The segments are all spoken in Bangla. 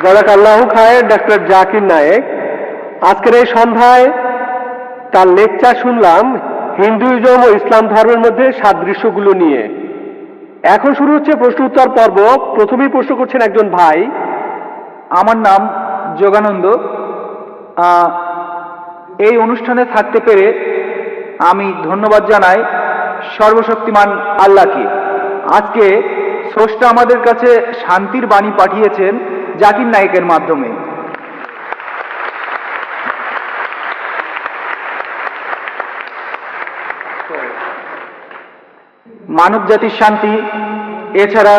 জাযাকাল্লাহু খায়ের ডক্টর জাকির নায়েক। আজকের এই সন্ধ্যায় তার লেকচার শুনলাম হিন্দুইজম ও ইসলাম ধর্মের মধ্যে সাদৃশ্যগুলো নিয়ে। এখন শুরু হচ্ছে প্রশ্ন উত্তর পর্ব। প্রথমেই প্রশ্ন করছেন একজন ভাই। আমার নাম যোগানন্দ। এই অনুষ্ঠানে থাকতে পেরে আমি ধন্যবাদ জানাই সর্বশক্তিমান আল্লাহকে। আজকে স্রষ্টা আমাদের কাছে শান্তির বাণী পাঠিয়েছেন জাকির নায়েকের মাধ্যমে। মানব জাতির শান্তি, এছাড়া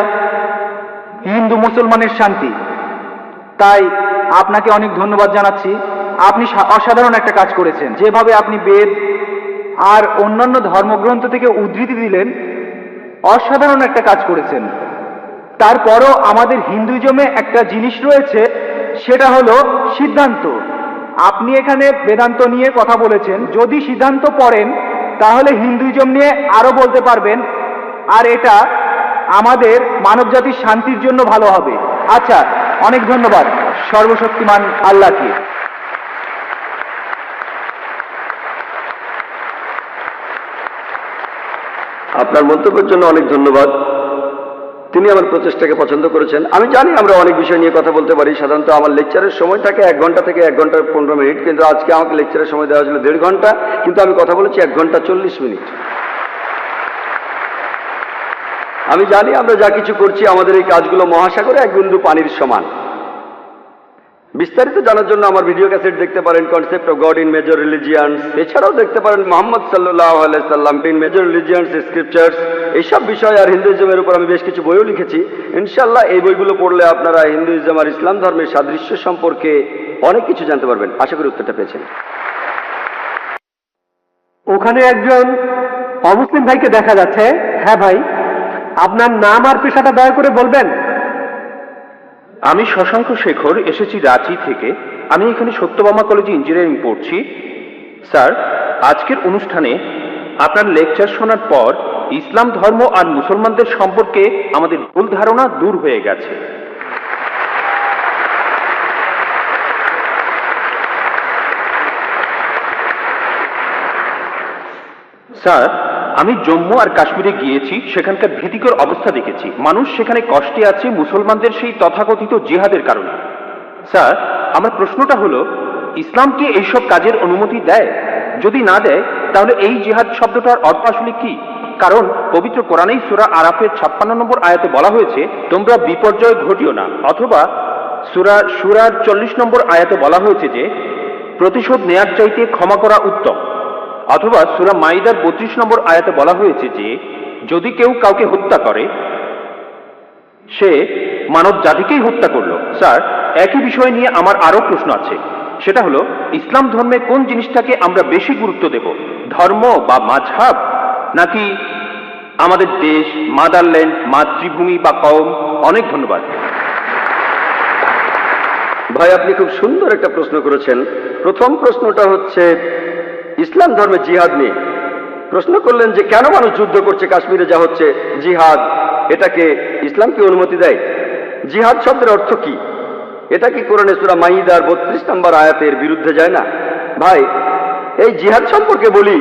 হিন্দু মুসলমানের শান্তি। তাই আপনাকে অনেক ধন্যবাদ জানাচ্ছি। আপনি অসাধারণ একটা কাজ করেছেন। যেভাবে আপনি বেদ আর অন্যান্য ধর্মগ্রন্থ থেকে উদ্ধৃতি দিলেন, অসাধারণ একটা কাজ করেছেন। তারপরও আমাদের হিন্দুইজমে একটা জিনিস রয়েছে, সেটা হলো সিদ্ধান্ত। আপনি এখানে বেদান্ত নিয়ে কথা বলেছেন। যদি সিদ্ধান্ত পড়েন তাহলে হিন্দুইজম নিয়ে আরো বলতে পারবেন, আর এটা আমাদের মানবজাতির শান্তির জন্য ভালো হবে। আচ্ছা, অনেক ধন্যবাদ সর্বশক্তিমান আল্লাহকে। আপনার মন্তব্যের জন্য অনেক ধন্যবাদ। তিনি আমার প্রচেষ্টাকে পছন্দ করেছেন। আমি জানি আমরা অনেক বিষয় নিয়ে কথা বলতে পারি। সাধারণত আমার লেকচারের সময় থাকে 1 ঘন্টা থেকে 1 ঘন্টা 15 মিনিট, কিন্তু আজকে আমাকে লেকচারের সময় দেওয়া হয়েছিল 1.5 ঘন্টা, কিন্তু আমি কথা বলেছি 1 ঘন্টা 40 মিনিট। আমি জানি আমরা যা কিছু করছি আমাদের এই কাজগুলো মহাসাগরে 1 বিন্দু পানির সমান। বিস্তারিত জানার জন্য আমার ভিডিও ক্যাসেট দেখতে পারেন, concept of god in major religions. এছাড়াও দেখতে পারেন মুহাম্মদ সাল্লাল্লাহু আলাইহি সাল্লাম ইন মেজর রিলিজিয়ান্স স্ক্রিপচার্স। এইসব বিষয় আর হিন্দুইজমের উপর আমি বেশ কিছু বইও লিখেছি। ইনশাআল্লাহ এই বইগুলো পড়লে আপনারা হিন্দুইজম আর ইসলাম ধর্মের সাদৃশ্য সম্পর্কে অনেক কিছু জানতে পারবেন। আশা করি উত্তরটা পেয়েছেন। ওখানে একজন অমুসলিম ভাইকে দেখা যাচ্ছে। হ্যাঁ ভাই, আপনার নাম আর পেশাটা দয়া করে বলবেন। আমি শশাঙ্ক শেখর, এসেছি রাঁচি থেকে। আমি এখানে সত্যভামা কলেজে ইঞ্জিনিয়ারিং পড়ছি। স্যার, আজকের অনুষ্ঠানে আপনার লেকচার শোনার পর ইসলাম ধর্ম আর মুসলমানদের সম্পর্কে আমাদের ভুল ধারণা দূর হয়ে গেছে। স্যার, আমি জম্মু আর কাশ্মীরে গিয়েছি, সেখানকার ভীতিকর অবস্থা দেখেছি। মানুষ সেখানে কষ্টে আছে মুসলমানদের সেই তথাকথিত জিহাদের কারণে। স্যার, আমার প্রশ্নটা হলো, ইসলাম কি এইসব কাজের অনুমতি দেয়? যদি না দেয় তাহলে এই জিহাদ শব্দটার অর্থ আসলে কি? কারণ পবিত্র কোরআনেই সূরা আরাফের 56 নম্বর আয়াতে বলা হয়েছে, তোমরা বিপর্যয় ঘটিও না। অথবা সূরা শুরার 40 নম্বর আয়াতে বলা হয়েছে যে প্রতিশোধ নেয়ার চাইতে ক্ষমা করা উত্তম। অথবা সূরা মাইদার 32 নম্বর আয়াতে বলা হয়েছে যে যদি কেউ কাউকে হত্যা করে সে মানব জাতিকেই হত্যা করলো। স্যার, একই বিষয় নিয়ে আমার আরো প্রশ্ন আছে। সেটা হলো, ইসলাম ধর্মে কোন জিনিসটাকে আমরা বেশি গুরুত্ব দেব, ধর্ম বা মাযহাব, নাকি আমাদের দেশ, মাদারল্যান্ড, মাতৃভূমি বা কওম? অনেক ধন্যবাদ। ভাই, আপনি খুব সুন্দর একটা প্রশ্ন করেছেন। প্রথম প্রশ্নটা হচ্ছে ইসলাম ধর্মে জিহাদ নিয়ে। প্রশ্ন করলেন যে কেন মানুষ যুদ্ধ করছে, কাশ্মীরে যা হচ্ছে জিহাদ, এটাকে ইসলাম কি অনুমতি দেয়? জিহাদ শব্দের অর্থ কি? এটা কি কোরআনে সূরা মাইদার 32 নম্বর আয়াতের বিরুদ্ধে যায় না? ভাই, এই জিহাদ সম্পর্কে বলি,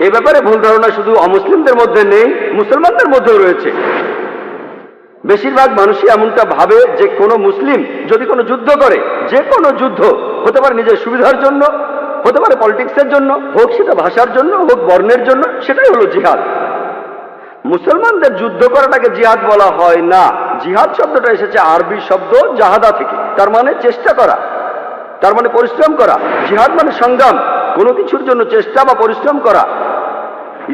এ ব্যাপারে ভুল ধারণা শুধু অমুসলিমদের মধ্যে নেই, মুসলমানদের মধ্যেও রয়েছে। বেশিরভাগ মানুষই এমনটা ভাবে যে কোনো মুসলিম যদি কোনো যুদ্ধ করে, যে কোনো যুদ্ধ হতে পারে নিজের সুবিধার জন্য, হতে পারে পলিটিক্সের জন্য, হোক সেটা ভাষার জন্য, হোক বর্ণের জন্য, সেটাই হলো জিহাদ। মুসলমানদের যুদ্ধ করাটাকে জিহাদ বলা হয় না। জিহাদ শব্দটা এসেছে আরবি শব্দ জাহাদা থেকে, তার মানে চেষ্টা করা, তার মানে পরিশ্রম করা। জিহাদ মানে সংগ্রাম, কোনো কিছুর জন্য চেষ্টা বা পরিশ্রম করা।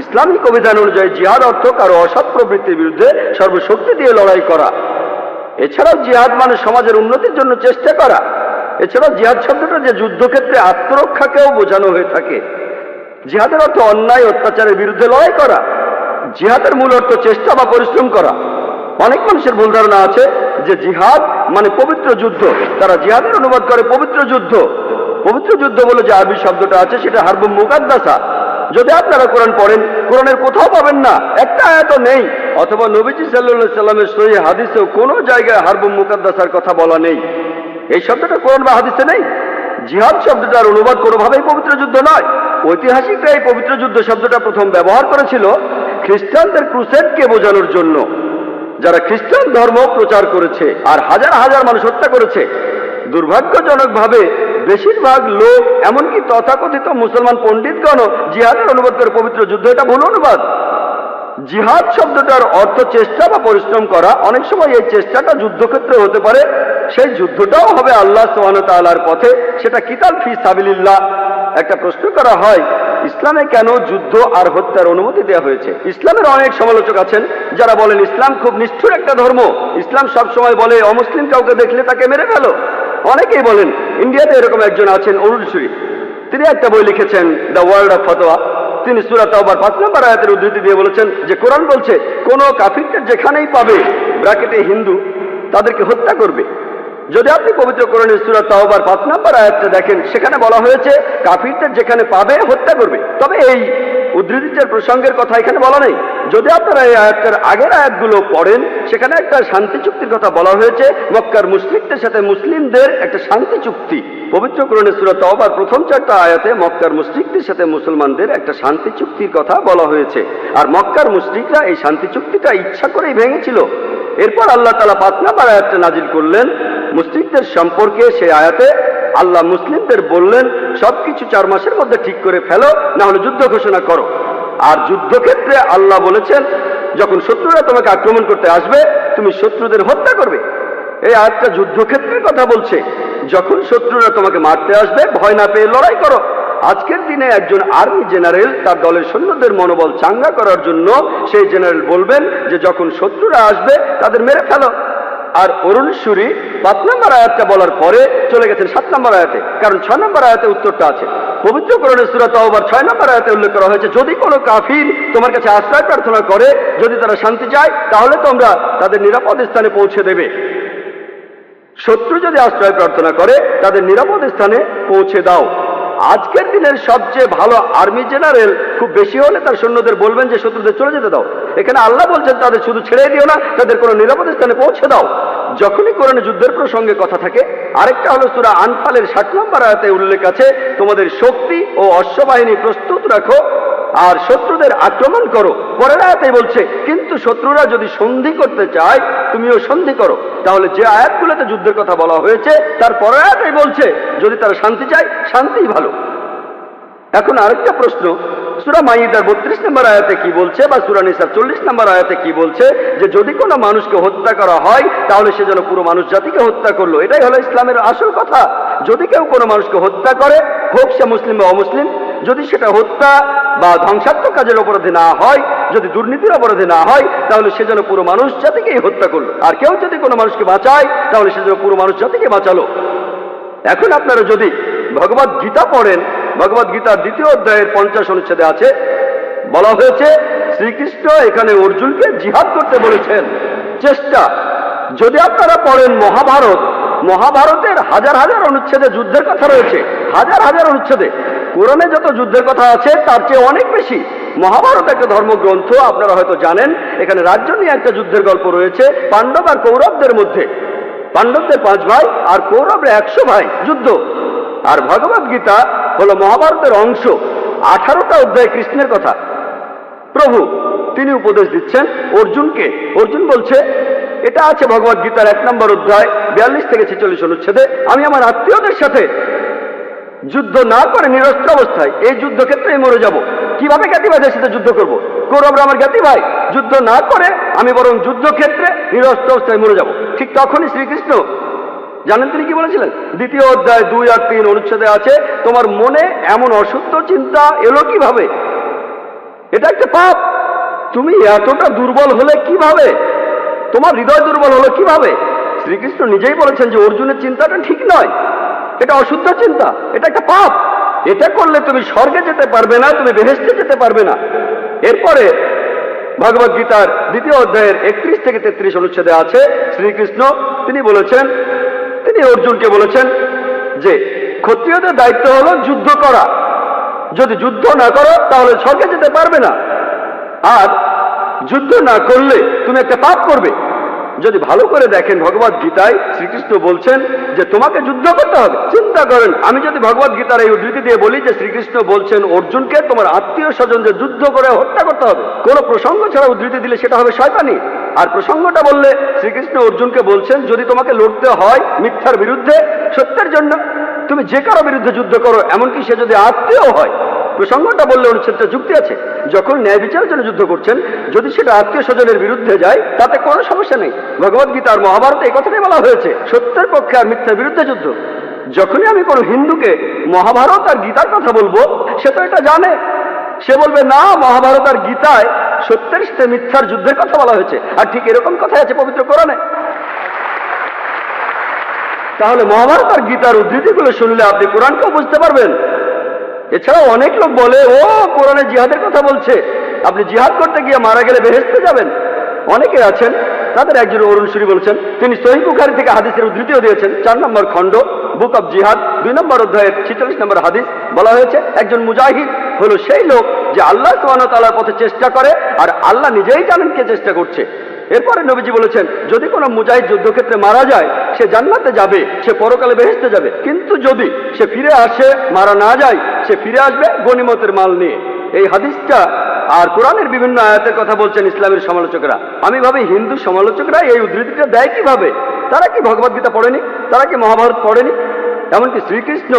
ইসলামিক অভিধান অনুযায়ী জিহাদ অর্থ কারো অসৎ প্রবৃত্তির বিরুদ্ধে সর্বশক্তি দিয়ে লড়াই করা। এছাড়াও জিহাদ মানে সমাজের উন্নতির জন্য চেষ্টা করা। এছাড়াও জিহাদ শব্দটা যে যুদ্ধক্ষেত্রে আত্মরক্ষাকেও বোঝানো হয়ে থাকে। জিহাদের অর্থ অন্যায় অত্যাচারের বিরুদ্ধে লড়াই করা। জিহাদের মূল অর্থ চেষ্টা বা পরিশ্রম করা। অনেক মানুষের ভুল ধারণা আছে যে জিহাদ মানে পবিত্র যুদ্ধ। তারা জিহাদের অনুবাদ করে পবিত্র যুদ্ধ। পবিত্র যুদ্ধ বলে যে আরবি শব্দটা আছে সেটা হারবুম মুকাদ্দাসা, যদি আপনারা কোরআন পড়েন, কোরআনের কোথাও পাবেন না, একটা আয়াতও নেই, অথবা নবীজি সাল্লাল্লাহু আলাইহি সাল্লামের সহিহ হাদিসেও কোনো জায়গায় হারবুম মুকাদ্দাসার কথা বলা নেই। এই শব্দটা কোরআন বা হাদিসে নেই। জিহাদ শব্দটার অনুবাদ কোনোভাবেই পবিত্র যুদ্ধ নয়। ঐতিহাসিকরা এই পবিত্র যুদ্ধ শব্দটা প্রথম ব্যবহার করেছিল খ্রিস্টানদের ক্রুসেডকে বোঝানোর জন্য, যারা খ্রিস্টান ধর্ম প্রচার করেছে আর হাজার হাজার মানুষ হত্যা করেছে। দুর্ভাগ্যজনকভাবে বেশিরভাগ লোক, এমনকি তথাকথিত মুসলমান পণ্ডিতগণও জিহাদের অনুবাদ করে পবিত্র যুদ্ধ, এটা ভুল অনুবাদ। জিহাদ শব্দটার অর্থ চেষ্টা বা পরিশ্রম করা। অনেক সময় এই চেষ্টাটা যুদ্ধক্ষেত্রে হতে পারে, সেই যুদ্ধটাও হবে আল্লাহ সুবহানাহু ওয়া তাআলার পথে, সেটা কিতাল ফি সাবিলিল্লাহ। একটা প্রশ্ন করা হয়, ইসলামে কেন যুদ্ধ আর হত্যার অনুমতি দেওয়া হয়েছে? ইসলামের অনেক সমালোচক আছেন যারা বলেন ইসলাম খুব নিষ্ঠুর একটা ধর্ম, ইসলাম সবসময় বলে অমুসলিম কাউকে দেখলে তাকে মেরে ফেলো। অনেকেই বলেন, ইন্ডিয়াতে এরকম একজন আছেন অরুণ সুরি, তিনি একটা বই লিখেছেন দ্য ওয়ার্ল্ড অফ ফতোয়া। তিনি সূরা তাওবার 5 নম্বর আয়াতের উদ্ধৃতি দিয়ে বলেছেন যে কোরআন বলছে কোন কাফিরদের যেখানেই পাবে, ব্র্যাকেটে হিন্দু, তাদেরকে হত্যা করবে। যদি আপনি পবিত্র কোরআনের সূরা তাওবার 5 নম্বর আয়াতটা দেখেন, সেখানে বলা হয়েছে কাফিরদের যেখানে পাবে হত্যা করবে। তবে এই উদ্ধৃতিটার প্রসঙ্গের কথা এখানে বলা নেই। যদি আপনারা এই আয়াতটার আগের আয়াতগুলো পড়েন, সেখানে একটা শান্তি চুক্তির কথা বলা হয়েছে, মক্কার মুশরিকদের সাথে মুসলিমদের একটা শান্তি চুক্তি। পবিত্র কোরআনের সূরা তাওবার প্রথম 4টা আয়াতে মক্কার মুশরিকদের সাথে মুসলমানদের একটা শান্তি চুক্তির কথা বলা হয়েছে, আর মক্কার মুশরিকরা এই শান্তি চুক্তিটা ইচ্ছা করেই ভেঙেছিল। এরপর আল্লাহ তাআলা 5 নম্বর আয়াতটা নাজিল করলেন মুশরিকদের সম্পর্কে। সেই আয়াতে আল্লাহ মুসলিমদের বললেন সবকিছু 4 মাসের মধ্যে ঠিক করে ফেলো, না হলে যুদ্ধ ঘোষণা করো। আর যুদ্ধক্ষেত্রে আল্লাহ বলেছেন যখন শত্রুরা তোমাকে আক্রমণ করতে আসবে, তুমি শত্রুদের হত্যা করবে। এই আয়াতটা যুদ্ধক্ষেত্রের কথা বলছে। যখন শত্রুরা তোমাকে মারতে আসবে, ভয় না পেয়ে লড়াই করো। আজকের দিনে একজন আর্মি জেনারেল তার দলের সৈন্যদের মনোবল চাঙ্গা করার জন্য সেই জেনারেল বলবেন যে যখন শত্রুরা আসবে তাদের মেরে ফেলো। আর অরুণ সুরি 5 নম্বর আয়াতটা বলার পরে চলে গেছেন 7 নম্বর আয়াতে, কারণ 6 নম্বর আয়াতে উত্তরটা আছে। পবিত্র কোরআনের সূরা তাওবার 6 নম্বর আয়াতে উল্লেখ করা হয়েছে, যদি কোনো কাফির তোমার কাছে আশ্রয় প্রার্থনা করে, যদি তারা শান্তি চায়, তাহলে তোমরা তাদের নিরাপদ স্থানে পৌঁছে দেবে। শত্রু যদি আশ্রয় প্রার্থনা করে, তাদের নিরাপদ স্থানে পৌঁছে দাও। আজকের দিনের সবচেয়ে ভালো আর্মি জেনারেল খুব বেশি হলে তার সৈন্যদের বলবেন যে শত্রুদের চলে যেতে দাও। এখানে আল্লাহ বলছেন তাদের শুধু ছেড়ে দিও না, তাদের কোনো নিরাপদ স্থানে পৌঁছে দাও। যখনই কোরআনে যুদ্ধের প্রসঙ্গে কথা থাকে, আরেকটা হলো সূরা আনফালের 60 নম্বর আয়াতে উল্লেখ আছে, তোমাদের শক্তি ও অশ্ববাহিনী প্রস্তুত রাখো আর শত্রুদের আক্রমণ করো। পরের আয়াতে বলছে কিন্তু শত্রুরা যদি সন্ধি করতে চায়, তুমিও সন্ধি করো। তাহলে যে আয়াতগুলোতে যুদ্ধের কথা বলা হয়েছে, তার পরের আয়াতে বলছে যদি তারা শান্তি চায়, শান্তিই ভালো। এখন আরেকটা প্রশ্ন, সূরা মাইদার 32 নম্বর আয়াতে কি বলছে, বা সূরা নিসার 40 নম্বর আয়াতে কি বলছে, যে যদি কোনো মানুষকে হত্যা করা হয় তাহলে সে যেন পুরো মানুষ জাতিকে হত্যা করলো। এটাই হলো ইসলামের আসল কথা। যদি কেউ কোনো মানুষকে হত্যা করে, হোক সে মুসলিম বা অমুসলিম, যদি সেটা হত্যা বা ধ্বংসাত্মক কাজের অপরাধে না হয়, যদি দুর্নীতির অপরাধে না হয়, তাহলে সে যেন পুরো মানুষ জাতিকেই হত্যা করলো। আর কেউ যদি কোনো মানুষকে বাঁচায়, তাহলে সে যেন পুরো মানুষ জাতিকে বাঁচালো। এখন আপনারা যদি ভগবদ গীতা পড়েন, ভগবদ গীতার 2য় অধ্যায়ের 50 অনুচ্ছেদে আছে, বলা হয়েছে শ্রীকৃষ্ণ এখানে অর্জুনকে জিহাদ করতে বলেছেন। চেষ্টা। যদি আপনারা পড়েন মহাভারত, মহাভারতের হাজার হাজার অনুচ্ছেদে যুদ্ধের কথা রয়েছে, হাজার হাজার অনুচ্ছেদে। কোরআনে যত যুদ্ধের কথা আছে তার চেয়ে অনেক বেশি। মহাভারত একটা ধর্মগ্রন্থ, আপনারা হয়তো জানেন। এখানে রাজ্য নিয়ে একটা যুদ্ধের গল্প রয়েছে পাণ্ডব আর কৌরবদের মধ্যে। পাণ্ডবদের 5 ভাই আর কৌরবরা 100 ভাই, যুদ্ধ। আর ভগবদ গীতা হলো মহাভারতের অংশ। 18টা অধ্যায় কৃষ্ণের কথা। প্রভু তিনি উপদেশ দিচ্ছেন অর্জুনকে। অর্জুন বলছে, এটা আছে ভগবদ গীতার 1 নম্বর অধ্যায় 42 থেকে 46 অনুচ্ছেদে, আমি আমার আত্মীয়দের সাথে যুদ্ধ না করে নিরস্ত্র অবস্থায় এই যুদ্ধক্ষেত্রে মরে যাব। কিভাবে জ্ঞাতি ভাইদের সাথে যুদ্ধ করব? কৌরবরা আমার জ্ঞাতি ভাই, যুদ্ধ না করে আমি বরং যুদ্ধক্ষেত্রে নিরস্ত্র অবস্থায় মরে যাব। ঠিক তখনই শ্রীকৃষ্ণ জানেন তিনি কি বলেছিলেন? 2য় অধ্যায় 2 আর 3 অনুচ্ছেদে আছে, তোমার মনে এমন অশুদ্ধ চিন্তা এলো কিভাবে? এটা একটা পাপ। তুমি এতটা দুর্বল হলে কিভাবে? তোমার হৃদয় দুর্বল হলো কিভাবে? শ্রীকৃষ্ণ নিজেই বলেছেন যে অর্জুনের চিন্তাটা ঠিক নয়, এটা অশুদ্ধ চিন্তা, এটা একটা পাপ। এটা করলে তুমি স্বর্গে যেতে পারবে না, তুমি বেহেশতে যেতে পারবে না। এরপরে ভগবদ গীতার 2য় অধ্যায়ের 31 থেকে 33 অনুচ্ছেদে আছে, শ্রীকৃষ্ণ তিনি বলেছেন, তিনি অর্জুনকে বলেছেন যে ক্ষত্রিয়দের দায়িত্ব হলো যুদ্ধ করা। যদি যুদ্ধ না করো তাহলে স্বর্গে যেতে পারবে না, আর যুদ্ধ না করলে তুমি একটা পাপ করবে। যদি ভালো করে দেখেন ভগবত গীতায় শ্রীকৃষ্ণ বলছেন যে তোমাকে যুদ্ধ করতে হবে। চিন্তা করেন, আমি যদি ভগবত গীতার এই উদ্ধৃতি দিয়ে বলি যে শ্রীকৃষ্ণ বলছেন অর্জুনকে তোমার আত্মীয় স্বজনদের যুদ্ধ করে হত্যা করতে হবে, কোনো প্রসঙ্গ ছাড়া উদ্ধৃতি দিলে সেটা হবে শয়তানি। আর প্রসঙ্গটা বললে শ্রীকৃষ্ণ অর্জুনকে বলছেন যদি তোমাকে লড়তে হয় মিথ্যার বিরুদ্ধে সত্যের জন্য, তুমি যে কারো বিরুদ্ধে যুদ্ধ করো, এমনকি সে যদি আত্মীয় হয়। প্রসঙ্গটা বললে অনুচ্ছেদটা যুক্তি আছে। যখন ন্যায় বিচারের জন্য যুদ্ধ করছেন, যদি সেটা আত্মীয় স্বজনের বিরুদ্ধে যায় তাতে কোনো সমস্যা নেই। ভগবত গীতা আর মহাভারতে এই কথাটাই বলা হয়েছে, সত্যের পক্ষে আর মিথ্যার বিরুদ্ধে যুদ্ধ। যখনই আমি কোনো হিন্দুকে মহাভারত আর গীতার কথা বলবো, সে তো এটা জানে, সে বলবে না মহাভারত আর গীতায় সত্যের সাথে মিথ্যার যুদ্ধের কথা বলা হয়েছে, আর ঠিক এরকম কথাই আছে পবিত্র কোরআনে। তাহলে মহাভারত আর গীতার উদ্ধৃতিগুলো শুনলে আপনি কোরআনকেও বুঝতে পারবেন। এছাড়াও অনেক লোক বলে ও কোরআনে জিহাদের কথা বলছে, আপনি জিহাদ করতে গিয়ে মারা গেলে বেহেশতে যাবেন। অনেকে আছেন, তাদের একজন অরুণ সুরি বলছেন, তিনি সহিহ বুখারী থেকে হাদিসের উদ্ধৃতিও দিয়েছেন। 4 নম্বর খণ্ড বুক অব জিহাদ 2 নম্বর অধ্যায়ের 46 নম্বর হাদিস বলা হয়েছে একজন মুজাহিদ হলো সেই লোক যে আল্লাহ সুবহানাহু ওয়া তাআলার পথে চেষ্টা করে, আর আল্লাহ নিজেই জানেন কে চেষ্টা করছে। এরপরে নবীজি বলেছেন যদি কোনো মুজাহিদ যুদ্ধক্ষেত্রে মারা যায় সে জান্নাতে যাবে, সে পরকালে বেহেশতে যাবে, কিন্তু যদি সে ফিরে আসে মারা না যায় সে ফিরে আসবে গনিমতের মাল নিয়ে। এই হাদিসটা আর কোরআনের বিভিন্ন আয়াতের কথা বলছেন ইসলামের সমালোচকরা। আমি ভাবি হিন্দু সমালোচকরা এই উদ্ধৃতিটা দেয় কিভাবে? তারা কি ভগবত গীতা পড়েনি? তারা কি মহাভারত পড়েনি? এমনকি শ্রীকৃষ্ণ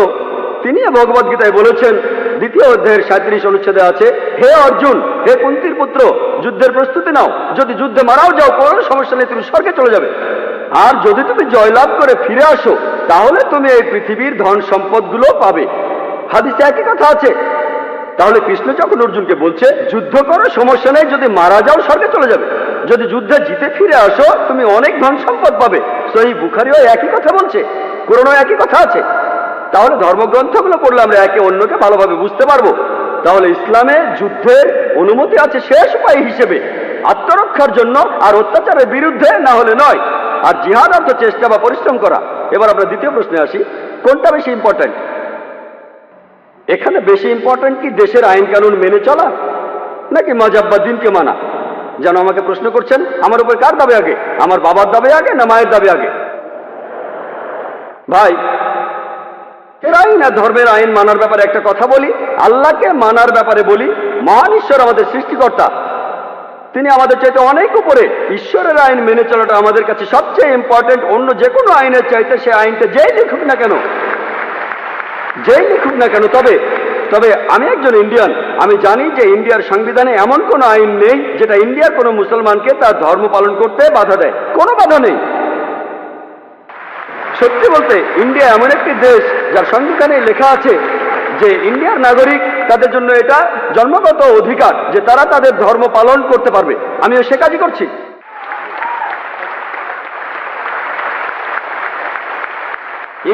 তিনি ভগবত গীতায় বলেছেন 2য় অধ্যায়ের 37 অনুচ্ছেদে আছে, হে অর্জুন, হে কুন্তির পুত্র, যুদ্ধের প্রস্তুতি নাও, যদি যুদ্ধে মারাও যাও কোনো সমস্যা নেই, তুমি স্বর্গে চলে যাবে। আর যদি তুমি জয়লাভ করে ফিরে আসো তাহলে তুমি এই পৃথিবীর ধন সম্পদগুলো পাবে। হাদিসে একই কথা আছে। তাহলে কৃষ্ণ যখন অর্জুনকে বলছে যুদ্ধ করো সমস্যা নেই, যদি মারা যাও স্বর্গে চলে যাবে, যদি যুদ্ধে জিতে ফিরে আসো তুমি অনেক ধন সম্পদ পাবে। সহিহ বুখারীও একই কথা বলছে, কোরআনেও একই কথা আছে। তাহলে ধর্মগ্রন্থগুলো পড়লে আমরা একে অন্যকে ভালোভাবে বুঝতে পারবো। তাহলে ইসলামে যুদ্ধের অনুমতি আছে শেষ উপায় হিসেবে, আত্মরক্ষার জন্য আর অত্যাচারের বিরুদ্ধে, না হলে নয়। আর জিহাদ অর্থ চেষ্টা বা পরিশ্রম করা। এবার আমরা দ্বিতীয় প্রশ্নে আসি, কোনটা বেশি ইম্পর্ট্যান্ট? এখানে বেশি ইম্পর্ট্যান্ট কি দেশের আইন কানুন মেনে চলা নাকি মাযহাব বা দিনকে মানা? যেন আমাকে প্রশ্ন করছেন আমার উপর কার দাবি আগে, আমার বাবার দাবি আগে না মায়ের দাবি আগে? ভাই, এর আইন আর ধর্মের আইন মানার ব্যাপারে একটা কথা বলি, আল্লাহকে মানার ব্যাপারে বলি। মহান ঈশ্বর আমাদের সৃষ্টিকর্তা, তিনি আমাদের চাইতে অনেক উপরে। ঈশ্বরের আইন মেনে চলাটা আমাদের কাছে সবচেয়ে ইম্পর্টেন্ট, অন্য যে কোনো আইনের চাইতে। সে আইনটা যেই লিখুক না কেন, যেই লিখুক না কেন। তবে আমি একজন ইন্ডিয়ান, আমি জানি যে ইন্ডিয়ার সংবিধানে এমন কোনো আইন নেই যেটা ইন্ডিয়ার কোনো মুসলমানকে তার ধর্ম পালন করতে বাধা দেয়, কোনো বাধা নেই। সত্যি বলতে ইন্ডিয়া এমন একটি দেশ যার সংবিধানে লেখা আছে যে ইন্ডিয়ার নাগরিক, তাদের জন্য এটা জন্মগত অধিকার যে তারা তাদের ধর্ম পালন করতে পারবে। আমিও সে কাজই করছি।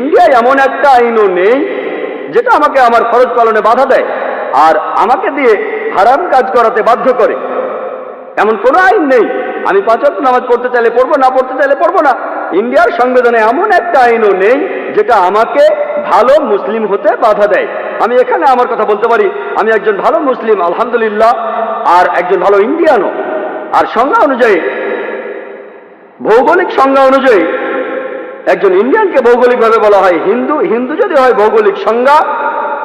ইন্ডিয়ায় এমন একটা আইনও নেই যেটা আমাকে আমার ফরজ পালনে বাধা দেয় আর আমাকে দিয়ে হারাম কাজ করাতে বাধ্য করে, এমন কোনো আইন নেই। আমি 5 ওয়াক্ত নামাজ পড়তে চাইলে পড়বো, না পড়তে চাইলে পড়বো না। ইন্ডিয়ার সংবিধানে এমন একটা আইনও নেই যেটা আমাকে ভালো মুসলিম হতে বাধা দেয়। আমি এখানে আমার কথা বলতে পারি, আমি একজন ভালো মুসলিম আলহামদুলিল্লাহ, আর একজন ভালো ইন্ডিয়ানও। আর সংজ্ঞা অনুযায়ী, ভৌগোলিক সংজ্ঞা অনুযায়ী একজন ইন্ডিয়ানকে ভৌগোলিকভাবে বলা হয় হিন্দু। হিন্দু যদি হয় ভৌগোলিক সংজ্ঞা,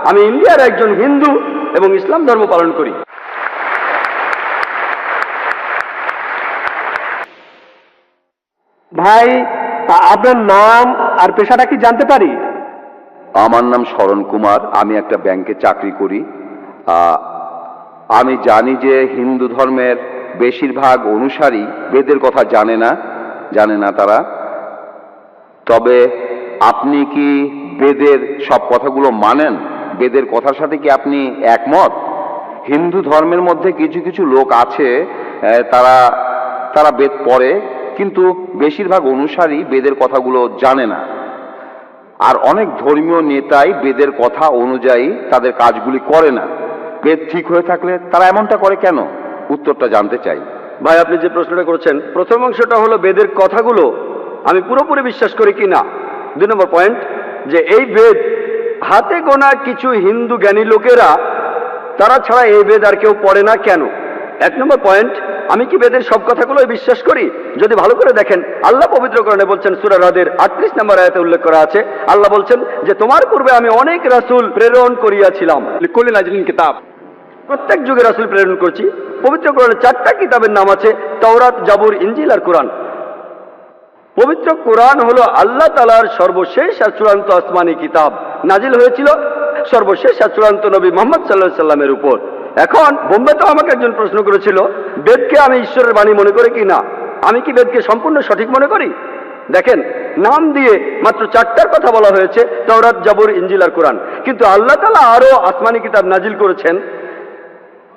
আমি ইন্ডিয়ার একজন হিন্দু এবং ইসলাম ধর্ম পালন করি। ভাই, আপনার নাম আর পেশাটা কি জানতে পারি? আমার নাম শরণ কুমার, আমি একটা ব্যাংকে চাকরি করি। আমি জানি যে হিন্দু ধর্মের বেশিরভাগ অনুসারী বেদের কথা জানে না তারা। তবে আপনি কি বেদের সব কথাগুলো মানেন? বেদের কথার সাথে কি আপনি একমত? হিন্দু ধর্মের মধ্যে কিছু কিছু লোক আছে, তারা বেদ পড়ে, কিন্তু বেশিরভাগ অনুসারী বেদের কথাগুলো জানে না। আর অনেক ধর্মীয় নেতাই বেদের কথা অনুযায়ী তাদের কাজগুলি করে না। বেদ ঠিক হয়ে থাকলে তারা এমনটা করে কেন? উত্তরটা জানতে চাই। ভাই, আপনি যে প্রশ্নটা করেছেন, প্রথম অংশটা হলো বেদের কথাগুলো আমি পুরোপুরি বিশ্বাস করি কি না। 2 নম্বর পয়েন্ট, যে এই বেদ হাতে গোনা কিছু হিন্দু জ্ঞানী লোকেরা তারা ছাড়া এই বেদ আর কেউ পড়ে না কেন? 1 নম্বর পয়েন্ট, আমি কি বেদের সব কথাগুলোই বিশ্বাস করি? যদি ভালো করে দেখেন, আল্লাহ পবিত্র কোরআনে বলছেন, সূরা রাদের 38 নম্বর আয়াতে উল্লেখ করা আছে, আল্লাহ বলছেন যে তোমার পূর্বে আমি অনেক রাসূল প্রেরণ করিয়াছিলাম। লিকুল্লি নাজিলিন কিতাব, প্রত্যেক যুগে রাসূল প্রেরণ করছি। পবিত্র কোরআনে 4টা কিতাবের নাম আছে, তাওরাত, জাবুর, ইনজিল আর কোরআন। পবিত্র কোরআন হলো আল্লাহ তাআলার সর্বশেষ আর চূড়ান্ত আসমানি কিতাব, নাজিল হয়েছিল সর্বশেষ আর চূড়ান্ত নবী মুহাম্মদ সাল্লাল্লাহু আলাইহি সাল্লামের উপর। এখন বোম্বেতেও আমাকে একজন প্রশ্ন করেছিল, বেদকে আমি ঈশ্বরের বাণী মনে করি কি না। আমি কি বেদকে সম্পূর্ণ সঠিক মনে করি? দেখেন, নাম দিয়ে মাত্র 4টার কথা বলা হয়েছে, তাওরাত, জাবুর, ইনজিল আর কোরআন, কিন্তু আল্লাহ তাআলা আরো আসমানি কিতাব নাজিল করেছেন।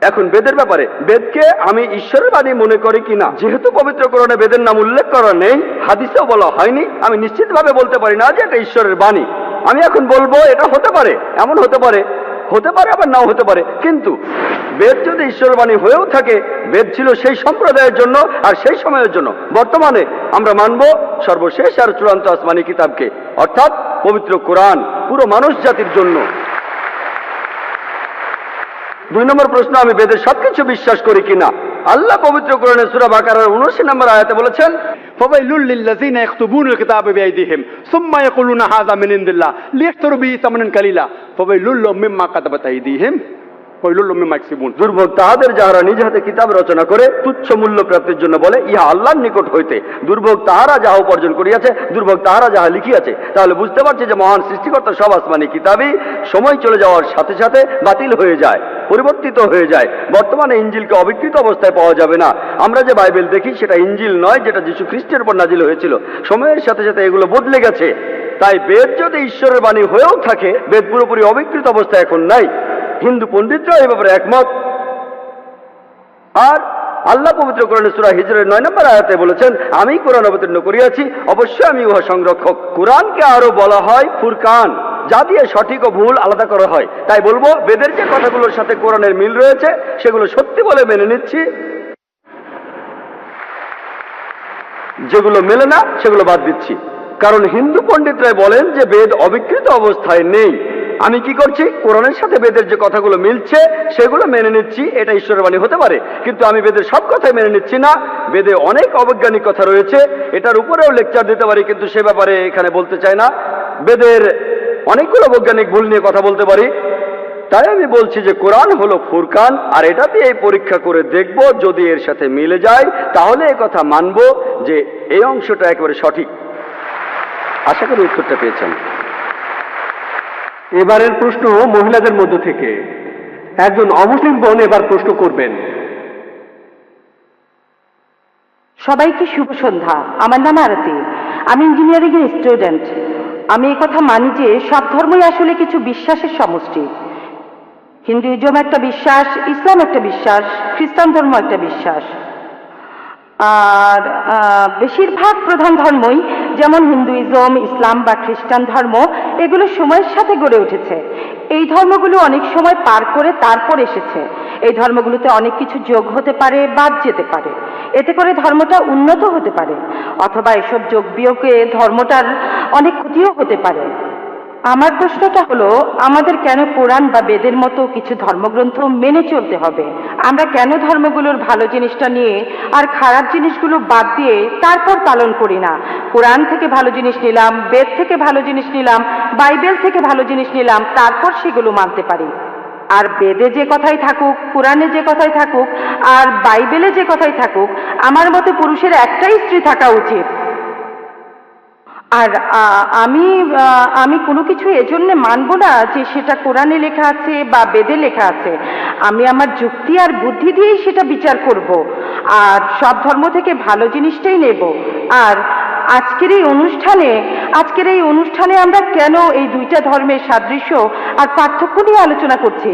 এখন বেদের ব্যাপারে, বেদকে আমি ঈশ্বরের বাণী মনে করি কিনা, যেহেতু পবিত্র কোরআনে বেদের নাম উল্লেখ করা নেই, হাদিসেও বলা হয়নি, আমি নিশ্চিতভাবে বলতে পারি না যে এটা ঈশ্বরের বাণী। আমি এখন বলবো এটা হতে পারে, এমন হতে পারে, হতে পারে আবার নাও হতে পারে, কিন্তু বেদ যদি ঈশ্বরের বাণী হয়েও থাকে, বেদ ছিল সেই সম্প্রদায়ের জন্য আর সেই সময়ের জন্য। বর্তমানে আমরা মানব সর্বশেষ আর চূড়ান্ত আসমানি কিতাবকে, অর্থাৎ পবিত্র কোরআন, পুরো মানুষ জাতির জন্য। 2 নম্বর প্রশ্ন, আমি বেদের সবকিছু বিশ্বাস করি কিনা। আল্লাহ পবিত্র কোরআনে সূরা বাকারার 79 নম্বর আয়াতে বলেছেন, فويل للذين يكتبون الكتاب بأيديهم ثم يقولون هذا من عند الله ليشتروا به ثمنا قليلا فويل لهم مما كتبت أيديهم ويل لهم مما يكسبون। দুর্ভোগ তাহাদের যাহারা নিজ হাতে কিতাব রচনা করে তুচ্ছ মূল্য প্রাপ্তির জন্য বলে, ইহা আল্লাহর নিকট হইতে। দুর্ভোগ তাহারা যাহা উপার্জন করিয়াছে, দুর্ভোগ তাহারা যাহা লিখিয়াছে। তাহলে বুঝতে পারছি যে মহান সৃষ্টিকর্তা সব আসমানি কিতাবই সময় চলে যাওয়ার সাথে সাথে বাতিল হয়ে যায়, পরিবর্তিত হয়ে যায়। বর্তমানে ইনজিলকে অবিকৃত অবস্থায় পাওয়া যাবে না। আমরা যে বাইবেল দেখি সেটা ইনজিল নয়, যেটা যীশু খ্রিস্টের উপর নাজিল হয়েছিল। সময়ের সাথে সাথে এগুলো বদলে গেছে। তাই বেদ যদি ঈশ্বরের বাণী হয়েও থাকে, বেদ পুরোপুরি অবিকৃত অবস্থায় এখন নাই। হিন্দু পণ্ডিতরা এই ব্যাপারে একমত। আর আল্লাহ পবিত্র কোরআনে সূরা হিজরের 9 নম্বর আয়াতে বলেছেন, আমি কোরআন অবতীর্ণ করিয়াছি, অবশ্যই আমি উহা সংরক্ষক। কোরআনকে আরো বলা হয় ফুরকান, যা দিয়ে সঠিক ও ভুল আলাদা করা হয়। তাই বলবো, বেদের যে কথাগুলোর সাথে কোরআনের মিল রয়েছে সেগুলো সত্যি বলে মেনে নিচ্ছি, যেগুলো মেলে না সেগুলো বাদ দিচ্ছি। কারণ হিন্দু পণ্ডিতরাই বলেন যে বেদ অবিকৃত অবস্থায় নেই। আমি কি করছি, কোরআনের সাথে বেদের যে কথাগুলো মিলছে সেগুলো মেনে নিচ্ছি, এটা ঈশ্বরের বাণী হতে পারে। কিন্তু আমি বেদের সব কথাই মেনে নিচ্ছি না। বেদে অনেক অবৈজ্ঞানিক কথা রয়েছে, এটার উপরেও লেকচার দিতে পারি, কিন্তু সে ব্যাপারে এখানে বলতে চাই না। বেদের অনেকগুলো বৈজ্ঞানিক ভুল নিয়ে কথা বলতে পারি। তাই আমি বলছি যে কোরআন হলো ফুরকান, আর এটাতে এই পরীক্ষা করে দেখব, যদি এর সাথে মিলে যায় তাহলে এই কথা মানব যে এই অংশটা একেবারে সঠিক। আশা করি উত্তরটা পেয়েছেন। এবারের প্রশ্ন মহিলাদের মধ্য থেকে একজন অমুসলিম বোন এবার প্রশ্ন করবেন। সবাইকে শুভ সন্ধ্যা। আমার নাম আরতি, আমি ইঞ্জিনিয়ারিং এর স্টুডেন্ট। আমি এই কথা মানি যে সব ধর্মই আসলে কিছু বিশ্বাসের সমষ্টি। হিন্দুইজম একটা বিশ্বাস, ইসলাম একটা বিশ্বাস, খ্রিস্টান ধর্ম একটা বিশ্বাস। আর বেশিরভাগ প্রধান ধর্মই, যেমন হিন্দুইজম, ইসলাম বা খ্রিস্টান ধর্ম, এগুলো সময়ের সাথে গড়ে উঠেছে। এই ধর্মগুলো অনেক সময় পার করে তারপর এসেছে। এই ধর্মগুলোতে অনেক কিছু যোগ হতে পারে, বাদ যেতে পারে। এতে করে ধর্মটা উন্নত হতে পারে, অথবা এসব যোগ বিয়োগে ধর্মটার অনেক ক্ষতিও হতে পারে। আমার প্রশ্নটা হলো, আমাদের কেন কোরআন বা বেদের মতো কিছু ধর্মগ্রন্থ মেনে চলতে হবে? আমরা কেন ধর্মগুলোর ভালো জিনিসটা নিয়ে আর খারাপ জিনিসগুলো বাদ দিয়ে তারপর পালন করি না? কোরআন থেকে ভালো জিনিস নিলাম, বেদ থেকে ভালো জিনিস নিলাম, বাইবেল থেকে ভালো জিনিস নিলাম, তারপর সেগুলো মানতে পারি। আর বেদে যে কথাই থাকুক, কোরআনে যে কথাই থাকুক, আর বাইবেলে যে কথাই থাকুক, আমার মতে পুরুষের একটাই স্ত্রী থাকা উচিত। আর আমি কোনো কিছু এজন্য মানব না যে সেটা কোরআনে লেখা আছে বা বেদে লেখা আছে। আমি আমার যুক্তি আর বুদ্ধি দিয়েই সেটা বিচার করব, আর সব ধর্ম থেকে ভালো জিনিসটাই নেব। আর আজকের এই অনুষ্ঠানে আমরা কেন এই দুইটা ধর্মের সাদৃশ্য আর পার্থক্য নিয়ে আলোচনা করছি?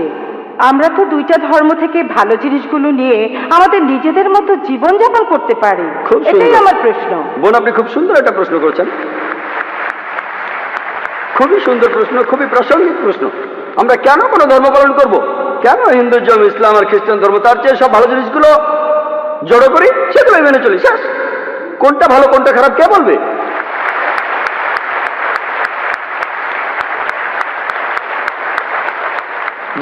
আমরা তো দুইটা ধর্ম থেকে ভালো জিনিসগুলো নিয়ে আমাদের নিজেদের মতো জীবনযাপন করতে পারি। এটাই আমার প্রশ্ন। বোন, আপনি খুব সুন্দর একটা প্রশ্ন করেছেন, খুবই সুন্দর প্রশ্ন, খুবই প্রাসঙ্গিক প্রশ্ন। আমরা কেন কোনো ধর্ম পালন করব? কেন হিন্দুইজম, ইসলাম আর খ্রিস্টান ধর্ম, তার চেয়ে সব ভালো জিনিসগুলো জড়ো করি, সেগুলোই মেনে চলি, শেষ। কোনটা ভালো কোনটা খারাপ কে বলবে?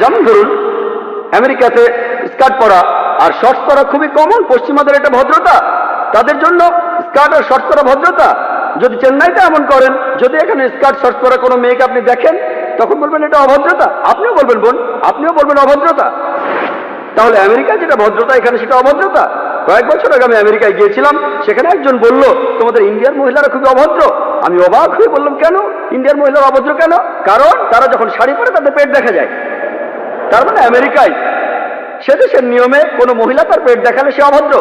যেমন ধরুন, আমেরিকাতে স্কার্ট পরা আর শর্টস পরা খুবই কমন, পশ্চিমাদের এটা ভদ্রতা, তাদের জন্য স্কার্ট আর শর্টস পরা ভদ্রতা। যদি চেন্নাইতে এমন করেন, যদি এখানে স্কার্ট শর্টস পরা কোনো মেয়েকে আপনি দেখেন, তখন বলবেন এটা অভদ্রতা, আপনিও বলবেন বোন, আপনিও বলবেন অভদ্রতা। তাহলে আমেরিকায় যেটা ভদ্রতা এখানে সেটা অভদ্রতা। কয়েক বছর আগে আমি আমেরিকায় গিয়েছিলাম, সেখানে একজন বলল তোমাদের ইন্ডিয়ার মহিলারা খুবই অভদ্র। আমি অবাক হয়ে বললাম কেন ইন্ডিয়ার মহিলারা অভদ্র কেন? কারণ তারা যখন শাড়ি পরে তাদের পেট দেখা যায়। তার মানে আমেরিকায় সে দেশের নিয়মে কোনো মহিলা তার পেট দেখালে সে অভদ্র।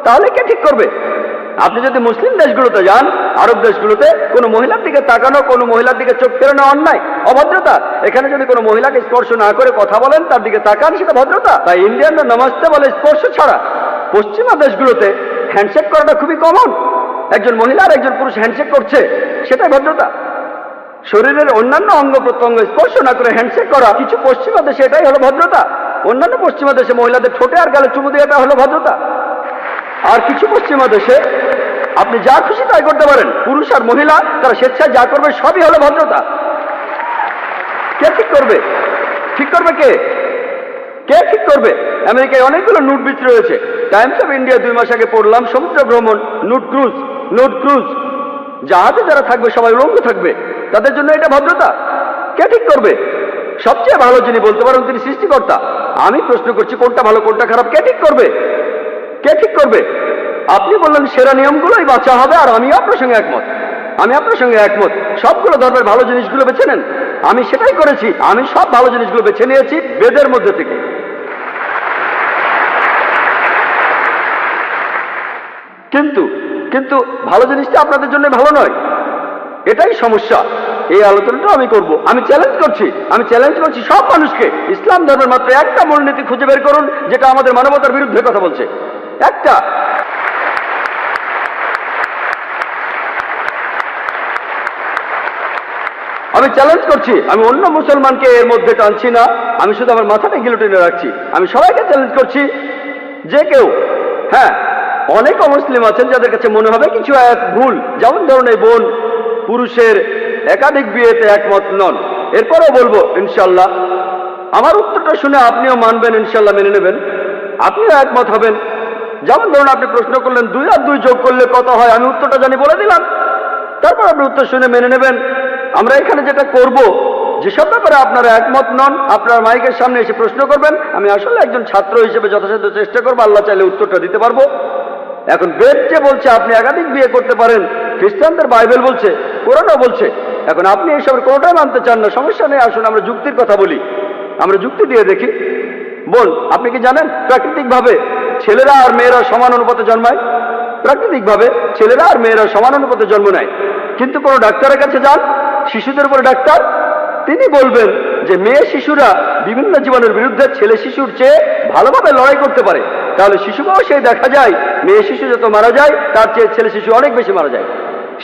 তাহলে কে ঠিক করবে? আপনি যদি মুসলিম দেশগুলোতে যান, আরব দেশগুলোতে, কোনো মহিলার দিকে তাকানো, কোনো মহিলার দিকে চোখ ফেরানো অন্যায়, অভদ্রতা। এখানে যদি কোনো মহিলাকে স্পর্শ না করে কথা বলেন, তার দিকে তাকান, সেটা ভদ্রতা। তাই ইন্ডিয়ানরা নমস্তে বলে স্পর্শ ছাড়া। পশ্চিমা দেশগুলোতে হ্যান্ডশেক করাটা খুবই কমন। একজন মহিলা আর একজন পুরুষ হ্যান্ডশেক করছে, সেটাই ভদ্রতা। শরীরের অন্যান্য অঙ্গ প্রত্যঙ্গ স্পর্শ না করে হ্যান্ডশেক করা কিছু পশ্চিমা দেশে এটাই হলো ভদ্রতা। অন্যান্য পশ্চিমা দেশে মহিলাদের ঠোঁটে আর গালে চুমু দিয়ে এটা হলো ভদ্রতা। আর কিছু পশ্চিমা দেশে আপনি যা খুশি তাই করতে পারেন, পুরুষ আর মহিলা তারা স্বেচ্ছায় যা করবে সবই হলো ভদ্রতা। কে ঠিক করবে? ঠিক করবে কে? কে ঠিক করবে? আমেরিকায় অনেকগুলো নুট বিচ রয়েছে। টাইমস অফ ইন্ডিয়া 2 মাস আগে পড়লাম, সমুদ্র ভ্রমণ, নুট ক্রুজ, জাহাজে যারা থাকবে সবাই উলঙ্গ থাকবে, তাদের জন্য এটা ভদ্রতা। কে ঠিক করবে? সবচেয়ে ভালো যিনি বলতে পারেন তিনি সৃষ্টিকর্তা। আমি প্রশ্ন করছি কোনটা ভালো কোনটা খারাপ কে ঠিক করবে? কে ঠিক করবে? আপনি বললেন সেরা নিয়মগুলোই বাঁচা হবে, আর আমি আপনার সঙ্গে একমত। আমি আপনার সঙ্গে একমত, সবগুলো ধর্মের ভালো জিনিসগুলো বেছে নেন। আমি সেটাই করেছি, আমি সব ভালো জিনিসগুলো বেছে নিয়েছি বেদের মধ্যে থেকে। কিন্তু ভালো জিনিসটা আপনাদের জন্য ভালো নয়, এটাই সমস্যা। এই আলোচনাটা আমি করব। আমি চ্যালেঞ্জ করছি সব মানুষকে, ইসলাম ধর্মের মাত্র একটা মূলনীতি খুঁজে বের করুন যেটা আমাদের মানবতার বিরুদ্ধে কথা বলছে। একটা। আমি চ্যালেঞ্জ করছি, আমি অন্য মুসলমানকে এর মধ্যে টানছি না, আমি শুধু আমার মাথাটা গিলোটিনে রাখছি। আমি সবাইকে চ্যালেঞ্জ করছি, যে কেউ, হ্যাঁ অনেক অমুসলিম আছেন যাদের কাছে মনে হবে কিছু এক ভুল, যেমন ধরুন এই বোন পুরুষের একাধিক বিয়েতে একমত নন। এরপরেও বলবো ইনশাল্লাহ আমার উত্তরটা শুনে আপনিও মানবেন, ইনশাল্লাহ মেনে নেবেন, আপনিও একমত হবেন। যেমন ধরুন আপনি প্রশ্ন করলেন 2 আর 2 যোগ করলে কত হয়, আমি উত্তরটা জানি বলে দিলাম, তারপর আপনি উত্তর শুনে মেনে নেবেন। আমরা এখানে যেটা করব, যেসব ব্যাপারে আপনারা একমত নন, আপনার মাইকের সামনে এসে প্রশ্ন করবেন। আমি আসলে একজন ছাত্র হিসেবে যথাসাধ্য চেষ্টা করবো, আল্লাহ চাইলে উত্তরটা দিতে পারবো। এখন বেদ যে বলছে আপনি একাধিক বিয়ে করতে পারেন, খ্রিস্টানদের বাইবেল বলছে, কোরআনও বলছে, এখন আপনি এইসবের কোনোটাই মানতে চান না, সমস্যা নেই, আসুন আমরা যুক্তির কথা বলি, আমরা যুক্তি দিয়ে দেখি। বল, আপনি কি জানেন প্রাকৃতিকভাবে ছেলেরা আর মেয়েরা সমান অনুপাতে জন্মায়? প্রাকৃতিকভাবে ছেলেরা আর মেয়েরা সমান অনুপাতে জন্ম নেয়। কিন্তু কোনো ডাক্তারের কাছে যান, শিশুদের উপরে ডাক্তার, তিনি বলবেন যে মেয়ে শিশুরা বিভিন্ন জীবাণুর বিরুদ্ধে ছেলে শিশুর চেয়ে ভালোভাবে লড়াই করতে পারে। তাহলে শিশু বয়সে দেখা যায় মেয়ে শিশু যত মারা যায় তার চেয়ে ছেলে শিশু অনেক বেশি মারা যায়।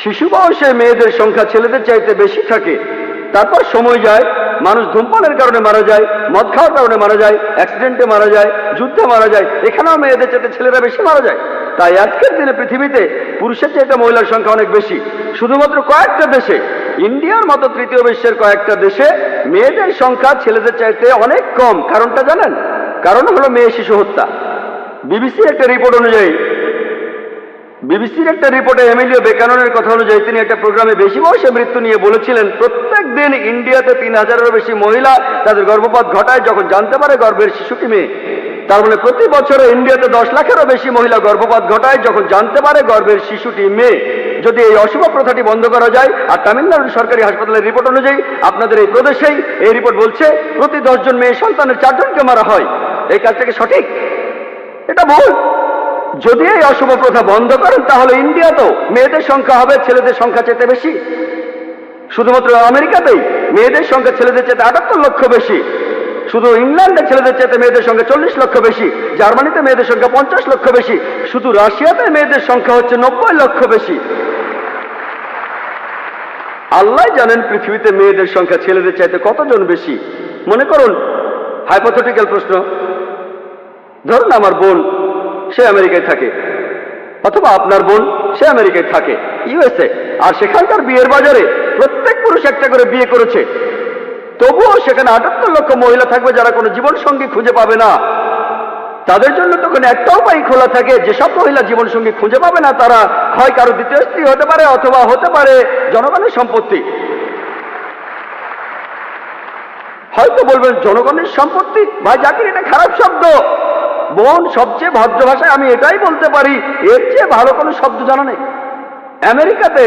শিশু বয়সে মেয়েদের সংখ্যা ছেলেদের চাইতে বেশি থাকে। তারপর সময় যায়, মানুষ ধূমপানের কারণে মারা যায়, মদ খাওয়ার কারণে মারা যায়, অ্যাক্সিডেন্টে মারা যায়, যুদ্ধে মারা যায়, এখানেও মেয়েদের চাইতে ছেলেরা বেশি মারা যায়। তাই আজকের দিনে পৃথিবীতে পুরুষের চাইতে মহিলার সংখ্যা অনেক বেশি। শুধুমাত্র কয়েকটা দেশে, ইন্ডিয়ার মতো তৃতীয় বিশ্বের কয়েকটা দেশে মেয়েদের সংখ্যা ছেলেদের চাইতে অনেক কম। কারণটা জানেন? কারণ হলো মেয়ে শিশু হত্যা। বিবিসির একটা রিপোর্টে এমিলিও বেকাননের কথা অনুযায়ী তিনি একটা প্রোগ্রামে বেশি বয়সে মৃত্যু নিয়ে বলেছিলেন প্রত্যেক দিন ইন্ডিয়াতে 3000-এরও বেশি মহিলা তাদের গর্ভপাত ঘটায় যখন জানতে পারে গর্ভের শিশুটি মেয়ে। তার মানে প্রতি বছরে ইন্ডিয়াতে 10 লাখেরও বেশি মহিলা গর্ভপাত ঘটায় যখন জানতে পারে গর্ভের শিশুটি মেয়ে। যদি এই অশুভ প্রথাটি বন্ধ করা যায়, আর তামিলনাড়ুর সরকারি হাসপাতালের রিপোর্ট অনুযায়ী আপনাদের এই প্রদেশেই এই রিপোর্ট বলছে প্রতি 10 জন মেয়ে সন্তানের 4 জনকে মারা হয়, এই কাজটা কি সঠিক? এটা ভুল। যদি এই অশুভ প্রথা বন্ধ করেন তাহলে ইন্ডিয়াতেও মেয়েদের সংখ্যা হবে ছেলেদের সংখ্যা চাইতে বেশি। শুধুমাত্র আমেরিকাতেই মেয়েদের সংখ্যা ছেলেদের চাইতে 78 লক্ষ বেশি। শুধু ইংল্যান্ডে ছেলেদের চাইতে মেয়েদের সংখ্যা 40 লক্ষ বেশি। জার্মানিতে মেয়েদের সংখ্যা 50 লক্ষ বেশি। শুধু রাশিয়াতে মেয়েদের সংখ্যা হচ্ছে 90 লক্ষ বেশি। আল্লাহ জানেন পৃথিবীতে মেয়েদের সংখ্যা ছেলেদের চাইতে কতজন বেশি। মনে করুন হাইপোথেটিক্যাল প্রশ্ন, ধরুন আমার বোন সে আমেরিকায় থাকে, অথবা আপনার বোন সে আমেরিকায় থাকে, ইউএসএ, আর সেখানকার বিয়ের বাজারে প্রত্যেক পুরুষ একটা করে বিয়ে করেছে। তবুও সেখানে 78 লক্ষ মহিলা থাকবে যারা কোনো জীবন সঙ্গী খুঁজে পাবে না। তাদের জন্য তখন একটা উপায় খোলা থাকে, যেসব মহিলা জীবন সঙ্গী খুঁজে পাবে না তারা হয় কারো দ্বিতীয় স্ত্রী হতে পারে অথবা হতে পারে জনগণের সম্পত্তি। হয়তো বলবেন জনগণের সম্পত্তি, ভাই জাকির এটা খারাপ শব্দ। বোন, সবচেয়ে ভদ্র ভাষায় আমি এটাই বলতে পারি, এর চেয়ে ভালো কোনো শব্দ জানা নেই। আমেরিকাতে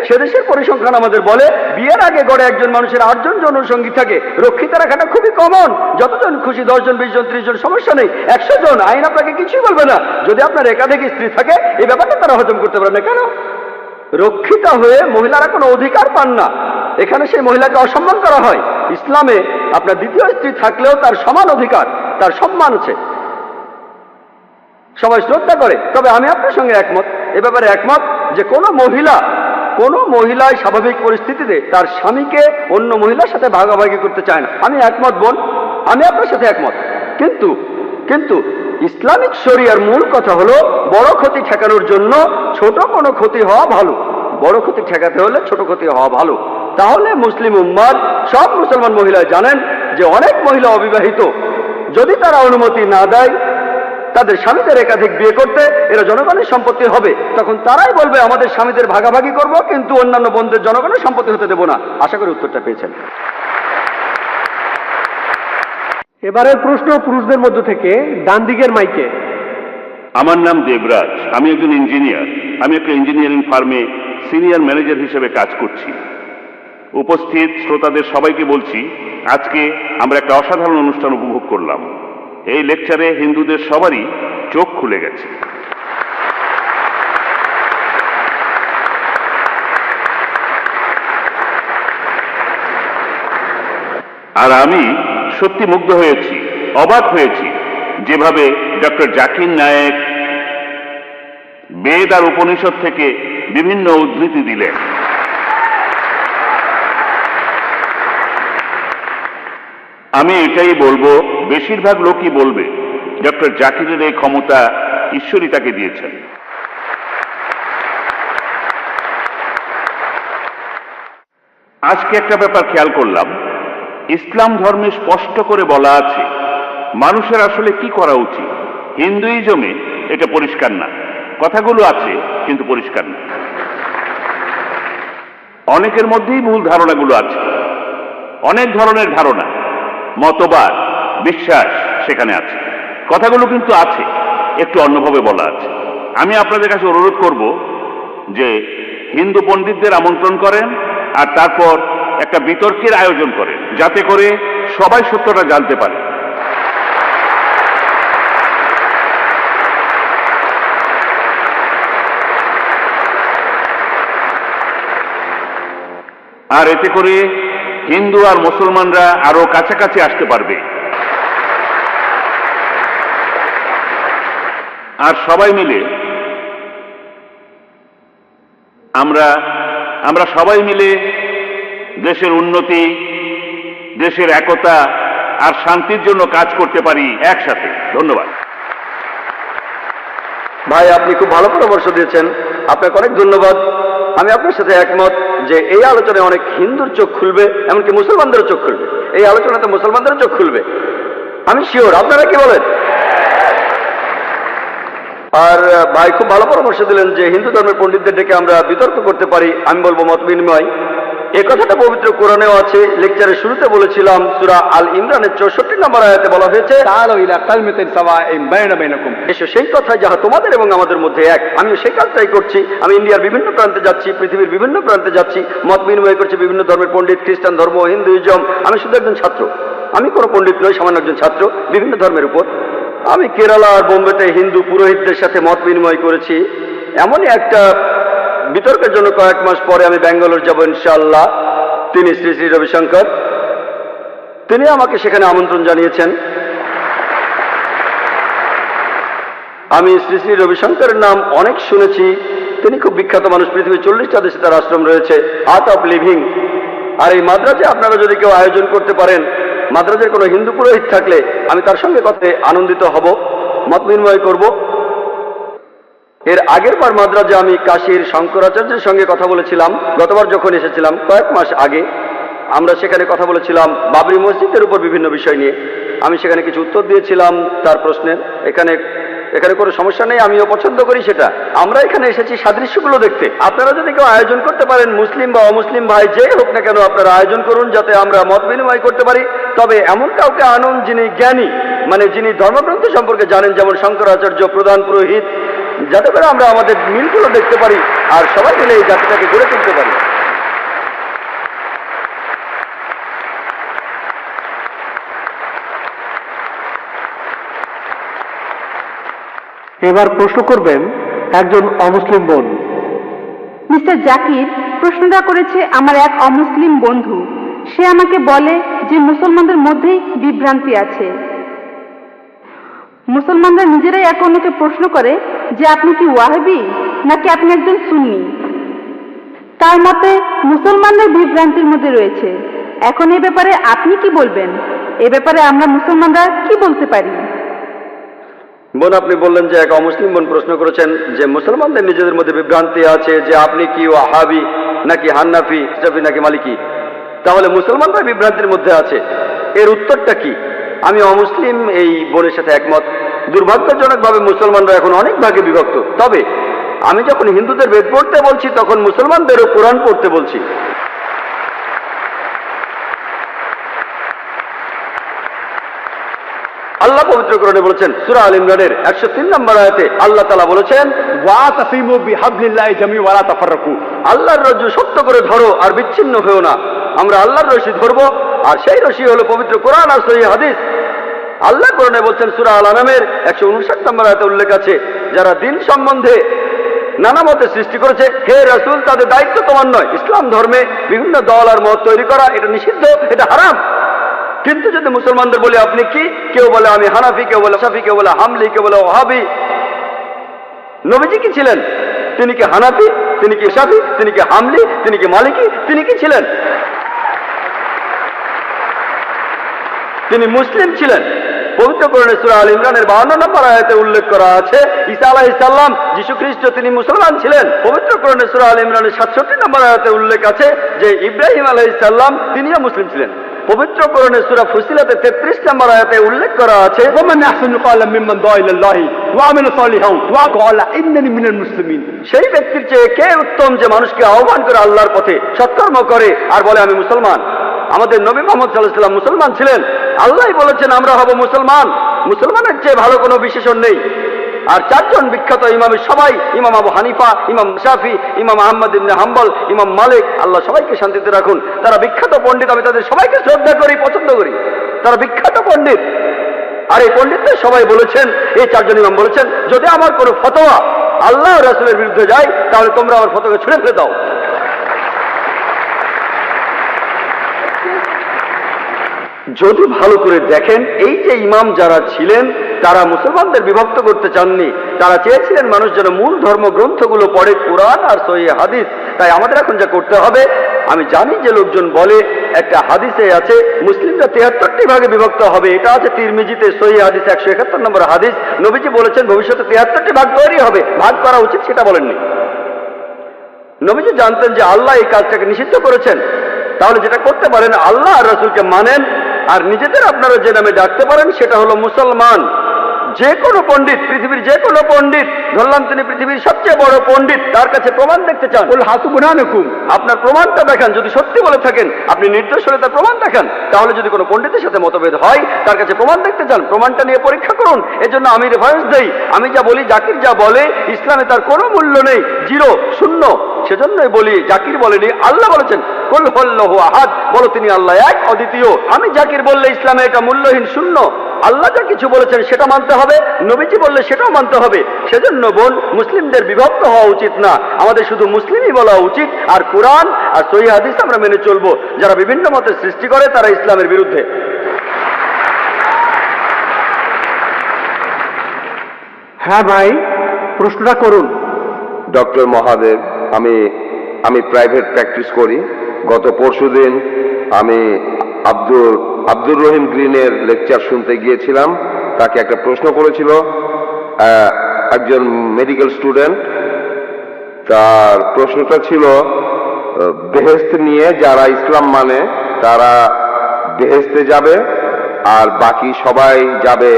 সে দেশের পরিসংখ্যান আমাদের বলে বিয়ের আগে গড়ে একজন মানুষের 8 জন যৌনসঙ্গী থাকে। রক্ষিতা রাখাটা খুবই কমন, যতজন খুশি 10 জন 20 জন 30 জন সমস্যা নেই। 100 জন আইন আপনাকে কিছুই বলবে না। যদি আপনার একাধিক স্ত্রী থাকে এই ব্যাপারটা তারা হজম করতে পারে না। কেন? রক্ষিতা হয়ে মহিলারা কোনো অধিকার পান না, এখানে সেই মহিলাকে অসম্মান করা হয়। ইসলামে আপনার দ্বিতীয় স্ত্রী থাকলেও তার সমান অধিকার, তার সম্মান আছে, সবাই শ্রদ্ধা করে। তবে আমি আপনার সঙ্গে একমত, এ ব্যাপারে একমত যে কোনো মহিলাই স্বাভাবিক পরিস্থিতিতে তার স্বামীকে অন্য মহিলার সাথে ভাগাভাগি করতে চায় না। আমি একমত বোন, আমি আপনার সাথে একমত। কিন্তু ইসলামিক শরিয়ার মূল কথা হলো বড় ক্ষতি ঠেকানোর জন্য ছোট কোনো ক্ষতি হওয়া ভালো। বড় ক্ষতি ঠেকাতে হলে ছোট ক্ষতি হওয়া ভালো। তাহলে মুসলিম উম্মার সব মুসলমান মহিলা জানেন যে অনেক মহিলা অবিবাহিত, যদি তারা অনুমতি না দেয় তাদের স্বামীদের একাধিক বিয়ে করতে, এরা জনগণের সম্পত্তি হবে। তখন তারাই বলবে আমাদের স্বামীদের ভাগাভাগি করব, কিন্তু অন্যান্য বোনদের জনগণের সম্পত্তি হতে দেব না। আশা করি উত্তরটা পেয়েছেন। এবারের প্রশ্ন পুরুষদের মধ্য থেকে, ডান দিকের মাইকে। আমার নাম দেবরাজ, আমি একজন ইঞ্জিনিয়ার। আমি একটা ইঞ্জিনিয়ারিং ফার্মে সিনিয়র ম্যানেজার হিসেবে কাজ করছি। উপস্থিত শ্রোতাদের সবাইকে বলছি, আজকে আমরা একটা অসাধারণ অনুষ্ঠান উপভোগ করলাম। এই লেকচারে হিন্দুদের সবারই চোখ খুলে গেছে। আর আমি সত্যি মুগ্ধ হয়েছি, অবাক হয়েছি যেভাবে ডক্টর জাকির নায়েক বেদ আর উপনিষদ থেকে বিভিন্ন উদ্ধৃতি দিলেন। আমি এটাই বলবো, বেশিরভাগ লোকই বলবে ডক্টর জাকিরের এই ক্ষমতা ঈশ্বরই তাকে দিয়েছেন। আজকে একটা ব্যাপার খেয়াল করলাম, ইসলাম ধর্মে স্পষ্ট করে বলা আছে মানুষের আসলে কি করা উচিত। হিন্দুইজমে এটা পরিষ্কার না, কথাগুলো আছে কিন্তু পরিষ্কার না। অনেকের মধ্যেই ভুল ধারণাগুলো আছে, অনেক ধরনের ধারণা, মতবাদ, বিশ্বাস সেখানে আছে। কথাগুলো কিন্তু আছে, একটু অন্যভাবে বলা আছে। আমি আপনাদের কাছে অনুরোধ করব যে হিন্দু পণ্ডিতদের আমন্ত্রণ করেন আর তারপর একটা বিতর্কের আয়োজন করেন, যাতে করে সবাই সত্যটা জানতে পারে। আর এতে করে হিন্দু আর মুসলমানরা আরো কাছাকাছি আসতে পারবে। আর সবাই মিলে আমরা সবাই মিলে দেশের উন্নতি, দেশের একতা আর শান্তির জন্য কাজ করতে পারি একসাথে। ধন্যবাদ ভাই, আপনি খুব ভালো পরামর্শ দিয়েছেন, আপনাকে অনেক ধন্যবাদ। আমি আপনার সাথে একমত যে এই আলোচনায় অনেক হিন্দুর চোখ খুলবে, এমনকি মুসলমানদেরও চোখ খুলবে। এই আলোচনাতে মুসলমানদেরও চোখ খুলবে, আমি শিওর। আপনারা কি বলেন? আর ভাই খুব ভালো পরামর্শ দিলেন যে হিন্দু ধর্মের পণ্ডিতদের ডেকে আমরা বিতর্ক করতে পারি। আমি বলবো মত বিনিময়। এ কথাটা পবিত্র কোরআনেও আছে। লেকচারের শুরুতে বলেছিলাম সূরা আল ইমরানের 64 নম্বর আয়াতে বলা হয়েছে, তাআলাউ ইলা কালিমাতিন সাওয়াইন বাইনাকুম। এসো সেই কথায় যাহা তোমাদের এবং আমাদের মধ্যে এক। আমিও সেই কাজটাই করছি। আমি ইন্ডিয়ার বিভিন্ন প্রান্তে যাচ্ছি, পৃথিবীর বিভিন্ন প্রান্তে যাচ্ছি, মত বিনিময় করছি বিভিন্ন ধর্মের পণ্ডিত, খ্রিস্টান ধর্ম, হিন্দুইজম। আমি শুধু একজন ছাত্র, আমি কোনো পণ্ডিত নই, সামান্য একজন ছাত্র বিভিন্ন ধর্মের উপর। আমি কেরালা আর বোম্বেতে হিন্দু পুরোহিতদের সাথে মত বিনিময় করেছি। এমনই একটা বিতর্কের জন্য কয়েক মাস পরে আমি ব্যাঙ্গালোর যাব ইনশাআল্লাহ। তিনি শ্রী শ্রী রবিশঙ্কর, তিনি আমাকে সেখানে আমন্ত্রণ জানিয়েছেন। আমি শ্রী শ্রী রবিশঙ্করের নাম অনেক শুনেছি, তিনি খুব বিখ্যাত মানুষ। পৃথিবীর 40টা দেশে তার আশ্রম রয়েছে, আর্ট অফ লিভিং। আর এই মাদ্রাজে আপনারা যদি কেউ আয়োজন করতে পারেন, মাদ্রাজের কোনো হিন্দু পুরোহিত থাকলে আমি তার সঙ্গে কথায় আনন্দিত হব, মত বিনিময় করব। এর আগের বার মাদ্রাজে আমি কাশীর শঙ্করাচার্যের সঙ্গে কথা বলেছিলাম, গতবার যখন এসেছিলাম কয়েক মাস আগে। আমরা সেখানে কথা বলেছিলাম বাবরি মসজিদের উপর বিভিন্ন বিষয় নিয়ে। আমি সেখানে কিছু উত্তর দিয়েছিলাম তার প্রশ্নের। এখানে কোনো সমস্যা নেই, আমিও পছন্দ করি সেটা। আমরা এখানে এসেছি সাদৃশ্যগুলো দেখতে। আপনারা যদি কেউ আয়োজন করতে পারেন, মুসলিম বা অমুসলিম ভাই যে হোক না কেন, আপনারা আয়োজন করুন যাতে আমরা মত বিনিময় করতে পারি। তবে এমন কাউকে আনুন যিনি জ্ঞানী, মানে যিনি ধর্মগ্রন্থ সম্পর্কে জানেন, যেমন শঙ্করাচার্য, প্রধান পুরোহিত, যাতে করে আমরা আমাদের মিলগুলো দেখতে পারি আর সবাই মিলে এই জাতিটাকে গড়ে তুলতে পারি। এবার প্রশ্ন করবেন একজন অমুসলিম বোন। মিস্টার জাকির, প্রশ্নটা করেছে আমার এক অমুসলিম বন্ধু। সে আমাকে বলে যে মুসলমানদের মধ্যেই বিভ্রান্তি আছে। মুসলমানরা নিজেরাই এক অন্যকে প্রশ্ন করে যে আপনি কি ওয়াহাবি নাকি আপনি একজন সুন্নি। তার মতে মুসলমানদের বিভ্রান্তির মধ্যে রয়েছে। এখন এ ব্যাপারে আপনি কি বলবেন? এ ব্যাপারে আমরা মুসলমানরা কি বলতে পারি? বোন, আপনি বললেন যে এক অমুসলিম বোন প্রশ্ন করেছেন যে মুসলমানদের নিজেদের মধ্যে বিভ্রান্তি আছে, যে আপনি কি ওয়াহাবি নাকি হান্নাফি, শাফি নাকি মালিকি। তাহলে মুসলমানরা বিভ্রান্তির মধ্যে আছে, এর উত্তরটা কি? আমি অমুসলিম এই বোনের সাথে একমত। দুর্ভাগ্যজনকভাবে মুসলমানরা এখন অনেক ভাগে বিভক্ত। তবে আমি যখন হিন্দুদের বেদ পড়তে বলছি তখন মুসলমানদেরও কোরআন পড়তে বলছি। আল্লাহ পবিত্র কোরআনে বলেছেন, সূরা আল ইমরানের 103 নম্বর আয়াতে আল্লাহ তাআলা বলেছেন, ওয়াতাসিমু বিহাবলিল্লাহি জামিআন ওয়া লা তাফাররাকু। আল্লাহর রজ্জু শক্ত করে ধরো আর বিচ্ছিন্ন হয়েও না। আমরা আল্লাহর রশি ধরবো, আর সেই রশি হলো পবিত্র কোরআন আর সহিহ হাদিস। আল্লাহ কোরআনে বলছেন, সূরা আল আনামের 159 নম্বর আয়াতে উল্লেখ আছে, যারা দিন সম্বন্ধে নানা মতে সৃষ্টি করেছে, হে রাসূল, তাদের দায়িত্ব তোমার নয়। ইসলাম ধর্মে বিভিন্ন দল আর মত তৈরি করা এটা নিষিদ্ধ, এটা হারাম। কিন্তু যদি মুসলমানদের বলি আপনি কি, কেউ বলে আমি হানাফি, কেউ বলে শাফি, কেউ বলে হামলি, কেউ বলে ওয়াহাবি। নবীজি কি ছিলেন? তিনি কি হানাফি? তিনি কি শাফি? তিনি কি হামলি? তিনি কি মালিকি? তিনি কি ছিলেন? তিনি মুসলিম ছিলেন। পবিত্র কোরআনে সূরা আল ইমরানের 52 নম্বর আয়াতে উল্লেখ করা আছে, ঈসা আলাইহিস সালাম, যীশু খ্রিস্ট, তিনি মুসলমান ছিলেন। পবিত্র কোরআনে সূরা আল ইমরানের 67 নম্বর আয়াতে উল্লেখ আছে যে ইব্রাহিম আলাইহিস সালাম, তিনিও মুসলিম ছিলেন। পবিত্র কোরআনে সূরা ফুসিলাতে 33 নম্বর আয়াতে উল্লেখ করা আছে, ওয়ামান আহসানু ক্বালাম মিম্মান দাআ ইলাল্লাহি ওয়া আমিলা সালিহান ওয়া ক্বালা ইন্নানি মিনাল মুসলিমিন। সেই ব্যক্তির চেয়ে কে উত্তম যে মানুষকে আহ্বান করে আল্লাহর পথে, সৎকর্ম করে আর বলে আমি মুসলমান। আমাদের নবী মুহাম্মদ সাল্লাল্লাহু আলাইহি ওয়াসাল্লাম মুসলমান ছিলেন। আল্লাহই বলেছেন আমরা হব মুসলমান। মুসলমানের চেয়ে ভালো কোনো বিশেষণ নেই। আর চারজন বিখ্যাত ইমামের সবাই, ইমাম আবু হানিফা, ইমাম শাফি, ইমাম আহমদ ইবনে হাম্বল, ইমাম মালিক, আল্লাহ সবাইকে শান্তিতে রাখুন, তারা বিখ্যাত পণ্ডিত। আমি তাদের সবাইকে শ্রদ্ধা করি, পছন্দ করি। তারা বিখ্যাত পণ্ডিত। আর এই পণ্ডিতদের সবাই বলেছেন, এই চারজন ইমাম বলেছেন, যদি আমার কোনো ফতোয়া আল্লাহ ও রাসূলের বিরুদ্ধে যায় তাহলে তোমরা আমার ফতোয়াকে ছুঁড়ে ফেলে দাও। যদি ভালো করে দেখেন, এই যে ইমাম যারা ছিলেন তারা মুসলমানদের বিভক্ত করতে চাননি। তারা চেয়েছিলেন মানুষ যেন মূল ধর্মগ্রন্থগুলো পড়ে, কোরআন আর সহিহ হাদিস। তাই আমাদের এখন যা করতে হবে, আমি জানি যে লোকজন বলে একটা হাদিসে আছে মুসলিমরা 73টি ভাগে বিভক্ত হবে, এটা আছে তিরমিজিতে সহিহ হাদিস 171 নম্বর হাদিস। নবীজি বলেছেন ভবিষ্যতে 73টি ভাগ তৈরি হবে, ভাগ করা উচিত সেটা বলেননি। নবীজি জানতেন যে আল্লাহ এই কাজটাকে নিষিদ্ধ করেছেন। তাহলে যেটা করতে পারেন, আল্লাহ আর রাসূলকে মানেন, আর নিজেদের আপনারা যে নামে ডাকতে পারেন সেটা হলো মুসলমান। যে কোনো পণ্ডিত, পৃথিবীর যে কোনো পণ্ডিত, ধরলাম তিনি পৃথিবীর সবচেয়ে বড় পণ্ডিত, তার কাছে প্রমাণ দেখতে চান, কুল হাতু বুরহানাকুম, আপনার প্রমাণটা দেখান। যদি সত্যি বলে থাকেন, আপনি নির্দোষ হলে তার প্রমাণ দেখান। তাহলে যদি কোনো পণ্ডিতের সাথে মতভেদ হয়, তার কাছে প্রমাণ দেখতে চান, প্রমাণটা নিয়ে পরীক্ষা করুন। এজন্য আমি রেফারেন্স দেই। আমি যা বলি, জাকির যা বলে, ইসলামে তার কোনো মূল্য নেই, জিরো, শূন্য। সেজন্যই বলি, জাকির বলেনি, আল্লাহ বলেছেন কুল হুয়াল্লাহু আহাদ, বলো তিনি আল্লাহ এক, অদ্বিতীয়। আমি জাকির বললে ইসলামে এটা মূল্যহীন, শূন্য। আল্লাহ যা কিছু বলেছেন সেটা মানতে হবে, নবীজি বললে সেটাও মানতে হবে। সেজন্য বোন, মুসলিমদের বিভক্ত হওয়া উচিত না, আমাদের শুধু মুসলিমই বলা উচিত। আর কোরআন আর সহিহ হাদিস আমরা মেনে চলবো। যারা বিভিন্ন মতের সৃষ্টি করে তারা ইসলামের বিরুদ্ধে। হ্যাঁ ভাই, প্রশ্নটা করুন। ডক্টর মহাদেব, আমি প্রাইভেট প্র্যাকটিস করি। গত পরশুদিন আমি আব্দুর রহিম গ্রিনের লেকচার শুনতে গিয়েছিলাম। তাকে একটা প্রশ্ন করেছিল একজন মেডিকেল স্টুডেন্ট। তার প্রশ্নটা ছিল বেহেশত নিয়ে, যারা ইসলাম মানে তারা বেহেশতে যাবে আর বাকি সবাই যাবে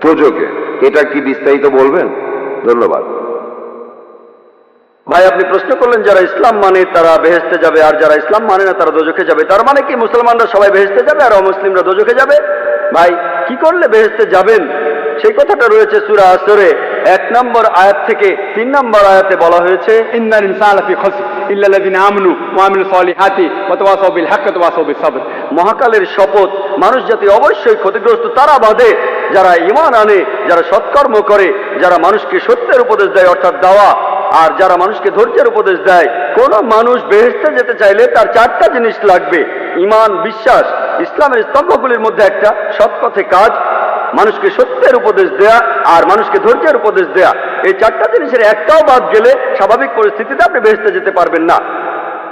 দোজখে। এটা কি বিস্তারিত বলবেন? ধন্যবাদ। ভাই, আপনি প্রশ্ন করলেন যারা ইসলাম মানে তারা বেহেশতে যাবে আর যারা ইসলাম মানে না তারা দোজখে যাবে। তার মানে কি মুসলমানরা সবাই বেহেশতে যাবে আর অমুসলিমরা দোজখে যাবে? ভাই, কি করলে বেহেশতে যাবেন সেই কথাটা রয়েছে সূরা আসরে 1 নম্বর আয়াত থেকে 3 নম্বর আয়াতে বলা হয়েছে, ইন্নাল ইনসানা ফি খাসর ইল্লা আল্লাযিনা আমানু ওয়া আমিলুস সলিহাতি ওয়া তাওয়াসাউ বিল হাক্কি ওয়া তাওয়াসাউ বিস সাবর। মহাকালের শপথ, মানুষ জাতি অবশ্যই ক্ষতিগ্রস্ত তারা বাদে যারা ঈমান আনে, যারা সৎকর্ম করে, যারা মানুষকে সত্যের উপদেশ দেয় অর্থাৎ দাওয়া, আর যারা মানুষকে ধৈর্যের উপদেশ দেয়। কোন মানুষ বেহেশতে যেতে চাইলে তার 4টা জিনিস লাগবে: ঈমান, বিশ্বাস, ইসলামের স্তম্ভগুলির মধ্যে একটা সৎ পথে কাজ, মানুষকে সত্যের উপদেশ দেয়া আর মানুষকে ধৈর্যের উপদেশ দেয়া। এই 4টা জিনিসের একটাও বাদ গেলে স্বাভাবিক পরিস্থিতিতে আপনি বেহেশতে যেতে পারবেন না।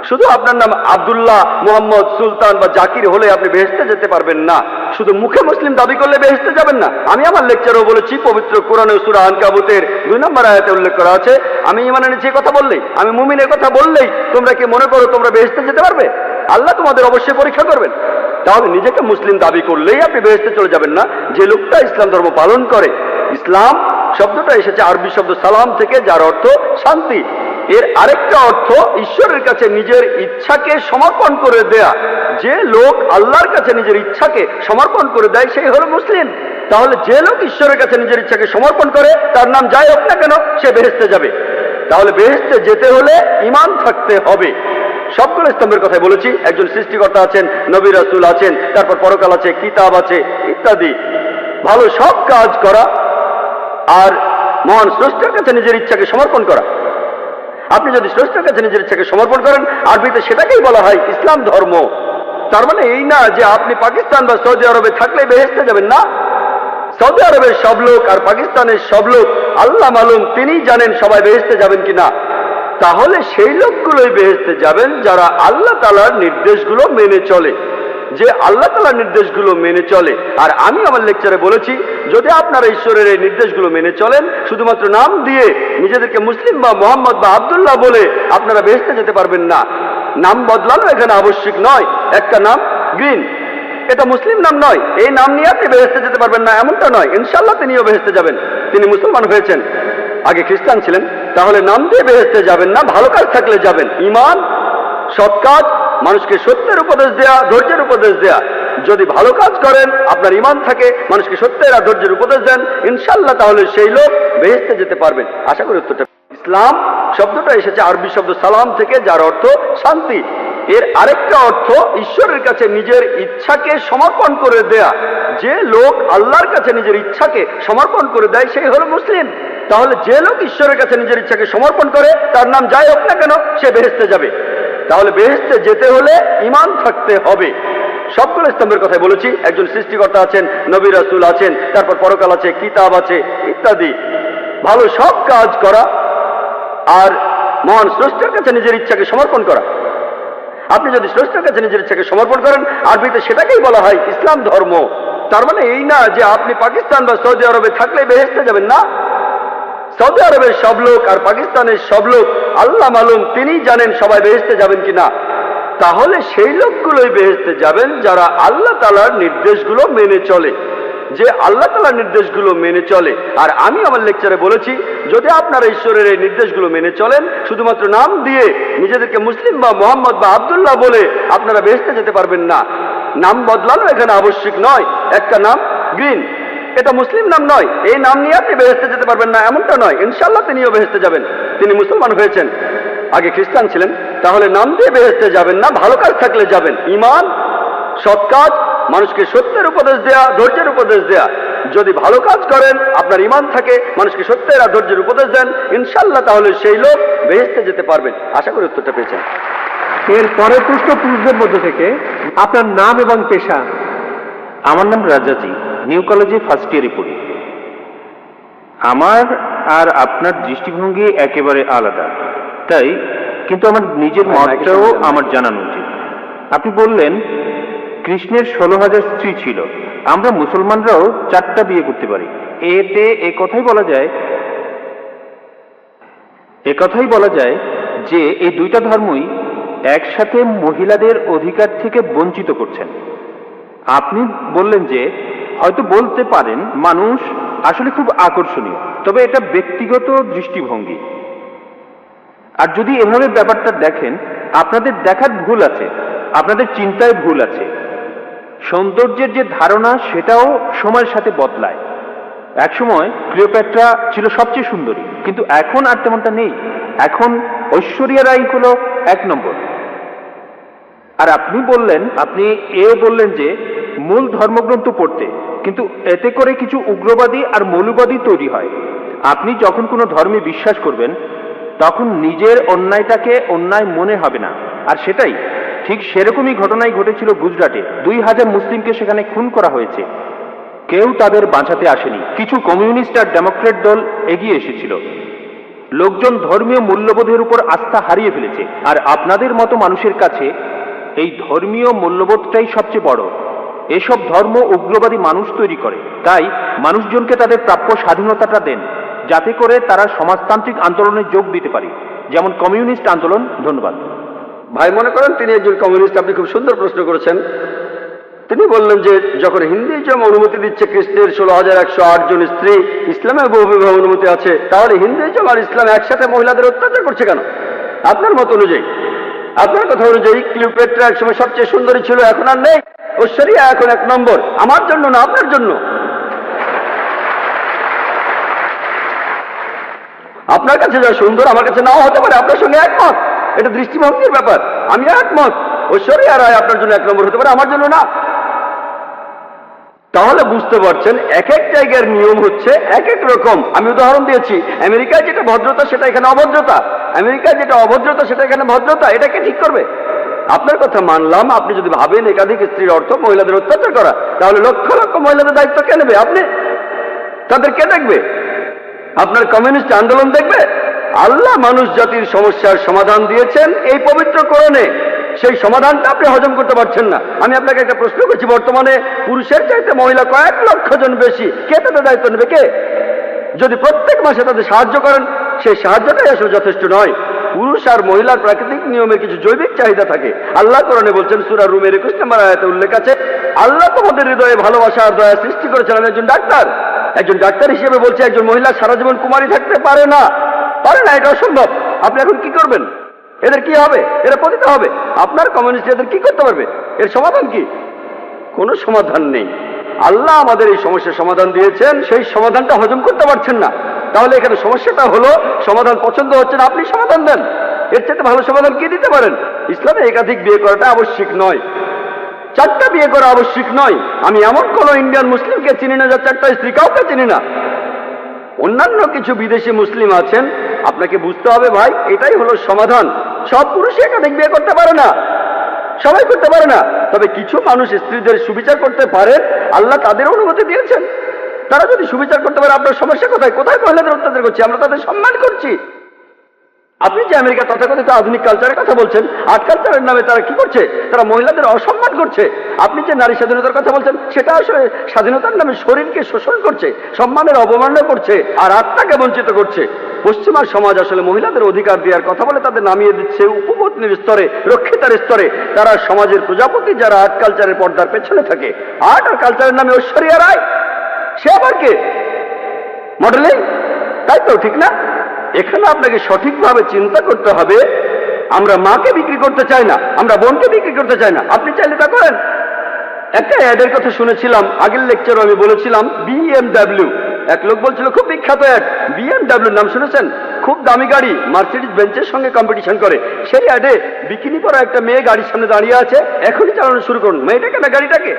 শুধু আপনার নাম আব্দুল্লাহ, মোহাম্মদ, সুলতান বা জাকির হলে আপনি বেহেশতে যেতে পারবেন না। শুধু মুখে মুসলিম দাবি করলে বেহেশতে যাবেন না। আমি আমার লেকচারেও বলেছি, পবিত্র কোরআনে সূরা আনকাবুতের 2 নম্বর আয়াতে উল্লেখ করা আছে, আমি ঈমান এনেছি কথা বললেই, আমি মুমিনের কথা বললেই তোমরা কি মনে করো তোমরা বেহেশতে যেতে পারবে? আল্লাহ তোমাদের অবশ্যই পরীক্ষা করবেন। তাহলে নিজেকে মুসলিম দাবি করলেই আপনি বেহেশতে চলে যাবেন না। যে লোকটা ইসলাম ধর্ম পালন করে, ইসলাম শব্দটা এসেছে আরবি শব্দ সালাম থেকে, যার অর্থ শান্তি। এর আরেকটা অর্থ ঈশ্বরের কাছে নিজের ইচ্ছাকে সমর্পণ করে দেয়া। যে লোক আল্লাহর কাছে নিজের ইচ্ছাকে সমর্পণ করে দেয় সেই হলো মুসলিম। তাহলে যে লোক ঈশ্বরের কাছে নিজের ইচ্ছাকে সমর্পণ করে, তার নাম যাই হোক না কেন, সে বেহেশতে যাবে। তাহলে বেহেশতে যেতে হলে ঈমান থাকতে হবে। সবগুলো স্তম্ভের কথাই বলেছি। একজন সৃষ্টিকর্তা আছেন, নবী রাসূল আছেন, তারপর পরকাল আছে, কিতাব আছে ইত্যাদি। ভালো সব কাজ করা আর মহান স্রষ্টার কাছে নিজের ইচ্ছাকে সমর্পণ করা। আপনি যদি স্রষ্টার কাছে নিজের ইচ্ছাকে সমর্পণ করেন, আরবিতে সেটাকেই বলা হয় ইসলাম ধর্ম। তার মানে এই না যে আপনি পাকিস্তান বা সৌদি আরবে থাকলে বেহেশতে যাবেন না। সৌদি আরবের সব লোক আর পাকিস্তানের সব লোক আল্লাহ মালুম, তিনি জানেন সবাই বেহেশতে যাবেন কিনা। তাহলে সেই লোকগুলোই বেহেশতে যাবেন যারা আল্লাহ তাআলার নির্দেশগুলো মেনে চলে, যে আল্লাহ তাআলার নির্দেশগুলো মেনে চলে। আর আমি আমার লেকচারে বলেছি, যদি আপনারা ঈশ্বরের এই নির্দেশগুলো মেনে চলেন, শুধুমাত্র নাম দিয়ে নিজেদেরকে মুসলিম বা মোহাম্মদ বা আব্দুল্লাহ বলে আপনারা বেহেশতে যেতে পারবেন না। নাম বদলানো এখানে আবশ্যক নয়। একটা নাম গ্রিন, এটা মুসলিম নাম নয়, এই নাম নিয়ে আপনি বেহেশতে যেতে পারবেন না এমনটা নয়। ইনশাআল্লাহ তিনিও বেহেশতে যাবেন, তিনি মুসলমান হয়েছেন, আগে খ্রিস্টান ছিলেন। তাহলে নাম দিয়ে বেহেশতে যাবেন না, ভালো কাজ থাকলে যাবেন। ঈমান, সৎ কাজ, মানুষকে সত্যের উপদেশ দেয়া, ধৈর্যের উপদেশ দেয়া। যদি ভালো কাজ করেন, আপনার ঈমান থাকে, মানুষকে সত্যের আর ধৈর্যের উপদেশ দেন, ইনশাআল্লাহ তাহলে সেই লোক বেহেশতে যেতে পারবেন। আশা করি উত্তরটা। ইসলাম শব্দটা এসেছে আরবি শব্দ সালাম থেকে, যার অর্থ শান্তি। এর আরেকটা অর্থ ঈশ্বরের কাছে নিজের ইচ্ছাকে সমর্পণ করে দেয়া। যে লোক আল্লাহর কাছে নিজের ইচ্ছাকে সমর্পণ করে দেয় সেই হলো মুসলিম। তাহলে যে লোক ঈশ্বরের কাছে নিজের ইচ্ছাকে সমর্পণ করে, তার নাম যাই হোক না কেন, সে বেহেশতে যাবে। তাহলে বেহেশতে যেতে হলে ঈমান থাকতে হবে। সবগুলো স্তম্ভের কথাই বলেছি। একজন সৃষ্টিকর্তা আছেন, নবী রাসূল আছেন, তারপর পরকাল আছে, কিতাব আছে ইত্যাদি। ভালো সব কাজ করা আর মহান স্রষ্টার কাছে নিজের ইচ্ছাকে সমর্পণ করা। আপনি যদি স্রষ্টার কাছে নিজের ইচ্ছাকে সমর্পণ করেন, আরবিতে সেটাকেই বলা হয় ইসলাম ধর্ম। তার মানে এই না যে আপনি পাকিস্তান বা সৌদি আরবে থাকলে বেহেশতে যাবেন না। সৌদি আরবের সব লোক আর পাকিস্তানের সব লোক আল্লাহ মালুম, তিনি জানেন সবাই বেহেশতে যাবেন কিনা। তাহলে সেই লোকগুলোই বেহেশতে যাবেন যারা আল্লাহ তাআলার নির্দেশগুলো মেনে চলে, যে আল্লাহ তাআলার নির্দেশগুলো মেনে চলে। আর আমি আমার লেকচারে বলেছি, যদি আপনারা ঈশ্বরের এই নির্দেশগুলো মেনে চলেন, শুধুমাত্র নাম দিয়ে নিজেদেরকে মুসলিম বা মোহাম্মদ বা আব্দুল্লাহ বলে আপনারা বেহেশতে যেতে পারবেন না। নাম বদলানো এখানে আবশ্যক নয়। একটা নাম গ্রিন, এটা মুসলিম নাম নয়, এই নাম নিয়ে আপনি বেহেশতে যেতে পারবেন না এমনটা নয়। ইনশাআল্লাহ তিনিও বেহেশতে যাবেন, তিনি মুসলমান হয়েছেন, আগে খ্রিস্টান ছিলেন। তাহলে নাম দিয়ে বেহেশতে যাবেন না, ভালো কাজ থাকলে যাবেন। ঈমান, সৎ কাজ, মানুষকে সত্যের উপদেশ দেয়া, ধৈর্যের উপদেশ দেয়া। যদি ভালো কাজ করেন, আপনার ঈমান থাকে, মানুষকে সত্যের আর ধৈর্যের উপদেশ দেন, ইনশাআল্লাহ তাহলে সেই লোক বেহেশতে যেতে পারবেন। আশা করি উত্তরটা পেয়েছেন। এর পরের প্রশ্ন পুরুষদের মধ্যে থেকে, আপনার নাম এবং পেশা। আমার নাম রাজাজি, নিউ কলেজে ফার্স্ট ইয়ারে পড়ি। আমার আর আপনার দৃষ্টিভঙ্গি একেবারে আলাদা, তাই কিন্তু আমার নিজের মতটাও আমার জানানো উচিত। আপনি বললেন কৃষ্ণের 16,000 স্ত্রী ছিল, আমরা মুসলমানরাও 4টা বিয়ে করতে পারি। এতে একথাই বলা যায় যে এই 2টা ধর্মই একসাথে মহিলাদের অধিকার থেকে বঞ্চিত করছেন। আপনি বললেন যে হয়তো বলতে পারেন মানুষ আসলে খুব আকর্ষণীয়, তবে এটা ব্যক্তিগত দৃষ্টিভঙ্গি। আর যদি এভাবে ব্যাপারটা দেখেন, আপনাদের দেখার ভুল আছে, আপনাদের চিন্তায় ভুল আছে। সৌন্দর্যের যে ধারণা সেটাও সময়ের সাথে বদলায়। একসময় ক্লিওপেট্রা ছিল সবচেয়ে সুন্দরী, কিন্তু এখন আর তেমনটা নেই। এখন ঐশ্বরিয়া রাই হলো 1 নম্বর। আর আপনি বললেন যে মূল ধর্মগ্রন্থ পড়তে, কিন্তু এতে করে কিছু উগ্রবাদী আর মৌলবাদী তৈরি হয়। আপনি যখন কোনো ধর্মে বিশ্বাস করবেন তখন নিজের অন্যায়টাকে অন্যায় মনে হবে না। আর সেটাই ঠিক সেরকমই ঘটনাই ঘটেছিল গুজরাটে। 2000 মুসলিমকে সেখানে খুন করা হয়েছে, কেউ তাদের বাঁচাতে আসেনি। কিছু কমিউনিস্ট আর ডেমোক্রেট দল এগিয়ে এসেছিল। লোকজন ধর্মীয় মূল্যবোধের উপর আস্থা হারিয়ে ফেলেছে, আর আপনাদের মতো মানুষের কাছে এই ধর্মীয় মূল্যবোধটাই সবচেয়ে বড়। এসব ধর্ম উগ্রবাদী মানুষ তৈরি করে। তাই মানুষজনকে তাদের প্রাপ্য স্বাধীনতাটা দেন, যাতে করে তারা সমাজতান্ত্রিক আন্দোলনে যোগ দিতে পারে, যেমন কমিউনিস্ট আন্দোলন। ধন্যবাদ। ভাই মনে করেন তিনি একজন কমিউনিস্ট। আপনি খুব সুন্দর প্রশ্ন করেছেন। তিনি বললেন যে যখন হিন্দুইজম অনুমতি দিচ্ছে খ্রিস্টের 16,108 জন স্ত্রী, ইসলামে বহু বিবাহ অনুমতি আছে, তাহলে হিন্দুইজম আর ইসলাম একসাথে মহিলাদের অত্যাচার করছে কেন? আপনার মত অনুযায়ী, আপনার কথা অনুযায়ী ক্লিওপেট্রা একসময় সবচেয়ে সুন্দরী ছিল, এখন আর নেই। ঐশ্বরিয়া এখন 1 নম্বর। আমার জন্য না, আপনার জন্য। আপনার কাছে যা সুন্দর আমার কাছে নাও হতে পারে, আপনার সঙ্গে একমত। এটা দৃষ্টিভঙ্গির ব্যাপার। আমি একমত, ঐশ্বরিয়া রায় আপনার জন্য 1 নম্বর হতে পারে, আমার জন্য না। তাহলে বুঝতে পারছেন এক এক জায়গার নিয়ম হচ্ছে এক এক রকম। আমি উদাহরণ দিয়েছি, আমেরিকায় যেটা ভদ্রতা সেটা এখানে অভদ্রতা, আমেরিকায় যেটা অভদ্রতা সেটা এখানে ভদ্রতা। এটাকে ঠিক করবে? আপনার কথা মানলাম। আপনি যদি ভাবেন একাধিক স্ত্রীর অর্থ মহিলাদের অত্যাচার করা, তাহলে লক্ষ লক্ষ মহিলাদের দায়িত্ব কে নেবে? আপনি। তাদের কে দেখবে? আপনার কমিউনিস্ট আন্দোলন দেখবে? আল্লাহ মানুষ জাতির সমস্যার সমাধান দিয়েছেন এই পবিত্র কোরআনে। সেই সমাধানটা আপনি হজম করতে পারছেন না। আমি আপনাকে একটা প্রশ্ন করছি, বর্তমানে পুরুষের চাইতে মহিলা কয়েক লক্ষ জন বেশি। কে তাদের দায়িত্ব নেবে? কে? যদি প্রত্যেক মাসে তাদের সাহায্য করেন, সেই সাহায্যটাই আসলে যথেষ্ট নয়। পুরুষ আর মহিলার প্রাকৃতিক নিয়মের কিছু জৈবিক চাহিদা থাকে। আল্লাহ কোরআনে বলছেন, সূরা রুমের 21 নম্বর আয়াতে উল্লেখ আছে, আল্লাহ তোমাদের হৃদয়ে ভালোবাসা আর দয়া সৃষ্টি করেছেন। আমি একজন ডাক্তার হিসেবে বলছি, একজন মহিলা সারা জীবন কুমারী থাকতে পারে না, এটা অসম্ভব। আপনি এখন কি করবেন? এদের কি হবে? এরা পতিত হবে। আপনার কমিউনিস্ট এদের কি করতে পারবে? এর সমাধান কি? কোনো সমাধান নেই। আল্লাহ আমাদের এই সমস্যার সমাধান দিয়েছেন, সেই সমাধানটা হজম করতে পারছেন না। তাহলে এখানে সমস্যাটা হলো সমাধান পছন্দ হচ্ছে না, আপনি সমাধান দেন। এর চাইতে ভালো সমাধান কি দিতে পারেন? ইসলামে একাধিক বিয়ে করাটা আবশ্যিক নয়, 4টা বিয়ে করা আবশ্যিক নয়। আমি এমন কোন ইন্ডিয়ান মুসলিমকে চিনি না যার 4টা স্ত্রী, কাউকে চিনি না। অন্যান্য কিছু বিদেশি মুসলিম আছেন। আপনাকে বুঝতে হবে ভাই, এটাই হলো সমাধান। সব পুরুষই একাধিক বিয়ে করতে পারে না, সবাই করতে পারে না। তবে কিছু মানুষ স্ত্রীদের সুবিচার করতে পারে, আল্লাহ তাদের অনুমতি দিয়েছেন। তারা যদি সুবিচার করতে পারে, আপনার সমস্যা কোথায়? কোথায় মহিলাদের অত্যাচার করছি? আমরা তাদের সম্মান করছি। আপনি যে আমেরিকা তথাকথিত আধুনিক কালচারের কথা বলছেন, আর্ট কালচারের নামে তারা কি করছে? তারা মহিলাদের অসম্মান করছে। আপনি যে নারী স্বাধীনতার কথা বলছেন, সেটা আসলে স্বাধীনতার নামে শরীরকে শোষণ করছে, সম্মানের অবমাননা করছে, আর আত্মাকে বঞ্চিত করছে। পশ্চিমা সমাজ আসলে মহিলাদের অধিকার দেওয়ার কথা বলে তাদের নামিয়ে দিচ্ছে উপপত্নীর স্তরে, রক্ষিতার স্তরে। তারা সমাজের প্রজাপতি, যারা আর্ট কালচারের পর্দার পেছনে থাকে। আর্ট আর কালচারের নামে ঐশ্বরিয়া রায়, সে আবার কে? মডেলিং, তাই তো? ঠিক না? এখানে আপনাকে সঠিকভাবে চিন্তা করতে হবে। আমরা মাকে বিক্রি করতে চাই না, আমরা বোনকে বিক্রি করতে চাই না। আপনি চাইলে তা করেন। একটা অ্যাডের কথা শুনেছিলাম, আগের লেকচারে আমি বলেছিলাম, BMW। এক লোক বলছিল, খুব বিখ্যাত অ্যাড, BMW নাম শুনেছেন? খুব দামি গাড়ি, মার্সিডিজ বেঞ্চের সঙ্গে কম্পিটিশন করে। সেই অ্যাডে বিকিনি পরা একটা মেয়ে গাড়ির সামনে দাঁড়িয়ে আছে, এখনই চালানো শুরু করুন। মেয়েটাকে না গাড়িটাকে?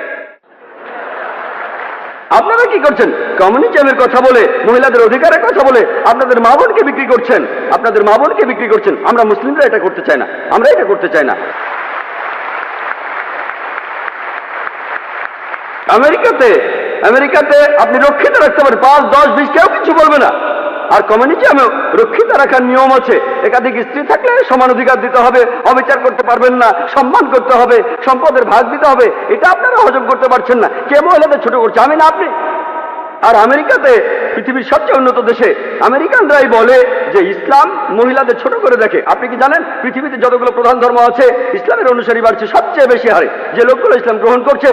আপনারা কি করছেন? কমিউনিজমের কথা বলে, মহিলাদের অধিকারের কথা বলে আপনাদের মা বোনকে বিক্রি করছেন, আপনাদের মা বোনকে বিক্রি করছেন। আমরা মুসলিমরা এটা করতে চাই না, আমরা এটা করতে চাই না। আমেরিকাতে আপনি রক্ষিত রাখতে পারেন 5, 10, 20, কেউ কিছু বলবে না। আর কমিউনিজমে রক্ষিত রাখার নিয়ম আছে, একাধিক স্ত্রী থাকলে সমান অধিকার দিতে হবে, অবিচার করতে পারবেন না, সম্মান করতে হবে, সম্পদের ভাগ দিতে হবে। এটা আপনারা হজম করতে পারছেন না। কে মহিলাদের ছোট করছে? আমি না আপনি? আর আমেরিকাতে, পৃথিবীর সবচেয়ে উন্নত দেশে, আমেরিকানরাই বলে যে ইসলাম মহিলাদের ছোট করে দেখে। আপনি কি জানেন পৃথিবীতে যতগুলো প্রধান ধর্ম আছে, ইসলামের অনুসারী বাড়ছে সবচেয়ে বেশি হারে। যে লোকগুলো ইসলাম গ্রহণ করছে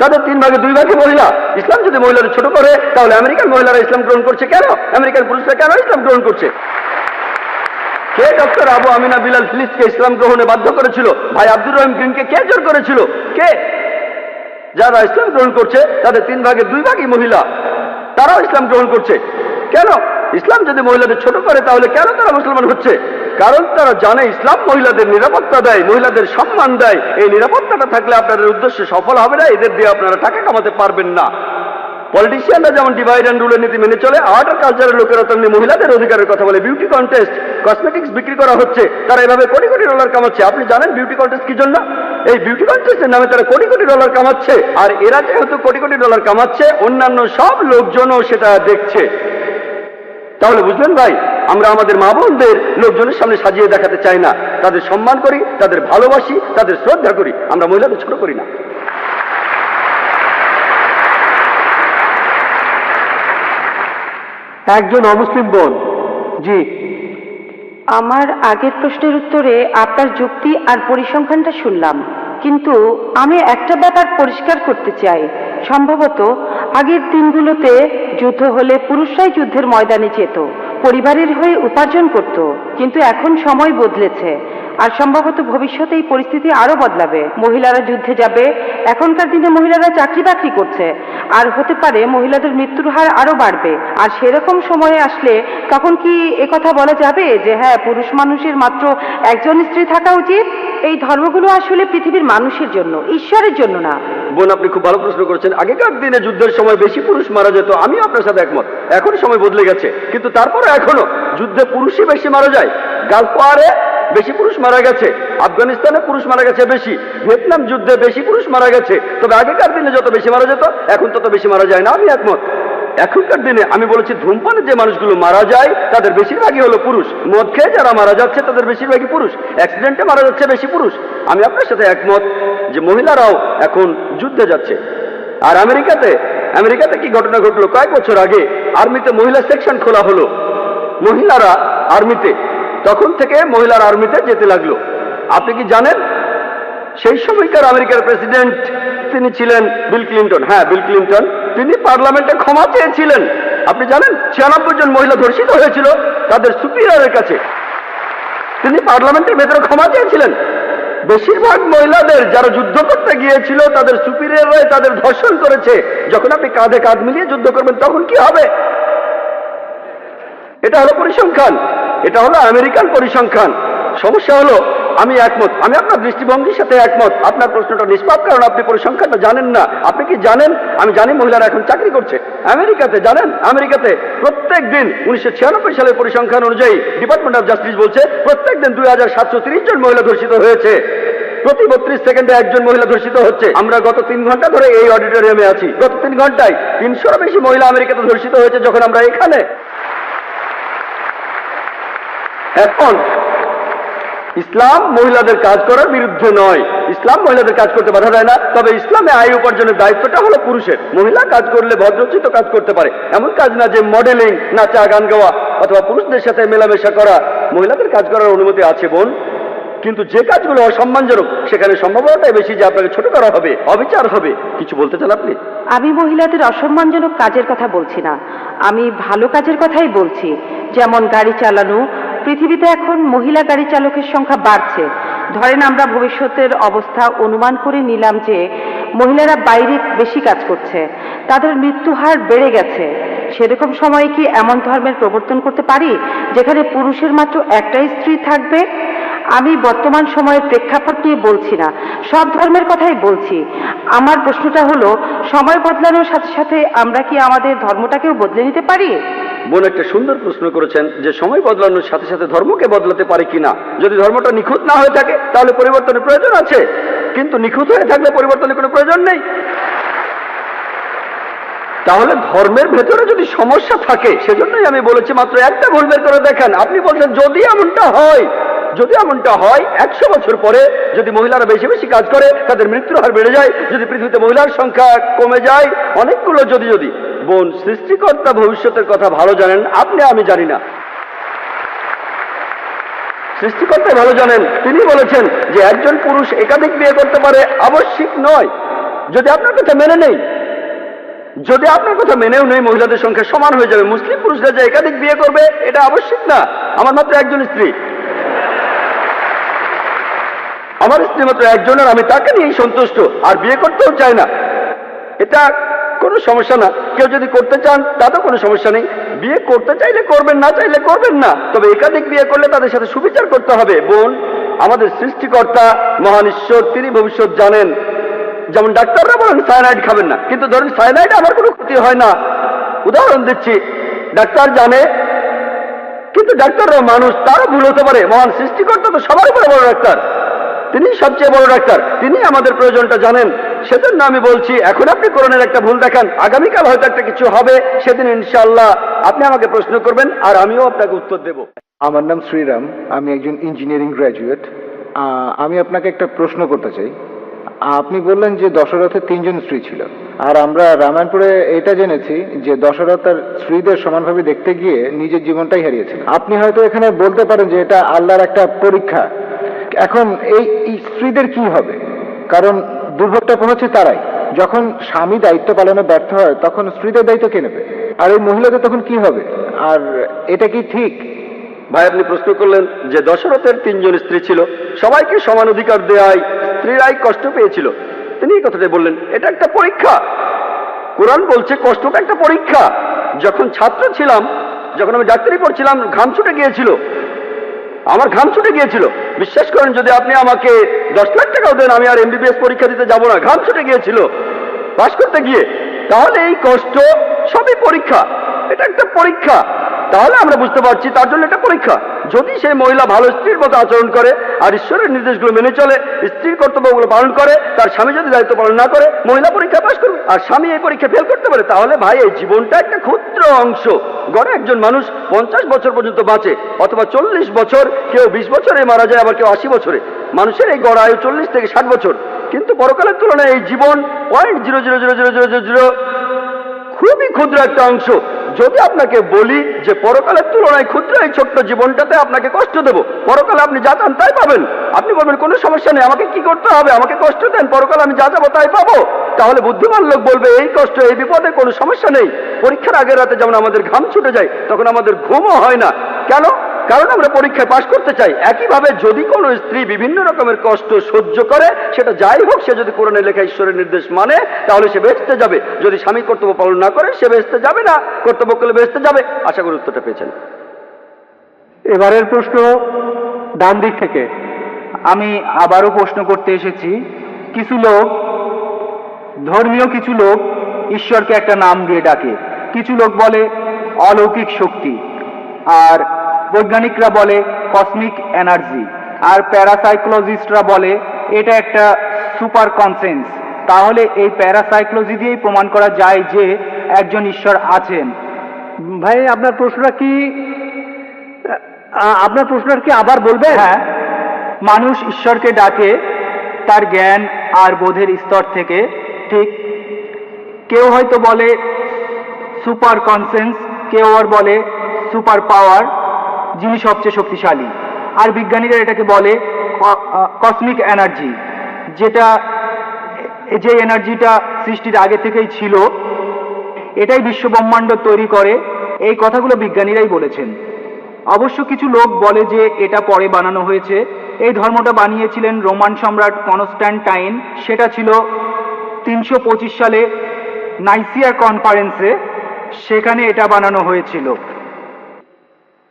তাদের 3 ভাগে 2 ভাগে মহিলা। ইসলাম যদি মহিলাদের ছোট করে, তাহলে আমেরিকান মহিলারা ইসলাম গ্রহণ করছে কেন? আমেরিকান পুরুষরা কেন ইসলাম গ্রহণ করছে? কে ডক্টর আবু আমিনা বিলাল ফিলিসকে ইসলাম গ্রহণে বাধ্য করেছিল? ভাই আব্দুর রহিম গ্রিনকে কে জোর করেছিল? কে? যারা ইসলাম গ্রহণ করছে তাদের 3 ভাগে 2 ভাগই মহিলা, তারাও ইসলাম গ্রহণ করছে। কেন? ইসলাম যদি মহিলাদের ছোট করে, তাহলে কেন তারা মুসলমান হচ্ছে? কারণ তারা জানে ইসলাম মহিলাদের নিরাপত্তা দেয়, মহিলাদের সম্মান দেয়। এই নিরাপত্তাটা থাকলে আপনাদের উদ্দেশ্য সফল হবে না, এদের দিয়ে আপনারা টাকা কামাতে পারবেন না। পলিটিশিয়ানরা যেমন ডিভাইড অ্যান্ড রুলের নীতি মেনে চলে, আর্ট আর কালচারের লোকেরা তেমনি মহিলাদের অধিকারের কথা বলে। বিউটি কন্টেস্ট, কসমেটিক্স বিক্রি করা হচ্ছে, তারা এভাবে কোটি কোটি ডলার কামাচ্ছে। আপনি জানেন বিউটি কন্টেস্ট কি জন্য? এই বিউটি কন্টেস্টের নামে তারা কোটি কোটি ডলার কামাচ্ছে। আর এরা যেহেতু কোটি কোটি ডলার কামাচ্ছে, অন্যান্য সব লোকজনও সেটা দেখছে। তাহলে বুঝলেন ভাই, আমরা আমাদের মা বোনদের লোকজনের সামনে সাজিয়ে দেখাতে চাই না। তাদের সম্মান করি, তাদের ভালোবাসি, তাদের শ্রদ্ধা করি। আমরা মহিলাদের ছোট করি না। একজন অমুসলিম বোন। জি, আমার আগের প্রশ্নের উত্তরে আপনার যুক্তি আর পরিসংখ্যানটা শুনলাম, কিন্তু আমি একটা ব্যাপার পরিষ্কার করতে চাই। সম্ভবত আগের দিনগুলোতে যুদ্ধ হলে পুরুষরাই যুদ্ধের ময়দানে যেত, পরিবারের হয়ে উপার্জন করত, কিন্তু এখন সময় বদলেছে আর সম্ভবত ভবিষ্যতে এই পরিস্থিতি আরো বদলাবে। মহিলারা যুদ্ধে যাবে, এখনকার দিনে মহিলারা চাকরি বাকরি করছে, আর হতে পারে মহিলাদের মৃত্যুর হার আরো বাড়বে। আর সেরকম সময়ে আসলে তখন কি একথা বলা যাবে যে হ্যাঁ, পুরুষ মানুষের মাত্র একজন স্ত্রী থাকা উচিত? এই ধর্মগুলো আসলে পৃথিবীর মানুষের জন্য, ঈশ্বরের জন্য না। বোন, আপনি খুব ভালো প্রশ্ন করেছেন। আগেকার দিনে যুদ্ধের সময় বেশি পুরুষ মারা যেত, আমিও আপনার সাথে একমত। এখন সময় বদলে গেছে, কিন্তু তারপরে এখনো যুদ্ধে পুরুষই বেশি মারা যায়। গালফ ওয়ারে বেশি পুরুষ মারা গেছে, আফগানিস্তানে পুরুষ মারা গেছে বেশি, ভিয়েতনাম যুদ্ধে বেশি পুরুষ মারা গেছে। তবে আগেকার দিনে যত বেশি মারা যেত, এখন তত বেশি মারা যায় না, আমি একমত। এখনকার দিনে আমি বলেছি, ধূমপানে যে মানুষগুলো মারা যায় তাদের বেশিরভাগই হলো পুরুষ। মদ খেয়ে যারা মারা যাচ্ছে তাদের বেশিরভাগই পুরুষ। অ্যাক্সিডেন্টে মারা যাচ্ছে বেশি পুরুষ। আমি আপনার সাথে একমত যে মহিলারাও এখন যুদ্ধে যাচ্ছে। আর আমেরিকাতে কি ঘটনা ঘটলো? কয়েক বছর আগে আর্মিতে মহিলা সেকশন খোলা হলো, মহিলারা আর্মিতে, তখন থেকে মহিলার আর্মিতে যেতে লাগলো। আপনি কি জানেন সেই সময়কার আমেরিকার প্রেসিডেন্ট তিনি ছিলেন বিল ক্লিন্টন। হ্যাঁ, বিল ক্লিন্টন। তিনি পার্লামেন্টে ক্ষমা চেয়েছিলেন। আপনি জানেন 96 জন মহিলা ধর্ষিত হয়েছিল তাদের সুপিরিয়রের কাছে। তিনি পার্লামেন্টের ভেতরে ক্ষমা চেয়েছিলেন। বেশিরভাগ মহিলাদের যারা যুদ্ধ করতে গিয়েছিল তাদের সুপিরিয়ররাই তাদের ধর্ষণ করেছে। যখন আপনি কাঁধে কাঁধ মিলিয়ে যুদ্ধ করবেন তখন কি হবে? এটা হলো পরিসংখ্যান, এটা হলো আমেরিকান পরিসংখ্যান। সমস্যা হলো আমি একমত, আমি আপনার দৃষ্টিভঙ্গির সাথে একমত। আপনার প্রশ্নটা নিষ্পাপ, কারণ আপনি পরিসংখ্যানটা জানেন না। আপনি কি জানেন? আমি জানি মহিলারা এখন চাকরি করছে আমেরিকাতে। জানেন আমেরিকাতে প্রত্যেক দিন 1996 সালের পরিসংখ্যান অনুযায়ী ডিপার্টমেন্ট অফ জাস্টিস বলছে প্রত্যেক দিন 2730 জন মহিলা ধর্ষিত হয়েছে। প্রতি 32 সেকেন্ডে একজন মহিলা ধর্ষিত হচ্ছে। আমরা গত 3 ঘন্টা ধরে এই অডিটোরিয়ামে আছি, গত 3 ঘন্টায় 300-এর বেশি মহিলা আমেরিকাতে ধর্ষিত হয়েছে যখন আমরা এখানে। এখন ইসলাম মহিলাদের কাজ করার বিরুদ্ধে নয়, ইসলাম মহিলাদের কাজ করতে বাধা দেয় না। তবে ইসলামে আয় উপার্জনের দায়িত্বটা হলো পুরুষের। মহিলা কাজ করলে ভদ্রোচিত কাজ করতে পারে, এমন কাজ না যে মডেলিং, নাচা, গান গাওয়া অথবা পুরুষদের সাথে মেলামেশা করা। মহিলাদের কাজ করার অনুমতি আছে বোন, কিন্তু যে কাজগুলো অসম্মানজনক সেখানে সম্ভাবনাটাই বেশি যে আপনাকে ছোট করা হবে, অবিচার হবে। কিছু বলতে চান আপনি? আমি মহিলাদের অসম্মানজনক কাজের কথা বলছি না, আমি ভালো কাজের কথাই বলছি। যেমন গাড়ি চালানো। পৃথিবীতে এখন মহিলা গাড়ি চালকের সংখ্যা বাড়ছে। ধরেন আমরা ভবিষ্যতের অবস্থা অনুমান করে নিলাম যে মহিলারা বাইরে বেশি কাজ করছে, তাদের মৃত্যু হার বেড়ে গেছে। সেরকম সময়ে কি এমন ধর্মের প্রবর্তন করতে পারি যেখানে পুরুষের মাত্র একটাই স্ত্রী থাকবে? আমি বর্তমান সময়ের প্রেক্ষাপট নিয়ে বলছি না, সব ধর্মের কথাই বলছি। আমার প্রশ্নটা হলো, সময় বদলানোর সাথে সাথে আমরা কি আমাদের ধর্মটাকেও বদলে নিতে পারি? বোন একটা সুন্দর প্রশ্ন করেছেন যে সময় বদলানোর সাথে সাথে ধর্মকে বদলাতে পারে কিনা। যদি ধর্মটা নিখুঁত না হয়ে থাকে তাহলে পরিবর্তনের প্রয়োজন আছে, কিন্তু নিখুঁত হয়ে থাকলে পরিবর্তনের কোনো প্রয়োজন নেই। তাহলে ধর্মের ভেতরে যদি সমস্যা থাকে, সেজন্যই আমি বলেছি মাত্র একটা ভুল বের করে দেখেন। আপনি বলছেন যদি এমনটা হয়, যদি এমনটা হয় 100 বছর পরে যদি মহিলারা বেশি বেশি কাজ করে তাদের মৃত্যুর হার বেড়ে যায়, যদি পৃথিবীতে মহিলার সংখ্যা কমে যায়, অনেকগুলো যদি বোন, সৃষ্টিকর্তা ভবিষ্যতের কথা ভালো জানেন, আপনি আমি জানি না। সৃষ্টিকর্তা ভালো জানেন। তিনি বলেছেন যে একজন পুরুষ একাধিক বিয়ে করতে পারে, আবশ্যিক নয়। যদি আপনার কথা মেনে নেই, যদি আপনার কথা মেনেও নেই, মহিলাদের সংখ্যা সমান হয়ে যাবে। মুসলিম পুরুষরা যে একাধিক বিয়ে করবে এটা আবশ্যিক না। আমার মাত্র একজন স্ত্রী, আমার স্ত্রী মাত্র একজন, আর আমি তাকে নিয়েই সন্তুষ্ট, আর বিয়ে করতেও চাই না। এটা কোনো সমস্যা না। কেউ যদি করতে চান তাতেও কোনো সমস্যা নেই। বিয়ে করতে চাইলে করবেন, না চাইলে করবেন না। তবে একাধিক বিয়ে করলে তাদের সাথে সুবিচার করতে হবে। বোন, আমাদের সৃষ্টিকর্তা মহান ঈশ্বর, তিনি ভবিষ্যৎ জানেন। যেমন ডাক্তাররা বলেন সায়ানাইড খাবেন না, কিন্তু ধরেন সায়ানাইড আমার কোনো ক্ষতি হয় না। উদাহরণ দিচ্ছি, ডাক্তার জানে, কিন্তু ডাক্তাররা মানুষ, তারও ভুল হতে পারে। মহান সৃষ্টিকর্তা তো সবার উপরে বড় ডাক্তার, তিনি সবচেয়ে বড় ডাক্তার, তিনি আমাদের প্রয়োজনটা জানেন। সেজন্য আমি বলছি, এখন আপনি কোরআনের একটা ভুল দেখান, আগামীকাল হয়তো একটা কিছু হবে, সেদিন ইনশাআল্লাহ আপনি আমাকে প্রশ্ন করবেন আর আমিও আপনাকে উত্তর দেব। আমার নাম শ্রীরাম, আমি একজন ইঞ্জিনিয়ারিং গ্র্যাজুয়েট। আমি আপনাকে একটা প্রশ্ন করতে চাই। আপনি বললেন যে দশরথের 3 জন স্ত্রী ছিল, আর আমরা রামায়ণপুরে এটা জেনেছি যে দশরথ তার স্ত্রীদের সমানভাবে দেখতে গিয়ে নিজের জীবনটাই হারিয়েছিল। আপনি হয়তো এখানে বলতে পারেন যে এটা আল্লাহর একটা পরীক্ষা। এখন এই স্ত্রীদের কি হবে? কারণ দুর্ভোগটা পৌঁছে তারাই, যখন স্বামী দায়িত্ব পালনে ব্যর্থ হয় তখন স্ত্রীদের দায়িত্ব কে নেবে? আর এই মহিলাদের তখন কি হবে? আর এটা কি ঠিক? ভাই, আপনি প্রশ্ন করলেন যে দশরথের 3 জন স্ত্রী ছিল, সবাইকে সমান অধিকার দেয়ায় স্ত্রীরাই কষ্ট পেয়েছিল। তিনি এই কথাটাই বললেন, এটা একটা পরীক্ষা। কোরআন বলছে কষ্টটা একটা পরীক্ষা। যখন ছাত্র ছিলাম, যখন আমি ডাক্তারি পড়ছিলাম, ঘাম ছুটে গিয়েছিল, আমার ঘাম ছুটে গিয়েছিল। বিশ্বাস করেন, যদি আপনি আমাকে 10 লাখ টাকাও দেন, আমি আর MBBS পরীক্ষা দিতে যাব না। ঘাম ছুটে গিয়েছিল পাশ করতে গিয়ে। তাহলে এই কষ্ট সবই পরীক্ষা, এটা একটা পরীক্ষা। তাহলে আমরা বুঝতে পারছি তার জন্য একটা পরীক্ষা। যদি সেই মহিলা ভালো স্ত্রীর মতো আচরণ করে আর ঈশ্বরের নির্দেশগুলো মেনে চলে, স্ত্রীর কর্তব্যগুলো পালন করে, তার স্বামী যদি দায়িত্ব পালন না করে, মহিলা পরীক্ষা পাশ করবে আর স্বামী এই পরীক্ষা ফেল করতে পারে, তাহলে ভাই এই জীবনটা একটা ক্ষুদ্র অংশ। গড়ে একজন মানুষ 50 বছর পর্যন্ত বাঁচে, অথবা 40 বছর, কেউ 20 বছরে মারা যায়, আবার কেউ 80 বছরে। মানুষের এই গড় আয়ু 40 থেকে 60 বছর, কিন্তু পরকালের তুলনায় এই জীবন 0.00000 খুবই ক্ষুদ্র একটা অংশ। যদি আপনাকে বলি যে পরকালের তুলনায় ক্ষুদ্র এই ছোট্ট জীবনটাতে আপনাকে কষ্ট দেব, পরকালে আপনি যা চান তাই পাবেন, আপনি বলবেন কোনো সমস্যা নেই, আমাকে কি করতে হবে, আমাকে কষ্ট দেন, পরকালে আমি যা যাবো তাই পাবো। তাহলে বুদ্ধিমান লোক বলবে এই কষ্ট, এই বিপদে কোনো সমস্যা নেই। পরীক্ষার আগের রাতে যেমন আমাদের ঘাম ছুটে যায়, তখন আমাদের ঘুমও হয় না। কেন? কারণ আমরা পরীক্ষায় পাশ করতে চাই। একইভাবে যদি কোনো স্ত্রী বিভিন্ন রকমের কষ্ট সহ্য করে, সেটা যাই হোক, সে যদি কোরআনে লেখা ঈশ্বরের নির্দেশ মানে, তাহলে সে বেহেশতে যাবে। যদি স্বামী কর্তব্য পালন না করে, সে বেহেশতে যাবে না, কর্তব্য করলে বেহেশতে যাবে। আশা করি উত্তরটা পেয়েছেন। এবারের প্রশ্ন ডান দিক থেকে। আমি আবারও প্রশ্ন করতে এসেছি। কিছু লোক, ধর্মীয় কিছু লোক ঈশ্বরকে একটা নাম দিয়ে ডাকে। কিছু লোক বলে অলৌকিক শক্তি, আর বৈজ্ঞানিকরা বলে কসমিক এনার্জি, আর প্যারাসাইকোলজিস্টরা বলে এটা একটা সুপার কনসেন্স। তাহলে এই প্যারাসাইকোলজি দিয়েই প্রমাণ করা যায় যে একজন ঈশ্বর আছেন। ভাই, আপনার প্রশ্নটা কি, আপনার প্রশ্নটা কি আবার বলবেন? হ্যাঁ, মানুষ ঈশ্বরকে ডাকে তার জ্ঞান আর বোধের স্তর থেকে। ঠিক, কেউ হয়তো বলে সুপার কনসেন্স, কেউ আর বলে সুপার পাওয়ার, যিনি সবচেয়ে শক্তিশালী। আর বিজ্ঞানীরা এটাকে বলে কসমিক এনার্জি, যেটা যে এনার্জিটা সৃষ্টির আগে থেকেই ছিল, এটাই বিশ্ব ব্রহ্মাণ্ড তৈরি করে। এই কথাগুলো বিজ্ঞানীরাই বলেছেন। অবশ্য কিছু লোক বলে যে এটা পরে বানানো হয়েছে। এই ধর্মটা বানিয়েছিলেন রোমান সম্রাট কনস্ট্যান্টাইন। সেটা ছিল 325 সালে নাইসিয়া কনফারেন্সে, সেখানে এটা বানানো হয়েছিল।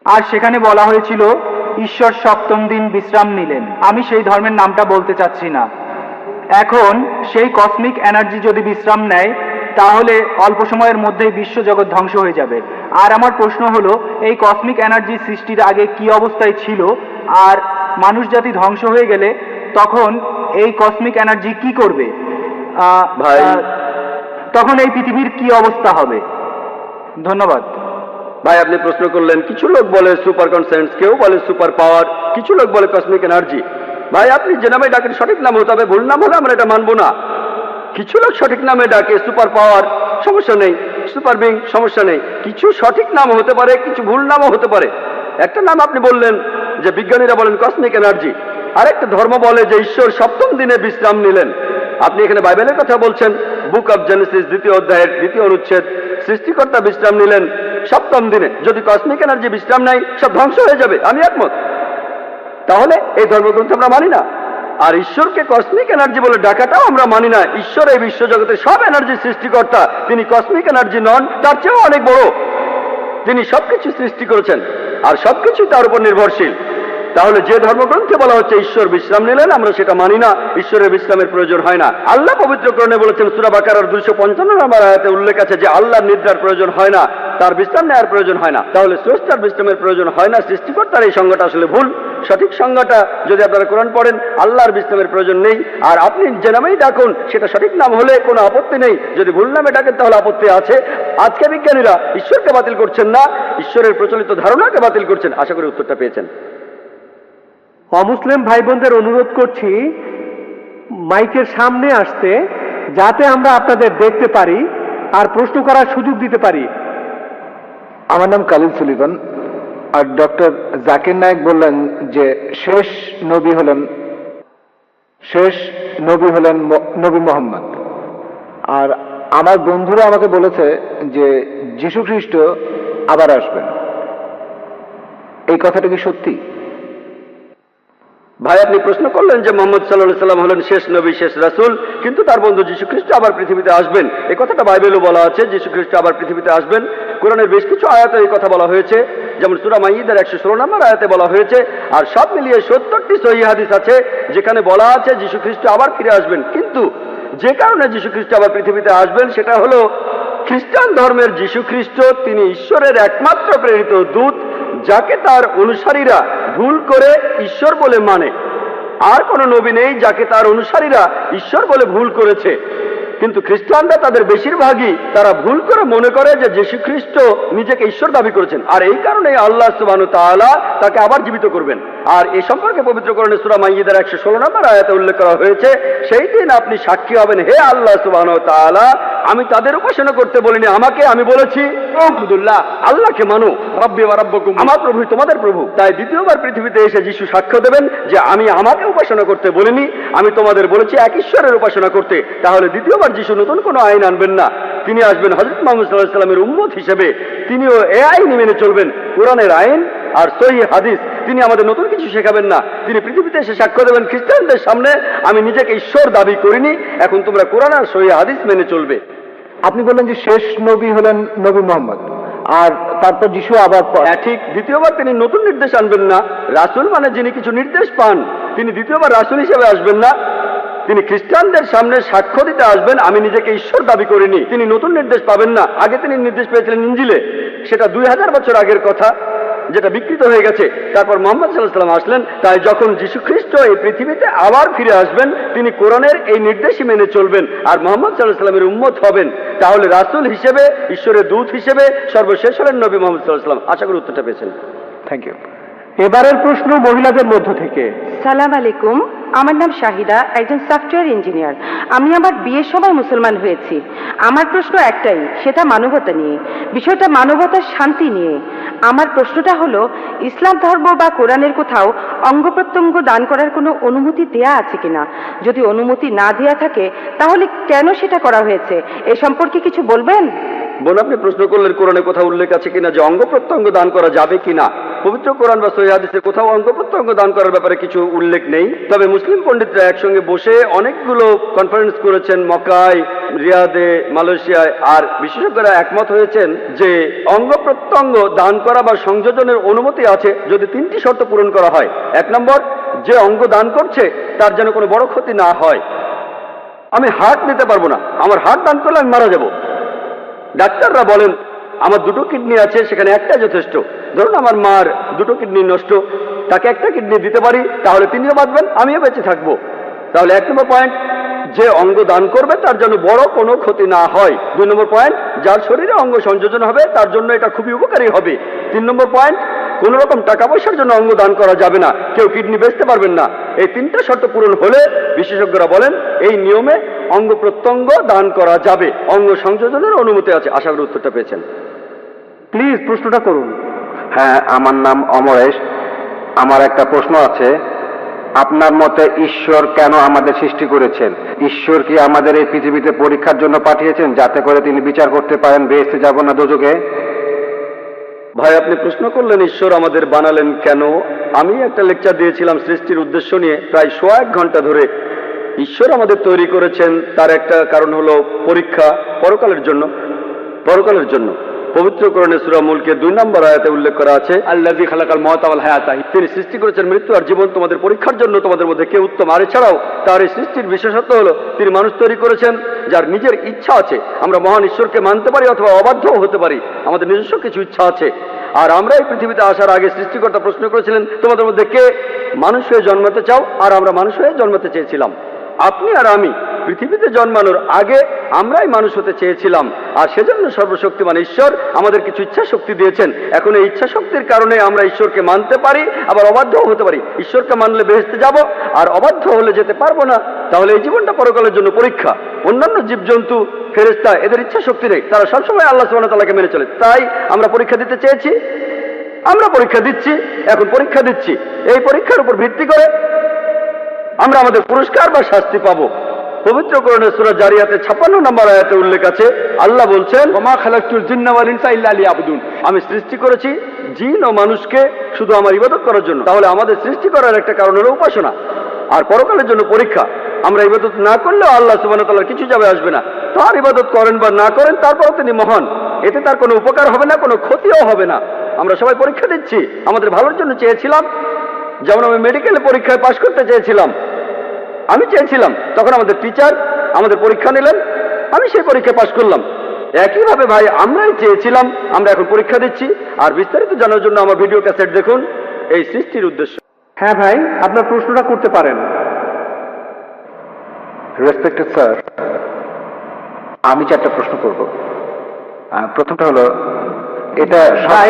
আর সেখানে বলা হয়েছিল ঈশ্বর 7ম দিন বিশ্রাম নিলেন। আমি সেই ধর্মের নামটা বলতে চাচ্ছি না। এখন সেই কসমিক এনার্জি যদি বিশ্রাম নেয়, তাহলে অল্প সময়ের মধ্যেই বিশ্বজগৎ ধ্বংস হয়ে যাবে। আর আমার প্রশ্ন হলো, এই কসমিক এনার্জি সৃষ্টির আগে কি অবস্থায় ছিল, আর মানুষ জাতি ধ্বংস হয়ে গেলে তখন এই কসমিক এনার্জি কি করবে? ভাই, তখন এই পৃথিবীর কি অবস্থা হবে? ধন্যবাদ। ভাই, আপনি প্রশ্ন করলেন, কিছু লোক বলে সুপার কনসেন্স, কেউ বলে সুপার পাওয়ার। কিছু লোক বলে কসমিক এনার্জি। ভাই আপনি যে নামে ডাকেন সঠিক নাম হতে হবে, ভুল নাম হলে আমরা এটা মানবো না। কিছু লোক সঠিক নামে ডাকে সুপার পাওয়ার, সমস্যা নেই, সুপার বিং, সমস্যা নেই। কিছু সঠিক নাম হতে পারে, কিছু ভুল নামও হতে পারে। একটা নাম আপনি বললেন যে বিজ্ঞানীরা বলেন কসমিক এনার্জি, আরেকটা ধর্ম বলে যে ঈশ্বর সপ্তম দিনে বিশ্রাম নিলেন। আপনি এখানে বাইবেলের কথা বলছেন, বুক অব জেনেসিস 2য় অধ্যায়ের 2য় অনুচ্ছেদ, সৃষ্টিকর্তা বিশ্রাম নিলেন সপ্তম দিনে। যদি কসমিক এনার্জি বিশ্রাম নেয়, সব ধ্বংস হয়ে যাবে, আমি একমত। তাহলে এই ধর্মগ্রন্থ আমরা মানি না। আর ঈশ্বরকে কসমিক এনার্জি বলে ডাকাটাও আমরা মানি না। ঈশ্বর এই বিশ্বজগতের সব এনার্জির সৃষ্টিকর্তা, তিনি কসমিক এনার্জি নন, তার চেয়েও অনেক বড়। তিনি সবকিছু সৃষ্টি করেছেন আর সবকিছু তার উপর নির্ভরশীল। তাহলে যে ধর্মগ্রন্থে বলা হচ্ছে ঈশ্বর বিশ্রাম নিলেন, আমরা সেটা মানি না। ঈশ্বরের বিশ্রামের প্রয়োজন হয় না। আল্লাহ পবিত্রকরণে বলেছেন, সূরা বাকারার 255 নম্বর আয়াতে উল্লেখ আছে যে আল্লাহর নিদ্রার প্রয়োজন হয় না, তার বিশ্রাম নেওয়ার প্রয়োজন হয় না। তাহলে স্রষ্টার বিশ্রামের প্রয়োজন হয় না, সৃষ্টিকর্তার এই সংজ্ঞাটা আসলে ভুল। সঠিক সংজ্ঞাটা যদি আপনারা কোরআন পড়েন, আল্লাহর বিশ্রামের প্রয়োজন নেই। আর আপনি যে নামেই ডাকুন সেটা সঠিক নাম হলে কোনো আপত্তি নেই, যদি ভুল নামে ডাকেন তাহলে আপত্তি আছে। আজকে বিজ্ঞানীরা ঈশ্বরকে বাতিল করছেন না, ঈশ্বরের প্রচলিত ধারণাকে বাতিল করছেন। আশা করি উত্তরটা পেয়েছেন। অমুসলিম ভাই বোনদের অনুরোধ করছি মাইকের সামনে আসতে, যাতে আমরা আপনাদের দেখতে পারি আর প্রশ্ন করার সুযোগ দিতে পারি। আমার নাম কালিল সুলিভান। আর ডক্টর জাকির নায়েক বললেন যে শেষ নবী হলেন নবী মোহাম্মদ। আর আমার বন্ধুরা আমাকে বলেছে যে যীশু খ্রিস্ট আবার আসবেন। এই কথাটা কি সত্যি? ভাই আপনি প্রশ্ন করলেন যে মোহাম্মদ সাল্লাল্লাহু আলাইহি সাল্লাম হলেন শেষ নবী, শেষ রাসূল, কিন্তু তার বন্ধু যীশু খ্রিস্ট আবার পৃথিবীতে আসবেন। এই কথাটা বাইবেলও বলা আছে, যীশু খ্রিস্ট আবার পৃথিবীতে আসবেন। কোরআনের বেশ কিছু আয়াতে এই কথা বলা হয়েছে, যেমন সূরা মাইদার 116 নম্বর আয়াতে বলা হয়েছে। আর সব মিলিয়ে 70টি সহিহ হাদিস আছে যেখানে বলা আছে যীশু খ্রিস্ট আবার ফিরে আসবেন। কিন্তু যে কারণে যীশু খ্রিস্ট আবার পৃথিবীতে আসবেন সেটা হলো খ্রিস্টান ধর্মের যীশু খ্রিস্ট তিনি ঈশ্বরের একমাত্র প্রেরিত দূত, যাকে তার অনুসারীরা ভুল করে ঈশ্বর বলে মানে। আর কোনো নবী নেই যাকে তার অনুসারীরা ঈশ্বর বলে ভুল করেছে। কিন্তু খ্রিস্টানরা তাদের বেশিরভাগই তারা ভুল করে মনে করে যে যীশু খ্রিস্ট নিজেকে ঈশ্বর দাবি করেছেন, আর এই কারণে আল্লাহ সুবহানাহু ওয়া তাআলা তাকে আবার জীবিত করবেন। আর এই সম্পর্কে পবিত্র কোরআনে সূরা মাইদার 116 নম্বর আয়াতে উল্লেখ করা হয়েছে, সেই দিন আপনি সাক্ষী হবেন, হে আল্লাহ সুবহানাহু ওয়া তাআলা, আমি তাদের উপাসনা করতে বলিনি, আমাকে আমি বলেছি আবুদুল্লাহ, আল্লাহকে মানো, রব্বি ওয়া রাব্বুকুম, আমার প্রভু তোমাদের প্রভু। তাই দ্বিতীয়বার পৃথিবীতে এসে যিশু সাক্ষ্য দেবেন যে আমি আমাকে উপাসনা করতে বলিনি, আমি তোমাদের বলেছি এক ঈশ্বরের উপাসনা করতে। তাহলে দ্বিতীয়বার যিশু নতুন কোনো আইন আনবেন না, তিনি আসবেন হযরত মুহাম্মদ সাল্লাল্লাহু আলাইহি ওয়াসাল্লামের উম্মত হিসেবে। তিনিও এই আইন মেনে চলবেন, কোরআনের আইন আর সহিহ হাদিস। তিনি আমাদের নতুন কিছু শেখাবেন না, তিনি পৃথিবীতে এসে সাক্ষ্য দেবেন খ্রিস্টানদের সামনে, আমি নিজেকে ঈশ্বর দাবি করিনি, এখন তোমরা কোরআন আর সহিহ হাদিস মেনে চলবে। আপনি বললেন যে শেষ নবী হলেন নবী মোহাম্মদ, আর তারপর যিশু আবার হ্যাঁ ঠিক, দ্বিতীয়বার তিনি নতুন নির্দেশ আনবেন না। রাসূল মানে যিনি কিছু নির্দেশ পান, তিনি দ্বিতীয়বার রাসূল হিসেবে আসবেন না। তিনি খ্রিস্টানদের সামনে সাক্ষ্য দিতে আসবেন আমি নিজেকে ঈশ্বর দাবি করিনি। তিনি নতুন নির্দেশ পাবেন না। আগে তিনি নির্দেশ পেয়েছিলেন ইনজিলে, সেটা 2000 বছর আগের কথা, যেটা বিকৃত হয়ে গেছে। তারপর মুহাম্মদ সাল্লাল্লাহু আলাইহি ওয়াসাল্লাম আসলেন। তাই যখন যীশু খ্রিস্ট এই পৃথিবীতে আবার ফিরে আসবেন, তিনি কোরআনের এই নির্দেশই মেনে চলবেন আর মুহাম্মদ সাল্লাল্লাহু আলাইহি ওয়াসাল্লামের উম্মত হবেন। তাহলে রাসূল হিসেবে, ঈশ্বরের দূত হিসেবে সর্বশেষ হলেন নবী মুহাম্মদ সাল্লাল্লাহু আলাইহি ওয়াসাল্লাম। আশা করি উত্তরটা পেয়েছেন। Thank you. এবারের প্রশ্ন মহিলাদের মধ্য থেকে। সালাম আলাইকুম, আমার নাম শাহিদা, একজন সফটওয়্যার ইঞ্জিনিয়ার। আমি আমার বিয়ের সময় মুসলমান হয়েছি। আমার প্রশ্ন একটাই, সেটা মানবতা নিয়ে, বিষয়টা মানবতার শান্তি নিয়ে। আমার প্রশ্নটা হলো, ইসলাম ধর্ম বা কোরআনের কোথাও অঙ্গ প্রত্যঙ্গ দান করার কোনো অনুমতি দেয়া আছে কিনা? যদি অনুমতি না দেয়া থাকে তাহলে কেন সেটা করা হয়েছে, এ সম্পর্কে কিছু বলবেন? বোন আপনি প্রশ্ন করলেন কোরআনে কোথাও উল্লেখ আছে কিনা যে অঙ্গ প্রত্যঙ্গ দান করা যাবে কিনা। পবিত্র কোরআন বা সহিহ হাদিসে কোথাও অঙ্গ প্রত্যঙ্গ দান করার ব্যাপারে কিছু উল্লেখ নেই। তবে মুসলিম পণ্ডিতরা একসঙ্গে বসে অনেকগুলো কনফারেন্স করেছেন মক্কায়, রিয়াদে, মালয়েশিয়ায়। আর বিশেষজ্ঞরা একমত হয়েছেন যে অঙ্গ প্রত্যঙ্গ দান করা বা সংযোজনের অনুমতি আছে যদি 3টি শর্ত পূরণ করা হয়। 1 নম্বর, যে অঙ্গ দান করছে তার যেন কোনো বড় ক্ষতি না হয়। আমি হার্ট নিতে পারবো না, আমার হার্ট দান করলে আমি মারা যাব। ডাক্তাররা বলেন আমার 2টো কিডনি আছে, সেখানে একটা যথেষ্ট। ধরুন আমার মার 2টো কিডনি নষ্ট, তাকে একটা কিডনি দিতে পারি, তাহলে তিনিও বাঁচবেন, আমিও বেঁচে থাকবো। তাহলে 1 নম্বর পয়েন্ট, যে অঙ্গ দান করবে তার যেন বড় কোনো ক্ষতি না হয়। 2 নম্বর পয়েন্ট, যার শরীরে অঙ্গ সংযোজন হবে তার জন্য এটা খুবই উপকারী হবে। 3 নম্বর পয়েন্ট, কোন রকম টাকা পয়সার জন্য অঙ্গ দান করা যাবে না, কেউ কিডনি বেচতে পারবেন না। এই তিনটা শর্ত পূরণ হলে বিশেষজ্ঞরা বলেন এই নিয়মে অঙ্গ প্রত্যঙ্গ দান করা যাবে, অঙ্গ সংযোজনের অনুমতি আছে। আশা করি উত্তরটা পেয়েছেন। প্লিজ প্রশ্নটা করুন। হ্যাঁ, আমার নাম অমরেশ। আমার একটা প্রশ্ন আছে। আপনার মতে ঈশ্বর কেন আমাদের সৃষ্টি করেছেন? ঈশ্বর কি আমাদের এই পৃথিবীতে পরীক্ষার জন্য পাঠিয়েছেন, যাতে করে তিনি বিচার করতে পারেন বেহেশতে যাব না দোজখে? ভাই, আপনি প্রশ্ন করলেন ঈশ্বর আমাদের বানালেন কেন। আমি একটা লেকচার দিয়েছিলাম সৃষ্টির উদ্দেশ্য নিয়ে, প্রায় 1 ঘন্টা ধরে। ঈশ্বর আমাদের তৈরি করেছেন, তার একটা কারণ হলো পরীক্ষা, পরকালের জন্য। পবিত্র কোরআনে সূরা মুলকের 2 নম্বর আয়াতে উল্লেখ করা আছে, আল্লাযী খালাকাল মাউতা ওয়াল হায়াতা, তিনি সৃষ্টি করেছেন মৃত্যু আর জীবন তোমাদের পরীক্ষার জন্য, তোমাদের মধ্যে কে উত্তম। আর এছাড়াও তার এই সৃষ্টির বিশেষত্ব হলো তিনি মানুষ তৈরি করেছেন যার নিজের ইচ্ছা আছে। আমরা মহান ঈশ্বরকে মানতে পারি অথবা অবাধ্যও হতে পারি, আমাদের নিজস্ব কিছু ইচ্ছা আছে। আর আমরা এই পৃথিবীতে আসার আগে সৃষ্টিকর্তা প্রশ্ন করেছিলেন তোমাদের মধ্যে কে মানুষ হয়ে জন্মাতে চাও, আর আমরা মানুষ হয়ে জন্মাতে চেয়েছিলাম। আপনি আর আমি পৃথিবীতে জন্মানোর আগে আমরাই মানুষ হতে চেয়েছিলাম, আর সেজন্য সর্বশক্তিমান ঈশ্বর আমাদের কিছু ইচ্ছা শক্তি দিয়েছেন। এখন এই ইচ্ছা শক্তির কারণে আমরা ঈশ্বরকে মানতে পারি, আবার অবাধ্যও হতে পারি। ঈশ্বরকে মানলে বেহেশতে যাব, আর অবাধ্য হলে যেতে পারবো না। তাহলে এই জীবনটা পরকালের জন্য পরীক্ষা। অন্যান্য জীবজন্তু, ফেরেশতা, এদের ইচ্ছা শক্তি নেই, তারা সবসময় আল্লাহ সুবহানাহু ওয়া তাআলাকে মেনে চলে। তাই আমরা পরীক্ষা দিতে চেয়েছি, আমরা পরীক্ষা দিচ্ছি, এখন পরীক্ষা দিচ্ছি। এই পরীক্ষার উপর ভিত্তি করে আমরা আমাদের পুরস্কার বা শাস্তি পাবো। পবিত্র কোরআনের সূরা জারিয়াতে 56 নম্বর আয়াতে উল্লেখ আছে, আল্লাহ বলছেন ওমা খালাকতুল জিন্না ওয়াল ইনসা ইল্লা লিয়াবুদুন, আমি সৃষ্টি করেছি জিন ও মানুষকে শুধু আমার ইবাদত করার জন্য। তাহলে আমাদের সৃষ্টি করার একটা কারণ হলো উপাসনা, আর পরকালের জন্য পরীক্ষা। আমরা ইবাদত না করলেও আল্লাহ সুবহানাহু ওয়া তাআলার কিছু যাবে আসবে না। তার ইবাদত করেন বা না করেন, তারপরও তিনি মহান, এতে তার কোনো উপকার হবে না, কোনো ক্ষতিও হবে না। আমরা সবাই পরীক্ষা দিচ্ছি, আমাদের ভালোর জন্য চেয়েছিলাম। যেমন আমি মেডিকেলে পরীক্ষায় পাশ করতে চেয়েছিলাম, আমি চেয়েছিলাম, তখন আমাদের টিচার আমাদের পরীক্ষা নিলেন, আমি সেই পরীক্ষায় পাশ করলাম। একইভাবে ভাই আমরাই চেয়েছিলাম, আমরা এখন পরীক্ষা দিচ্ছি। আর বিস্তারিত জানার জন্য আমার ভিডিও ক্যাসেট দেখুন, এই সৃষ্টির উদ্দেশ্য। হ্যাঁ ভাই, আপনার প্রশ্নটা করতে পারেন। রেসপেক্টেড স্যার, আমি 4টা প্রশ্ন করব। প্রথমটা হলো, এটা ভাই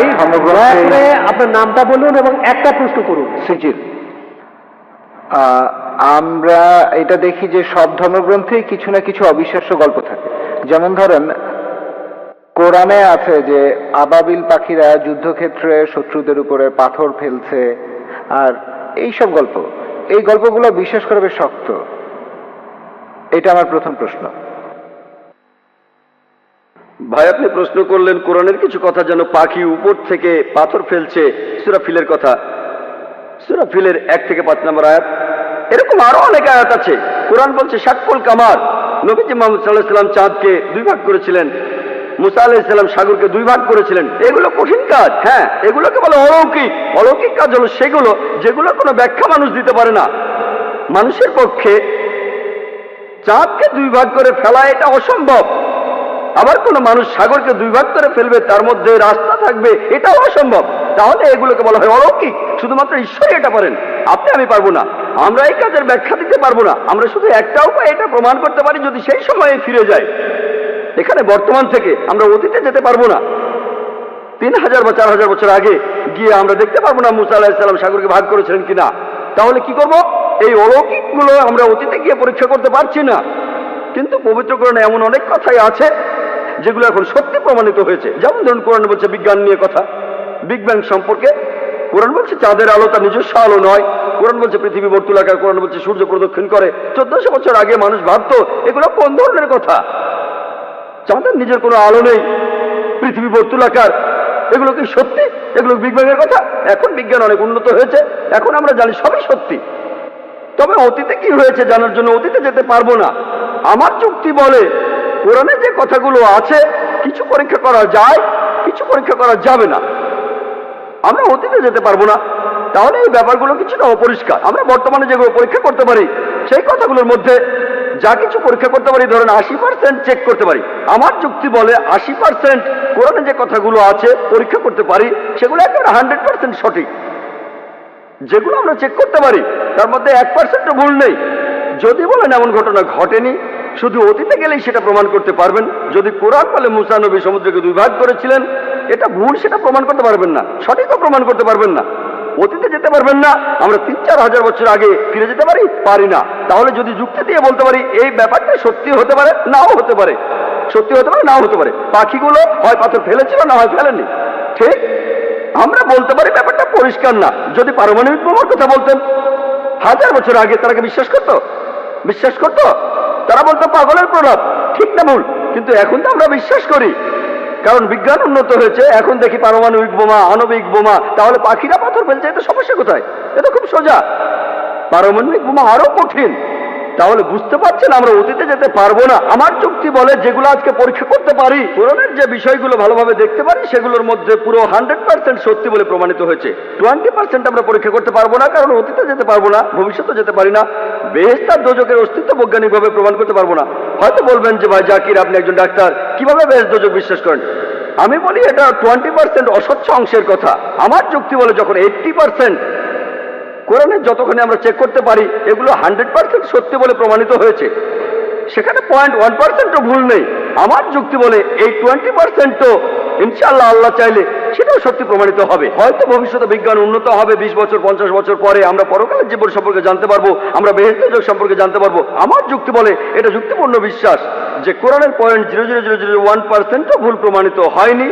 দয়া করে আপনার নামটা বলুন এবং একটা প্রশ্ন করুন। সিজিল। আমরা এটা দেখি যে সব ধর্মগ্রন্থেই কিছু না কিছু অবিশ্বাস্য গল্প থাকে। যেমন ধরেন, কোরআনে আছে যে আবাবিল পাখিরা যুদ্ধক্ষেত্রে শত্রুদের উপরে পাথর ফেলছে, আর এই সব গল্প, এই গল্পগুলো বিশ্বাস করা বেশ শক্ত। এটা আমার প্রথম প্রশ্ন। ভাই, আপনি প্রশ্ন করলেন কোরআনের কিছু কথা, যেন পাখি উপর থেকে পাথর ফেলছে, সূরা ফিলের কথা। সূরা ফিলের 1 থেকে 5 নম্বর আয়াত। এরকম আরো অনেক আয়াত আছে। কোরআন বলছে শাক্কুল কামার, নবীজি মুহাম্মদ সাল্লাল্লাহু আলাইহি ওয়াসাল্লাম চাঁদকে 2 ভাগ করেছিলেন, মুসা আলাইহিস সালাম সাগরকে 2 ভাগ করেছিলেন। এগুলো কঠিন কাজ, হ্যাঁ, এগুলোকে বলে অলৌকিক। অলৌকিক কাজ হলো সেগুলো যেগুলো কোনো ব্যাখ্যা মানুষ দিতে পারে না। মানুষের পক্ষে চাঁদকে 2 ভাগ করে ফেলা এটা অসম্ভব। আবার কোন মানুষ সাগরকে 2 ভাগ করে ফেলবে, তার মধ্যে রাস্তা থাকবে, এটাও অসম্ভব। তাহলে এগুলোকে বলা হয় অলৌকিক। শুধুমাত্র ঈশ্বরই এটা পারেন, আপনি আমি পারবো না। আমরা এই কাজের ব্যাখ্যা দিতে পারবো না। আমরা শুধু একটা উপায় এটা প্রমাণ করতে পারি, যদি সেই সময়ে ফিরে যায়। এখানে বর্তমান থেকে আমরা অতীতে যেতে পারবো না। 3000 বা 4000 বছর আগে গিয়ে আমরা দেখতে পারবো না মুসা আলাইহিস সালাম সাগরকে ভাগ করেছিলেন কিনা। তাহলে কি করব? এই অলৌকিকগুলো আমরা অতীতে গিয়ে পরীক্ষা করতে পারছি না। কিন্তু পবিত্র কোরআনে এমন অনেক কথাই আছে যেগুলো এখন সত্যি প্রমাণিত হয়েছে। যেমন ধরুন, কোরআন বলছে বিজ্ঞান নিয়ে কথা, বিগ ব্যাং সম্পর্কে। কোরআন বলছে চাঁদের আলো তার নিজস্ব আলো নয়। কোরআন বলছে পৃথিবী বর্তুলাকার। কোরআন বলছে সূর্য প্রদক্ষিণ করে। 1400 বছর আগে মানুষ ভাবতো এগুলো কোন ধরনের কথা? চাঁদের নিজের কোনো আলো নেই, পৃথিবী বর্তুলাকার, এগুলো কি সত্যি? এগুলো বিগ ব্যাং এর কথা? এখন বিজ্ঞান অনেক উন্নত হয়েছে, এখন আমরা জানি সবই সত্যি। তবে অতীতে কি হয়েছে জানার জন্য অতীতে যেতে পারবো না। আমার যুক্তি বলে কোরআনে যে কথাগুলো আছে কিছু পরীক্ষা করা যায়, কিছু পরীক্ষা করা যাবে না। আমরা অতীতে যেতে পারবো না, তাহলে এই ব্যাপারগুলো কিছুটা অপরিষ্কার। আমরা বর্তমানে যেগুলো পরীক্ষা করতে পারি সেই কথাগুলোর মধ্যে যা কিছু পরীক্ষা করতে পারি, ধরেন 80% চেক করতে পারি। আমার যুক্তি বলে 80% কোরআনে যে কথাগুলো আছে পরীক্ষা করতে পারি, সেগুলো একেবারে 100% সঠিক। যেগুলো আমরা চেক করতে পারি তার মধ্যে 1% ভুল নেই। যদি বলেন এমন ঘটনা ঘটেনি, শুধু অতীতে গেলেই সেটা প্রমাণ করতে পারবেন। যদি কোরআন বলে মুসা নবী সমুদ্রকে 2 ভাগ করেছিলেন, এটা ভুল সেটা প্রমাণ করতে পারবেন না, সঠিকও প্রমাণ করতে পারবেন না, অতীতে যেতে পারবেন না। আমরা 3-4 হাজার বছর আগে ফিরে যেতে পারি না। তাহলে যদি যুক্তি দিয়ে বলতে পারি এই ব্যাপারটা সত্যি হতে পারে, নাও হতে পারে, সত্যি হতে পারে, নাও হতে পারে। পাখিগুলো হয় পাথর ফেলেছিল, না হয় ফেলেনি, ঠিক? আমরা বলতে পারি ব্যাপারটা পরিষ্কার না। যদি পারমাণবিক বোমার কথা বলতেন 1000 বছর আগে, তারা কি বিশ্বাস করতো? বিশ্বাস করতো? তারা বলতো পাগলের প্রলাপ, ঠিক না ভুল? কিন্তু এখন তো আমরা বিশ্বাস করি, কারণ বিজ্ঞান উন্নত হয়েছে। এখন দেখি পারমাণবিক বোমা, আণবিক বোমা। তাহলে পাখিরা পাথর ফেলছে, এতে সমস্যা কোথায়? এটা খুব সোজা। পারমাণবিক বোমা আরো কঠিন। তাহলে বুঝতে পারছেন আমরা অতীতে যেতে পারবো না। আমার যুক্তি বলে যেগুলো আজকে পরীক্ষা করতে পারি, কোরআনের যে বিষয়গুলো ভালোভাবে দেখতে পারি, সেগুলোর মধ্যে পুরো 100% সত্যি বলে প্রমাণিত হয়েছে। 20% আমরা পরীক্ষা করতে পারবো না, কারণ অতীতে যেতে পারবো না, ভবিষ্যতে যেতে পারি না। বেহেশত আর দোজখের অস্তিত্ব বৈজ্ঞানিকভাবে প্রমাণ করতে পারবো না। হয়তো বলবেন যে ভাই জাকির, আপনি একজন ডাক্তার, কিভাবে বেহেশত দোজখ বিশ্বাস করেন? আমি বলি এটা 20% অস্বচ্ছ অংশের কথা। আমার যুক্তি বলে যখন 80% কোরআনে যতখানি আমরা চেক করতে পারি, এগুলো 100% সত্যি বলে প্রমাণিত হয়েছে, সেখানে 0.1%ও ভুল নেই। আমার যুক্তি বলে এই 20%ও ইনশাআল্লাহ আল্লাহ চাইলে সেটাও সত্যি প্রমাণিত হবে। হয়তো ভবিষ্যতে বিজ্ঞান উন্নত হবে, 20 বছর 50 বছর পরে আমরা পরকালের জীবন সম্পর্কে জানতে পারবো, আমরা বেহেশত দোজখ সম্পর্কে জানতে পারবো। আমার যুক্তি বলে এটা যুক্তিপূর্ণ বিশ্বাস যে কোরআনের 0.00001%ও ভুল প্রমাণিত হয়নি,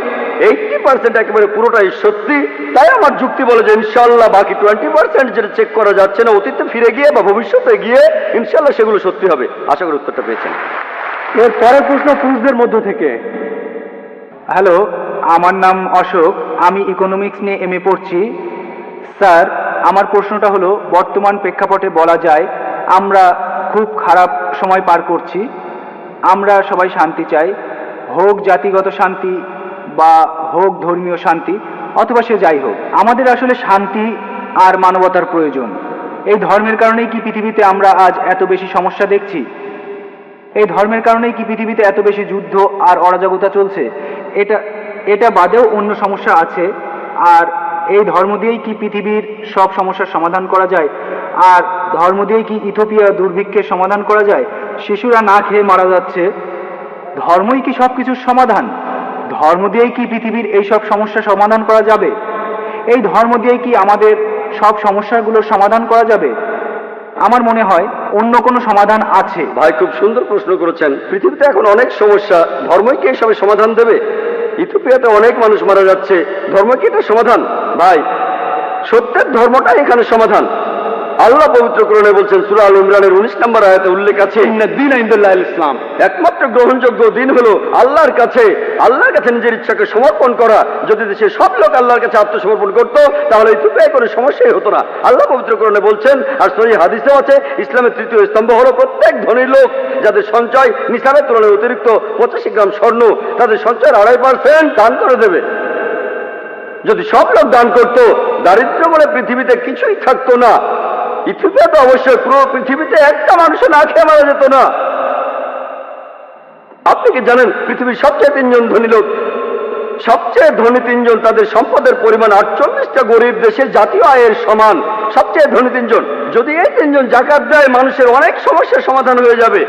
80% একেবারে পুরোটাই সত্যি। তাই আমার যুক্তি বলে যে ইনশাআল্লাহ বাকি 20% যেটা চেক করা যাচ্ছে না, অতীতে ফিরে গিয়ে বা ভবিষ্যতে গিয়ে ইনশাআল্লাহ সেগুলো সত্যি হবে। আশা করি উত্তরটা পেয়েছেন। এর পরের প্রশ্ন পুরুষদের মধ্য থেকে। হ্যালো, আমার নাম অশোক, আমি ইকোনমিক্স নিয়ে এমএ পড়ছি। স্যার, আমার প্রশ্নটা হলো, বর্তমান প্রেক্ষাপটে বলা যায় আমরা খুব খারাপ সময় পার করছি। আমরা সবাই শান্তি চাই, হোক জাতিগত শান্তি বা হোক ধর্মীয় শান্তি, অথবা সে যাই হোক, আমাদের আসলে শান্তি আর মানবতার প্রয়োজন। এই ধর্মের কারণেই কি পৃথিবীতে আমরা আজ এত বেশি সমস্যা দেখছি? এই ধর্মের কারণেই কি পৃথিবীতে এত বেশি যুদ্ধ আর অরাজকতা চলছে? এটা বাদেও অন্য সমস্যা আছে। আর এই ধর্ম দিয়েই কি পৃথিবীর সব সমস্যার সমাধান করা যায়? আর ধর্ম দিয়েই কি ইথিওপিয়া দুর্ভিক্ষের সমাধান করা যায়? শিশুরা না খেয়ে মারা যাচ্ছে, ধর্মই কি সব কিছুর সমাধান? ধর্ম দিয়েই কি পৃথিবীর এই সব সমস্যার সমাধান করা যাবে? এই ধর্ম দিয়েই কি আমাদের সব সমস্যাগুলোর সমাধান করা যাবে? আমার মনে হয় অন্য কোনো সমাধান আছে। ভাই খুব সুন্দর প্রশ্ন করেছেন। পৃথিবীতে এখন অনেক সমস্যা, ধর্মই কি এসবের সমাধান দেবে? ইথিওপিয়াতে অনেক মানুষ মারা যাচ্ছে, ধর্ম কি এটা সমাধান? ভাই, সত্যের ধর্মটাই এখানে সমাধান। আল্লাহ পবিত্র কোরআনে বলছেন, সূরা আল ইমরানের 19 নম্বর আয়াতে উল্লেখ আছে, ইন্নাদ-দীনা ইনদাল্লাহিল ইসলাম। একমাত্র গ্রহণযোগ্য দিন হলো আল্লাহর কাছে নিজের ইচ্ছাকে সমর্পণ করা। যদি দেশের সব লোক আল্লাহর কাছে আত্মসমর্পণ করত, তাহলে ইথিওপিয়ায় কোনো সমস্যাই হতো না। আল্লাহ পবিত্র কোরআনে বলছেন, আর সহিহ হাদিসেও আছে, ইসলামের তৃতীয় স্তম্ভ হলো প্রত্যেক ধনী লোক যাদের সঞ্চয় নিসাবের তুলনায় অতিরিক্ত 85 গ্রাম স্বর্ণ, তাদের সঞ্চয়ের 2.5% দান করে দেবে। যদি সব লোক দান করত, দারিদ্র বলে পৃথিবীতে কিছুই থাকতো না। ইথিওপিয়াতে অবশ্যই পুরো পৃথিবীতে একটা মানুষ না খেয়ে মারা যেত না। আপনি কি জানেন পৃথিবীর সবচেয়ে 3 জন ধনী লোক, সবচেয়ে ধনী 3 জন, তাদের সম্পদের পরিমাণ 48টা গরিব দেশের জাতীয় আয়ের সমান। সবচেয়ে ধনী 3 জন, যদি এই 3 জন যাকাত দেয়, মানুষের অনেক সমস্যার সমাধান হয়ে যাবে।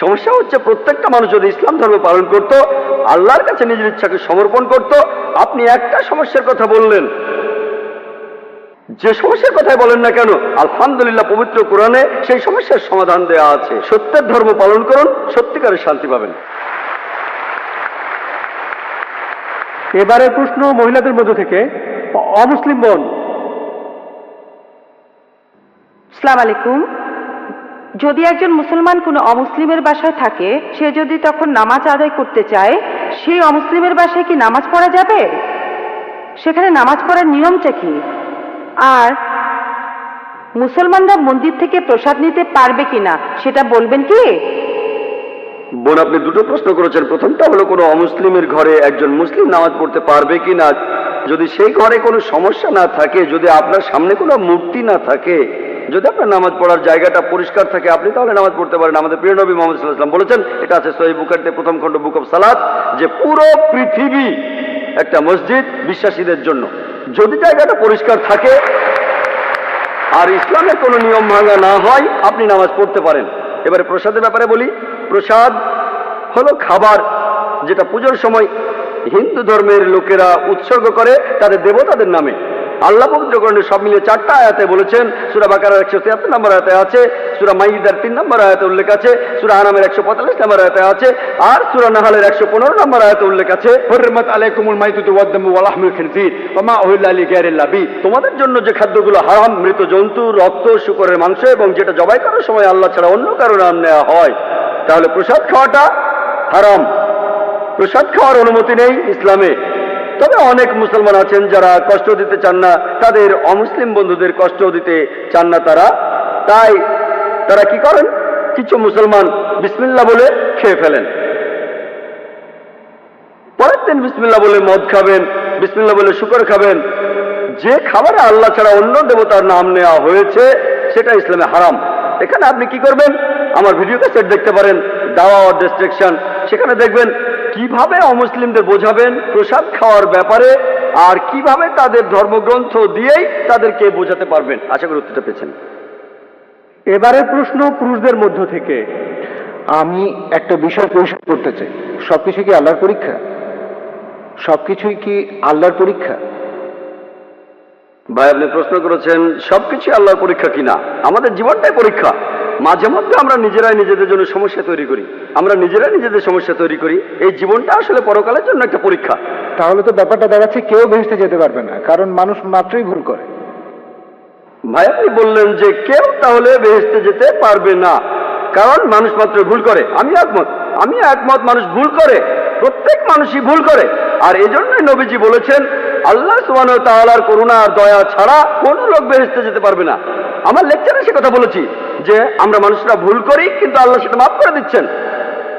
সমস্যা হচ্ছে প্রত্যেকটা মানুষ যদি ইসলাম ধর্ম পালন করত, আল্লাহর কাছে নিজের ইচ্ছাকে সমর্পণ করত। আপনি একটা সমস্যার কথা বললেন, যে সমস্যার কথাই বলেন না কেন, আলহামদুলিল্লাহ পবিত্র কোরআনে সেই সমস্যার সমাধান দেওয়া আছে। সত্যের ধর্ম পালন করুন, সত্যিকারের শান্তি পাবেন। এবারের প্রশ্ন মহিলাদের মধ্য থেকে, অমুসলিম বোন। আসসালামু আলাইকুম। যদি একজন মুসলমান কোনো অমুসলিমের বাসায় থাকে, সে যদি তখন নামাজ আদায় করতে চায়, সেই অমুসলিমের বাসায় কি নামাজ পড়া যাবে? সেখানে নামাজ পড়ার নিয়মটা কি? আর মুসলমানরা মন্দির থেকে প্রসাদ নিতে পারবে কিনা সেটা বলবেন কি? বোন, আপনি দুটো প্রশ্ন করেছেন। প্রথমটা হলো কোনো অমুসলিমের ঘরে একজন মুসলিম নামাজ পড়তে পারবে কিনা। যদি সেই ঘরে কোনো সমস্যা না থাকে, যদি আপনার সামনে কোনো মূর্তি না থাকে, যদি আপনার নামাজ পড়ার জায়গাটা পরিষ্কার থাকে, আপনি তাহলে নামাজ পড়তে পারেন। আমাদের প্রিয় নবী মুহাম্মদ সাল্লাল্লাহু আলাইহি ওয়াসাল্লাম বলেছেন, এটা আছে সহিহ বুখারীতে 1ম খণ্ড বুক অফ সালাত, যে পুরো পৃথিবী একটা মসজিদ বিশ্বাসীদের জন্য। যদি জায়গাটা পরিষ্কার থাকে আর ইসলামের কোনো নিয়ম ভাঙা না হয়, আপনি নামাজ পড়তে পারেন। এবারে প্রসাদের ব্যাপারে বলি। প্রসাদ হলো খাবার, যেটা পুজোর সময় হিন্দু ধর্মের লোকেরা উৎসর্গ করে তাদের দেবতাদের নামে। আল্লাহ পবিত্র কোরআনে সব মিলিয়ে 4টা আয়াতে বলেছেন। সূরা বাকারার 173 নম্বর আয়াতে আছে, সূরা মাইদার 3 নম্বর আয়াতে উল্লেখ আছে, সূরা আনামের 145 নম্বর আয়াতে আছে, আর সূরা নাহলের 115 নম্বর আয়াতে উল্লেখ আছে, حرمت عليكم الميتة والدم ولحم الخنزير وما أهل لغير الله به। তোমাদের জন্য যে খাদ্যগুলো হারাম, মৃত জন্তু, রক্ত, শূকরের মাংস এবং যেটা জবাই করার সময় আল্লাহ ছাড়া অন্য কারো নাম নেওয়া হয়। তাহলে প্রসাদ খাওয়াটা হারাম, প্রসাদ খাওয়ার অনুমতি নেই ইসলামে। তবে অনেক মুসলমান আছেন যারা কষ্ট দিতে চান না, তাদের অমুসলিম বন্ধুদের কষ্ট দিতে চান না তাই তারা কি করেন, কিছু মুসলমান বিসমিল্লাহ বলে খেয়ে ফেলেন। পরের দিন বিসমিল্লাহ বলে মদ খাবেন, বিসমিল্লাহ বলে শুকর খাবেন। যে খাবারে আল্লাহ ছাড়া অন্য দেবতার নাম নেওয়া হয়েছে সেটা ইসলামে হারাম। এখানে আপনি কি করবেন, আমার ভিডিও ক্যাসেট দেখতে পারেন, দাওয়া অর ডিস্ট্রাকশন, সেখানে দেখবেন কিভাবে অমুসলিমদের বোঝাবেন প্রসাদ খাওয়ার ব্যাপারে, আর কিভাবে তাদের ধর্মগ্রন্থ দিয়েই তাদেরকে বোঝাতে পারবেন। আশা করি উত্তরটা পেয়েছেন। এবারের প্রশ্ন পুরুষদের মধ্য থেকে। আমি একটা বিষয় পরিষ্কার করতে চাই, সবকিছু কি আল্লাহর পরীক্ষা? সবকিছুই কি আল্লাহর পরীক্ষা? ভাই আপনি প্রশ্ন করেছেন সবকিছু আল্লাহর পরীক্ষা কিনা। আমাদের জীবনটাই পরীক্ষা। মাঝে মধ্যে আমরা নিজেরাই নিজেদের জন্য সমস্যা তৈরি করি, আমরা নিজেরাই নিজেদের সমস্যা তৈরি করি। এই জীবনটা আসলে পরকালের জন্য একটা পরীক্ষা। তাহলে তো ব্যাপারটা দাঁড়াচ্ছে কেউ বেহেশতে যেতে পারবে না, কারণ মানুষ মাত্রই ভুল করে। ভাই আপনি বললেন যে কেউ তাহলে বেহেশতে যেতে পারবে না, কারণ মানুষ মাত্র ভুল করে। আমি একমত, মানুষ ভুল করে, প্রত্যেক মানুষই ভুল করে। আর এজন্যই নবীজি বলেছেন আল্লাহ সুবহানাহু ওয়া তাআলার করুণা আর দয়া ছাড়া কোনো লোক বেহেশতে যেতে পারবে না। আমার লেকচারে সে কথা বলেছি যে আমরা মানুষরা ভুল করি, কিন্তু আল্লাহ সেটা মাফ করে দিচ্ছেন।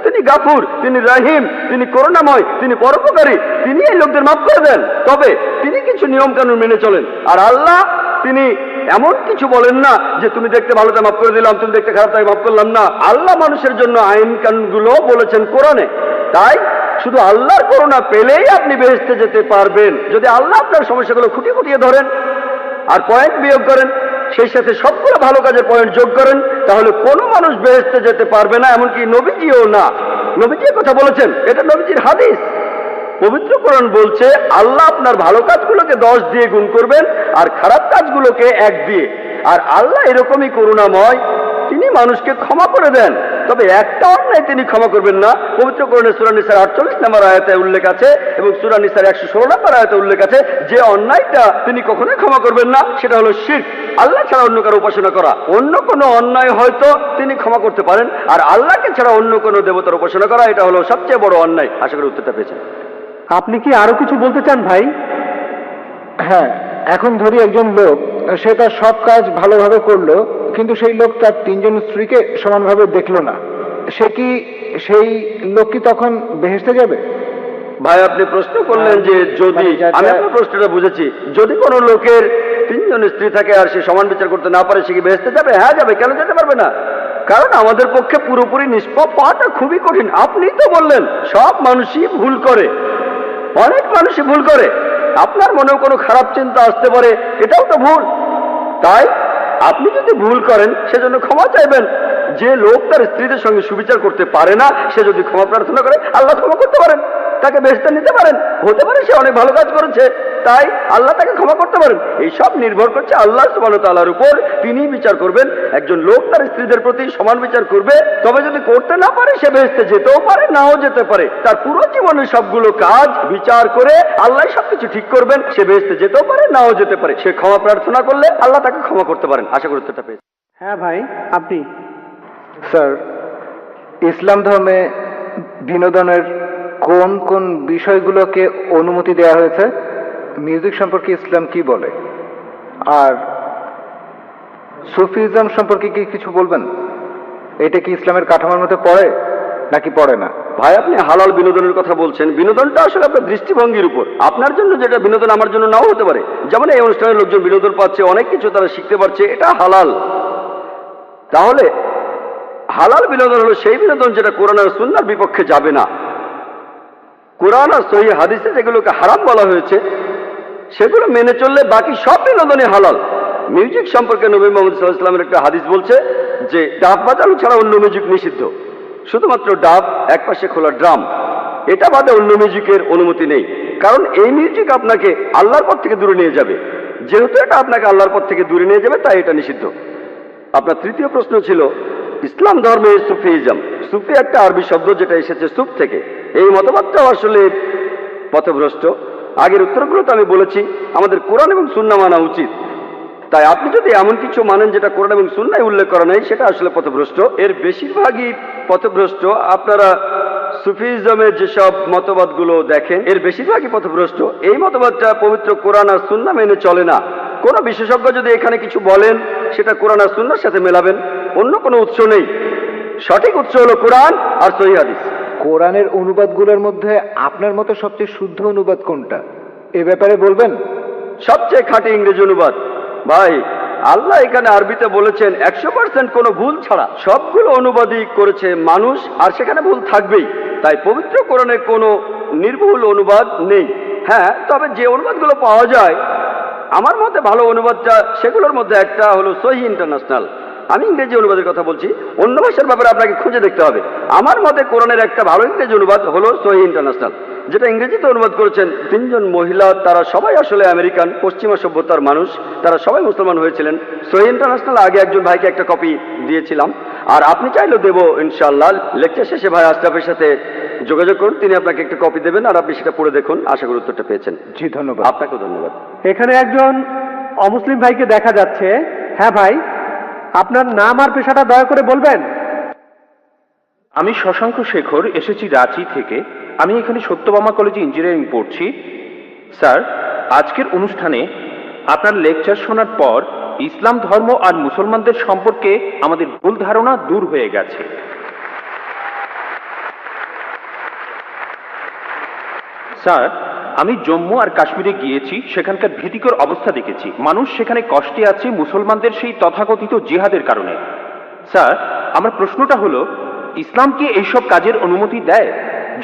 তিনি গাফুর, তিনি রাহিম, তিনি করুণাময়, তিনি পরোপকারী, তিনি এই লোকদের মাফ করে দেন। তবে তিনি কিছু নিয়ম কানুন মেনে চলেন। আর আল্লাহ তিনি এমন কিছু বলেন না যে তুমি দেখতে ভালোটা মাফ করে দিলাম, তুমি দেখতে খারাপটাকে মাফ করলাম না। আল্লাহ মানুষের জন্য আইন কানুনগুলো বলেছেন কোরআনে। তাই শুধু আল্লাহর করুণা পেলেই আপনি বেহেশতে যেতে পারবেন। যদি আল্লাহ আপনার সমস্যাগুলো খুঁটিয়ে খুঁটিয়ে ধরেন আর পয়েন্ট বিয়োগ করেন, সেই সাথে সবগুলো ভালো কাজের পয়েন্ট যোগ করেন, তাহলে কোনো মানুষ বেহেশতে যেতে পারবে না, এমনকি নবীজিও না। নবীজি কথা বলেছেন, এটা নবীজির হাদিস। পবিত্র কোরআন বলছে আল্লাহ আপনার ভালো কাজগুলোকে 10 দিয়ে গুণ করবেন আর খারাপ কাজগুলোকে 1 দিয়ে। আর আল্লাহ এরকমই করুণাময়, তিনি মানুষকে ক্ষমা করে দেন, তবে একটা অন্যায় তিনি ক্ষমা করবেন না। পবিত্র কোরআনে সূরা নিসার 48 নম্বর আয়াতে উল্লেখ আছে এবং সূরা নিসার 116 নম্বর আয়াতে উল্লেখ আছে যে অন্যায়টা তিনি কখনোই ক্ষমা করবেন না, সেটা হলো শিরক, আল্লাহ ছাড়া অন্য কারো উপাসনা করা। অন্য কোনো অন্যায় হয়তো তিনি ক্ষমা করতে পারেন, আর আল্লাহকে ছাড়া অন্য কোনো দেবতার উপাসনা করা, এটা হলো সবচেয়ে বড় অন্যায়। আশা করি উত্তরটা পেয়েছেন। আপনি কি আরো কিছু বলতে চান ভাই? হ্যাঁ, এখন ধরি একজন লোক, সে তার সব কাজ ভালোভাবে করলো, কিন্তু সেই লোক তার 3 জন স্ত্রীকে সমানভাবে দেখলো না, সেই লোক কি তখন বেহেশতে যাবে? ভাই আপনি প্রশ্ন করলেন যে যদি, আমি আপনার প্রশ্নটা বুঝেছি, যদি কোনো লোকের 3 জন স্ত্রী থাকে আর সে সমান বিচার করতে না পারে, সে কি বেহেশতে যাবে? হ্যাঁ যাবে। কেন যেতে পারবে না? কারণ আমাদের পক্ষে পুরোপুরি নিষ্পাপ পাওয়াটা খুবই কঠিন। আপনি তো বললেন সব মানুষই ভুল করে, অনেক মানুষই ভুল করে। আপনার মনেও কোনো খারাপ চিন্তা আসতে পারে, এটাও তো ভুল। তাই আপনি যদি ভুল করেন সেজন্য ক্ষমা চাইবেন। যে লোক তার স্ত্রীদের সঙ্গে সুবিচার করতে পারে না, সে যদি ক্ষমা প্রার্থনা করে আল্লাহ ক্ষমা করতে পারেন, তাকে বেহেশতে নিতে পারেন। হতে পারে সে অনেক ভালো কাজ করেছে, তাই আল্লাহ তাকে ক্ষমা করতে পারেন। এই সব নির্ভর করছে আল্লাহ সুবহানাহু ওয়া তাআলার উপর। তিনি বিচার করবেন। একজন লোক তার স্ত্রীদের প্রতি সমান বিচার করবে, তবে যদি করতে না পারে সে বেহেশতে যেতেও পারে, নাও যেতে পারে। তার পুরো জীবনের সবগুলো কাজ বিচার করে আল্লাহ সবকিছু ঠিক করবেন। সে বেহেশতে যেতেও পারে, নাও যেতে পারে। সে ক্ষমা প্রার্থনা করলে আল্লাহ তাকে ক্ষমা করতে পারেন। আশা করি উত্তরটা পেয়েছেন। হ্যাঁ ভাই, আপনি? স্যার, ইসলাম ধর্মে বিনোদনের কোন কোন বিষয়গুলোকে অনুমতি দেওয়া হয়েছে? মিউজিক সম্পর্কে ইসলাম কি বলে? আর সুফিজম সম্পর্কে কি কিছু বলবেন? এটা কি ইসলামের কাঠামোর মধ্যে পড়ে নাকি পড়ে না? ভাই আপনি হালাল বিনোদনের কথা বলছেন। বিনোদনটা আসলে আপনার দৃষ্টিভঙ্গির উপর। আপনার জন্য যেটা বিনোদন আমার জন্য নাও হতে পারে। যেমন এই অনুষ্ঠানের লোকজন বিনোদন পাচ্ছে, অনেক কিছু তারা শিখতে পারছে, এটা হালাল। তাহলে হালাল বিনোদন হলো সেই বিনোদন যেটা কোরআন আর সুন্নাহর বিপক্ষে যাবে না। কোরআন আর সহিহ হাদিসে যেগুলোকে হারাম বলা হয়েছে সেগুলো মেনে চললে বাকি সব বিনোদনই হালাল। মিউজিক সম্পর্কে নবী মুহাম্মদ সাল্লাল্লাহু আলাইহি ওয়াসাল্লামের একটা হাদিস বলছে যে ডাব বাজানো ছাড়া অন্য মিউজিক নিষিদ্ধ, শুধুমাত্র ডাব, একপাশে খোলা ড্রাম। এটা বাদে অন্য মিউজিকের অনুমতি নেই, কারণ এই মিউজিক আপনাকে আল্লাহর পথ থেকে দূরে নিয়ে যাবে। যেহেতু এটা আপনাকে আল্লাহর পথ থেকে দূরে নিয়ে যাবে, তাই এটা নিষিদ্ধ। আপনার তৃতীয় প্রশ্ন ছিল ইসলাম ধর্মে সুফিজম। সুফি একটা আরবি শব্দ যেটা এসেছে সুফ থেকে। এই মতবাদটাও আসলে পথভ্রষ্ট। আগের উত্তরগুলোতে আমি বলেছি আমাদের কোরআন এবং সুন্নাহ মানা উচিত। তাই আপনি যদি এমন কিছু মানেন যেটা কোরআন এবং সুন্নাহয় উল্লেখ করা নাই, সেটা আসলে পথভ্রষ্ট। এর বেশিরভাগই পথভ্রষ্ট। আপনারা সুফিজমের যেসব মতবাদগুলো দেখেন, এর বেশিরভাগই পথভ্রষ্ট। এই মতবাদটা পবিত্র কোরআন আর সুন্নাহ মেনে চলে না। কোনো বিশেষজ্ঞ যদি এখানে কিছু বলেন, সেটা কোরআন আর সুন্নাহর সাথে মেলাবেন, অন্য কোনো উৎস নেই। সঠিক উৎস হলো কোরআন আর সহিহ হাদিস। কোরআনের অনুবাদগুলোর মধ্যে আপনার মতো সবচেয়ে শুদ্ধ অনুবাদ কোনটা, এ ব্যাপারে বলবেন? সবচেয়ে খাঁটি ইংরেজি অনুবাদ। ভাই, আল্লাহ এখানে আরবিতে বলেছেন 100% কোনো ভুল ছাড়া। সবগুলো অনুবাদই করেছে মানুষ, আর সেখানে ভুল থাকবেই। তাই পবিত্র কোরআনে কোনো নির্ভুল অনুবাদ নেই। হ্যাঁ, তবে যে অনুবাদগুলো পাওয়া যায়, আমার মতে ভালো অনুবাদটা সেগুলোর মধ্যে একটা হলো সহিহ ইন্টারন্যাশনাল। আমি ইংরেজি অনুবাদের কথা বলছি, অন্য ভাষার ব্যাপারে আপনাকে খুঁজে দেখতে হবে। আমার মতে কোরআনের একটা ভালো ইংরেজি অনুবাদ হলো সহিহ ইন্টারন্যাশনাল, যেটা ইংরেজিতে অনুবাদ করেছেন 3 জন মহিলা। তারা সবাই আসলে আমেরিকান, পশ্চিমা সভ্যতার মানুষ। তারা সবাই মুসলমান হয়েছিলেন। সহিহ ইন্টারন্যাশনাল আগে একজন ভাইকে একটা কপি দিয়েছিলাম, আর আপনি চাইলেও দেবো ইনশাআল্লাহ। লেকচার শেষে ভাই আশরাফের সাথে যোগাযোগ করুন, তিনি আপনাকে একটা কপি দেবেন, আর আপনি সেটা পড়ে দেখুন। আশা করি উত্তরটা পেয়েছেন। জি, ধন্যবাদ। আপনাকেও ধন্যবাদ। এখানে একজন অমুসলিম ভাইকে দেখা যাচ্ছে। হ্যাঁ ভাই, আপনার নাম আর পেশাটা দয়া করে বলবেন। আমি শশাঙ্ক শেখর, এসেছি রাঁচি থেকে। আমি এখানে সত্যভামা কলেজে ইঞ্জিনিয়ারিং পড়ছি। স্যার, আজকের অনুষ্ঠানে আপনার লেকচার শোনার পর ইসলাম ধর্ম আর মুসলমানদের সম্পর্কে আমাদের ভুল ধারণা দূর হয়ে গেছে। স্যার, আমি জম্মু আর কাশ্মীরে গিয়েছি, সেখানকার ভীতিকর অবস্থা দেখেছি। মানুষ সেখানে কষ্টে আছে মুসলমানদের সেই তথাকথিত জিহাদের কারণে। স্যার, আমার প্রশ্নটা হলো, ইসলাম কি এইসব কাজের অনুমতি দেয়?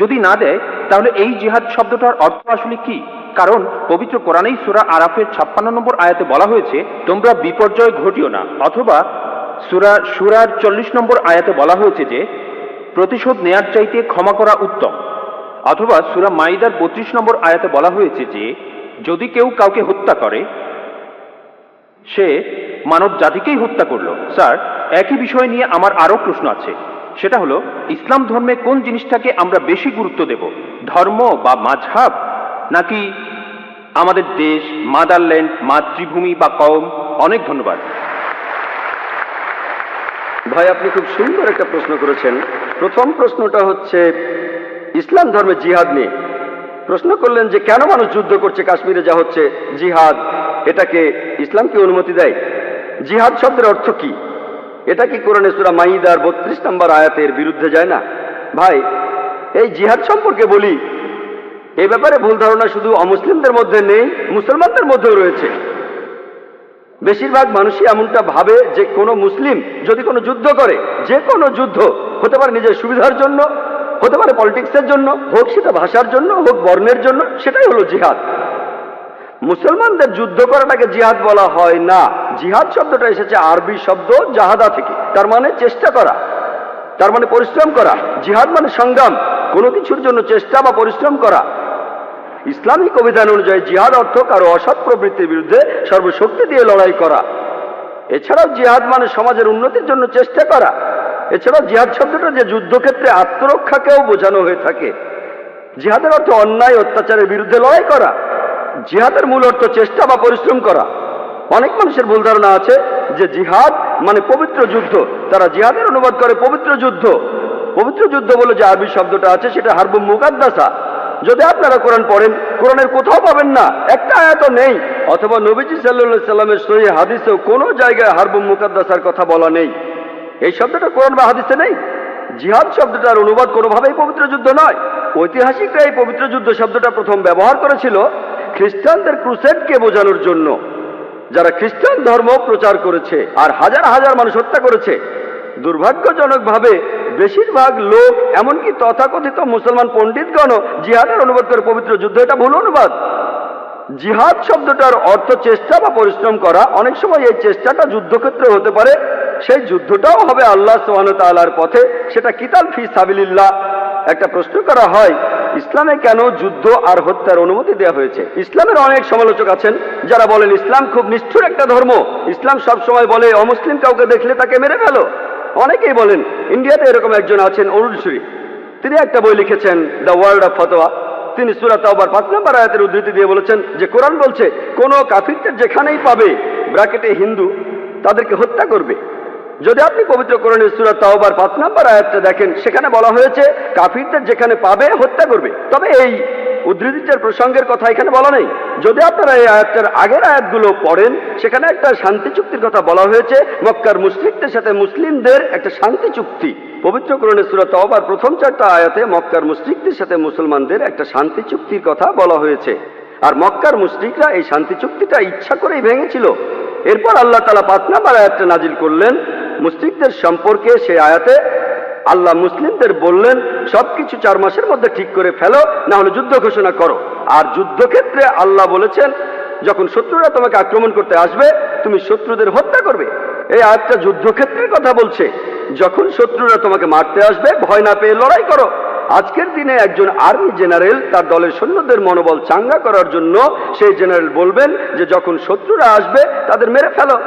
যদি না দেয়, তাহলে এই জিহাদ শব্দটার অর্থ আসলে কি? কারণ পবিত্র কোরআনেই সূরা আরাফের 56 নম্বর আয়াতে বলা হয়েছে, তোমরা বিপর্যয় ঘটিও না। অথবা সূরা শুরার 40 নম্বর আয়াতে বলা হয়েছে যে প্রতিশোধ নেয়ার চাইতে ক্ষমা করা উত্তম। অথবা সূরা মাইদার 32 নম্বর আয়াতে বলা হয়েছে যে যদি কেউ কাউকে হত্যা করে, সে মানব জাতিকেই হত্যা করলো। স্যার, একই বিষয় নিয়ে আমার আরো প্রশ্ন আছে। সেটা হলো, ইসলাম ধর্মে কোন জিনিসটাকে আমরা বেশি গুরুত্ব দেব, ধর্ম বা মাযহাব, নাকি আমাদের দেশ, মাদারল্যান্ড, মাতৃভূমি বা কওম? অনেক ধন্যবাদ। ভাই, আপনি খুব সুন্দর একটা প্রশ্ন করেছেন। প্রথম প্রশ্নটা হচ্ছে ইসলাম ধর্মে জিহাদ নিয়ে। প্রশ্ন করলেন যে কেন মানুষ যুদ্ধ করছে কাশ্মীরে, যা হচ্ছে জিহাদ, এটাকে ইসলাম কি অনুমতি দেয়? জিহাদ শব্দের অর্থ কি? এটা কি কোরআনে সূরা মাইদার 32 নম্বর আয়াতের বিরুদ্ধে যায় না? ভাই, এই জিহাদ সম্পর্কে বলি, এ ব্যাপারে ভুল ধারণা শুধু অমুসলিমদের মধ্যে নেই, মুসলমানদের মধ্যেও রয়েছে। বেশিরভাগ মানুষই এমনটা ভাবে যে কোনো মুসলিম যদি কোনো যুদ্ধ করে, যে কোনো যুদ্ধ হতে পারে নিজের সুবিধার জন্য, হতে পারে পলিটিক্সের জন্য, হোক সেটা ভাষার জন্য, হোক বর্ণের জন্য, সেটাই হলো জিহাদ। মুসলমানদের যুদ্ধ করাটাকে জিহাদ বলা হয় না। জিহাদ শব্দটা এসেছে আরবি শব্দ জাহাদা থেকে, তার মানে চেষ্টা করা, তার মানে পরিশ্রম করা। জিহাদ মানে সংগ্রাম, কোনো কিছুর জন্য চেষ্টা বা পরিশ্রম করা। ইসলামিক অভিধান অনুযায়ী জিহাদ অর্থ কারো অসৎ প্রবৃত্তির বিরুদ্ধে সর্বশক্তি দিয়ে লড়াই করা। এছাড়াও জিহাদ মানে সমাজের উন্নতির জন্য চেষ্টা করা। এছাড়াও জিহাদ শব্দটা যে যুদ্ধক্ষেত্রে আত্মরক্ষাকেও বোঝানো হয়ে থাকে। জিহাদের অর্থ অন্যায় অত্যাচারের বিরুদ্ধে লড়াই করা। জিহাদের মূল অর্থ চেষ্টা বা পরিশ্রম করা। অনেক মানুষের ভুল ধারণা আছে যে জিহাদ মানে পবিত্র যুদ্ধ। তারা জিহাদের অনুবাদ করে পবিত্র যুদ্ধ। পবিত্র যুদ্ধ বলে যে আরবি শব্দটা আছে, সেটা হারবুম মুকাদ্দাসা। যদি আপনারা কোরআন পড়েন, কোরআনের কোথাও পাবেন না, একটা আয়াতও নেই। অথবা নবীজি সাল্লাল্লাহু আলাইহি সাল্লামের সহিহ হাদিসেও কোনো জায়গায় হারবুম মুকাদ্দাসার কথা বলা নেই। এই শব্দটা কোরআন বা হাদিসে নেই। জিহাদ শব্দটার অনুবাদ কোনোভাবেই পবিত্র যুদ্ধ নয়। ঐতিহাসিকরা এই পবিত্র যুদ্ধ শব্দটা প্রথম ব্যবহার করেছিল খ্রিস্টানদের ক্রুসেডকে বোঝানোর জন্য, যারা খ্রিস্টান ধর্ম প্রচার করেছে আর হাজার হাজার মানুষ হত্যা করেছে। দুর্ভাগ্যজনকভাবে বেশিরভাগ লোক, এমনকি তথাকথিত মুসলমান পণ্ডিতগণও জিহাদের অনুবাদ করে পবিত্র যুদ্ধ। এটা ভুল অনুবাদ। জিহাদ শব্দটার অর্থ চেষ্টা বা পরিশ্রম করা। অনেক সময় এই চেষ্টাটা যুদ্ধক্ষেত্রে হতে পারে, সেই যুদ্ধটাও হবে আল্লাহ সুবহানাহু ওয়া তাআলার পথে, সেটা কিতাল ফি সাবিলিল্লাহ। একটা প্রশ্ন করা হয় ইসলামে কেন যুদ্ধ আর হত্যার অনুমতি দেওয়া হয়েছে। ইসলামের অনেক সমালোচক আছেন যারা বলেন ইসলাম খুব নিষ্ঠুর একটা ধর্ম, ইসলাম সবসময় বলে অমুসলিম কাউকে দেখলে তাকে মেরে ফেলো। অনেকেই বলেন, ইন্ডিয়াতে এরকম একজন আছেন অরুণ সুরি, তিনি একটা বই লিখেছেন দ্য ওয়ার্ল্ড অফ ফতোয়া। তিনি সূরা তাওবার 5 নম্বর আয়াতের উদ্ধৃতি দিয়ে বলেছেন যে কোরআন বলছে কোন কাফিরদের যেখানেই পাবে ব্র্যাকেটে হিন্দু তাদেরকে হত্যা করবে। যদি আপনি পবিত্র কোরআনের সূরা তাওবার 5 নম্বর আয়াতটা দেখেন, সেখানে বলা হয়েছে কাফিরদের যেখানে পাবে হত্যা করবে। তবে এই উদ্ধৃতিটার প্রসঙ্গের কথা এখানে বলা নেই। যদি আপনারা এই আয়াতটার আগের আয়াতগুলো পড়েন, সেখানে একটা শান্তি চুক্তির কথা বলা হয়েছে, মক্কার মুশরিকদের সাথে মুসলিমদের একটা শান্তি চুক্তি। পবিত্র কোরআনের সূরা তাওবার প্রথম 4টা আয়াতে মক্কার মুশরিকদের সাথে মুসলমানদের একটা শান্তি চুক্তির কথা বলা হয়েছে। আর মক্কার মুশরিকরা এই শান্তি চুক্তিটা ইচ্ছা করেই ভেঙেছিল। এরপর আল্লাহ তাআলা 5 নম্বর আয়াতটা নাজিল করলেন মুশরিকদের সম্পর্কে। সেই আয়াতে আল্লাহ মুসলিমদের বললেন সবকিছু 4 মাসের মধ্যে ঠিক করে ফেলো, না হলে যুদ্ধ ঘোষণা করো। আর যুদ্ধক্ষেত্রে আল্লাহ বলেছেন যখন শত্রুরা তোমাকে আক্রমণ করতে আসবে তুমি শত্রুদের হত্যা করবে। এই আয়াতটা যুদ্ধক্ষেত্রের কথা বলছে। যখন শত্রুরা তোমাকে মারতে আসবে ভয় না পেয়ে লড়াই করো। আজকের দিনে একজন আর্মি জেনারেল তার দলের সৈন্যদের মনোবল চাঙ্গা করার জন্য সেই জেনারেল বলবেন যে যখন শত্রুরা আসবে তাদের মেরে ফেলো।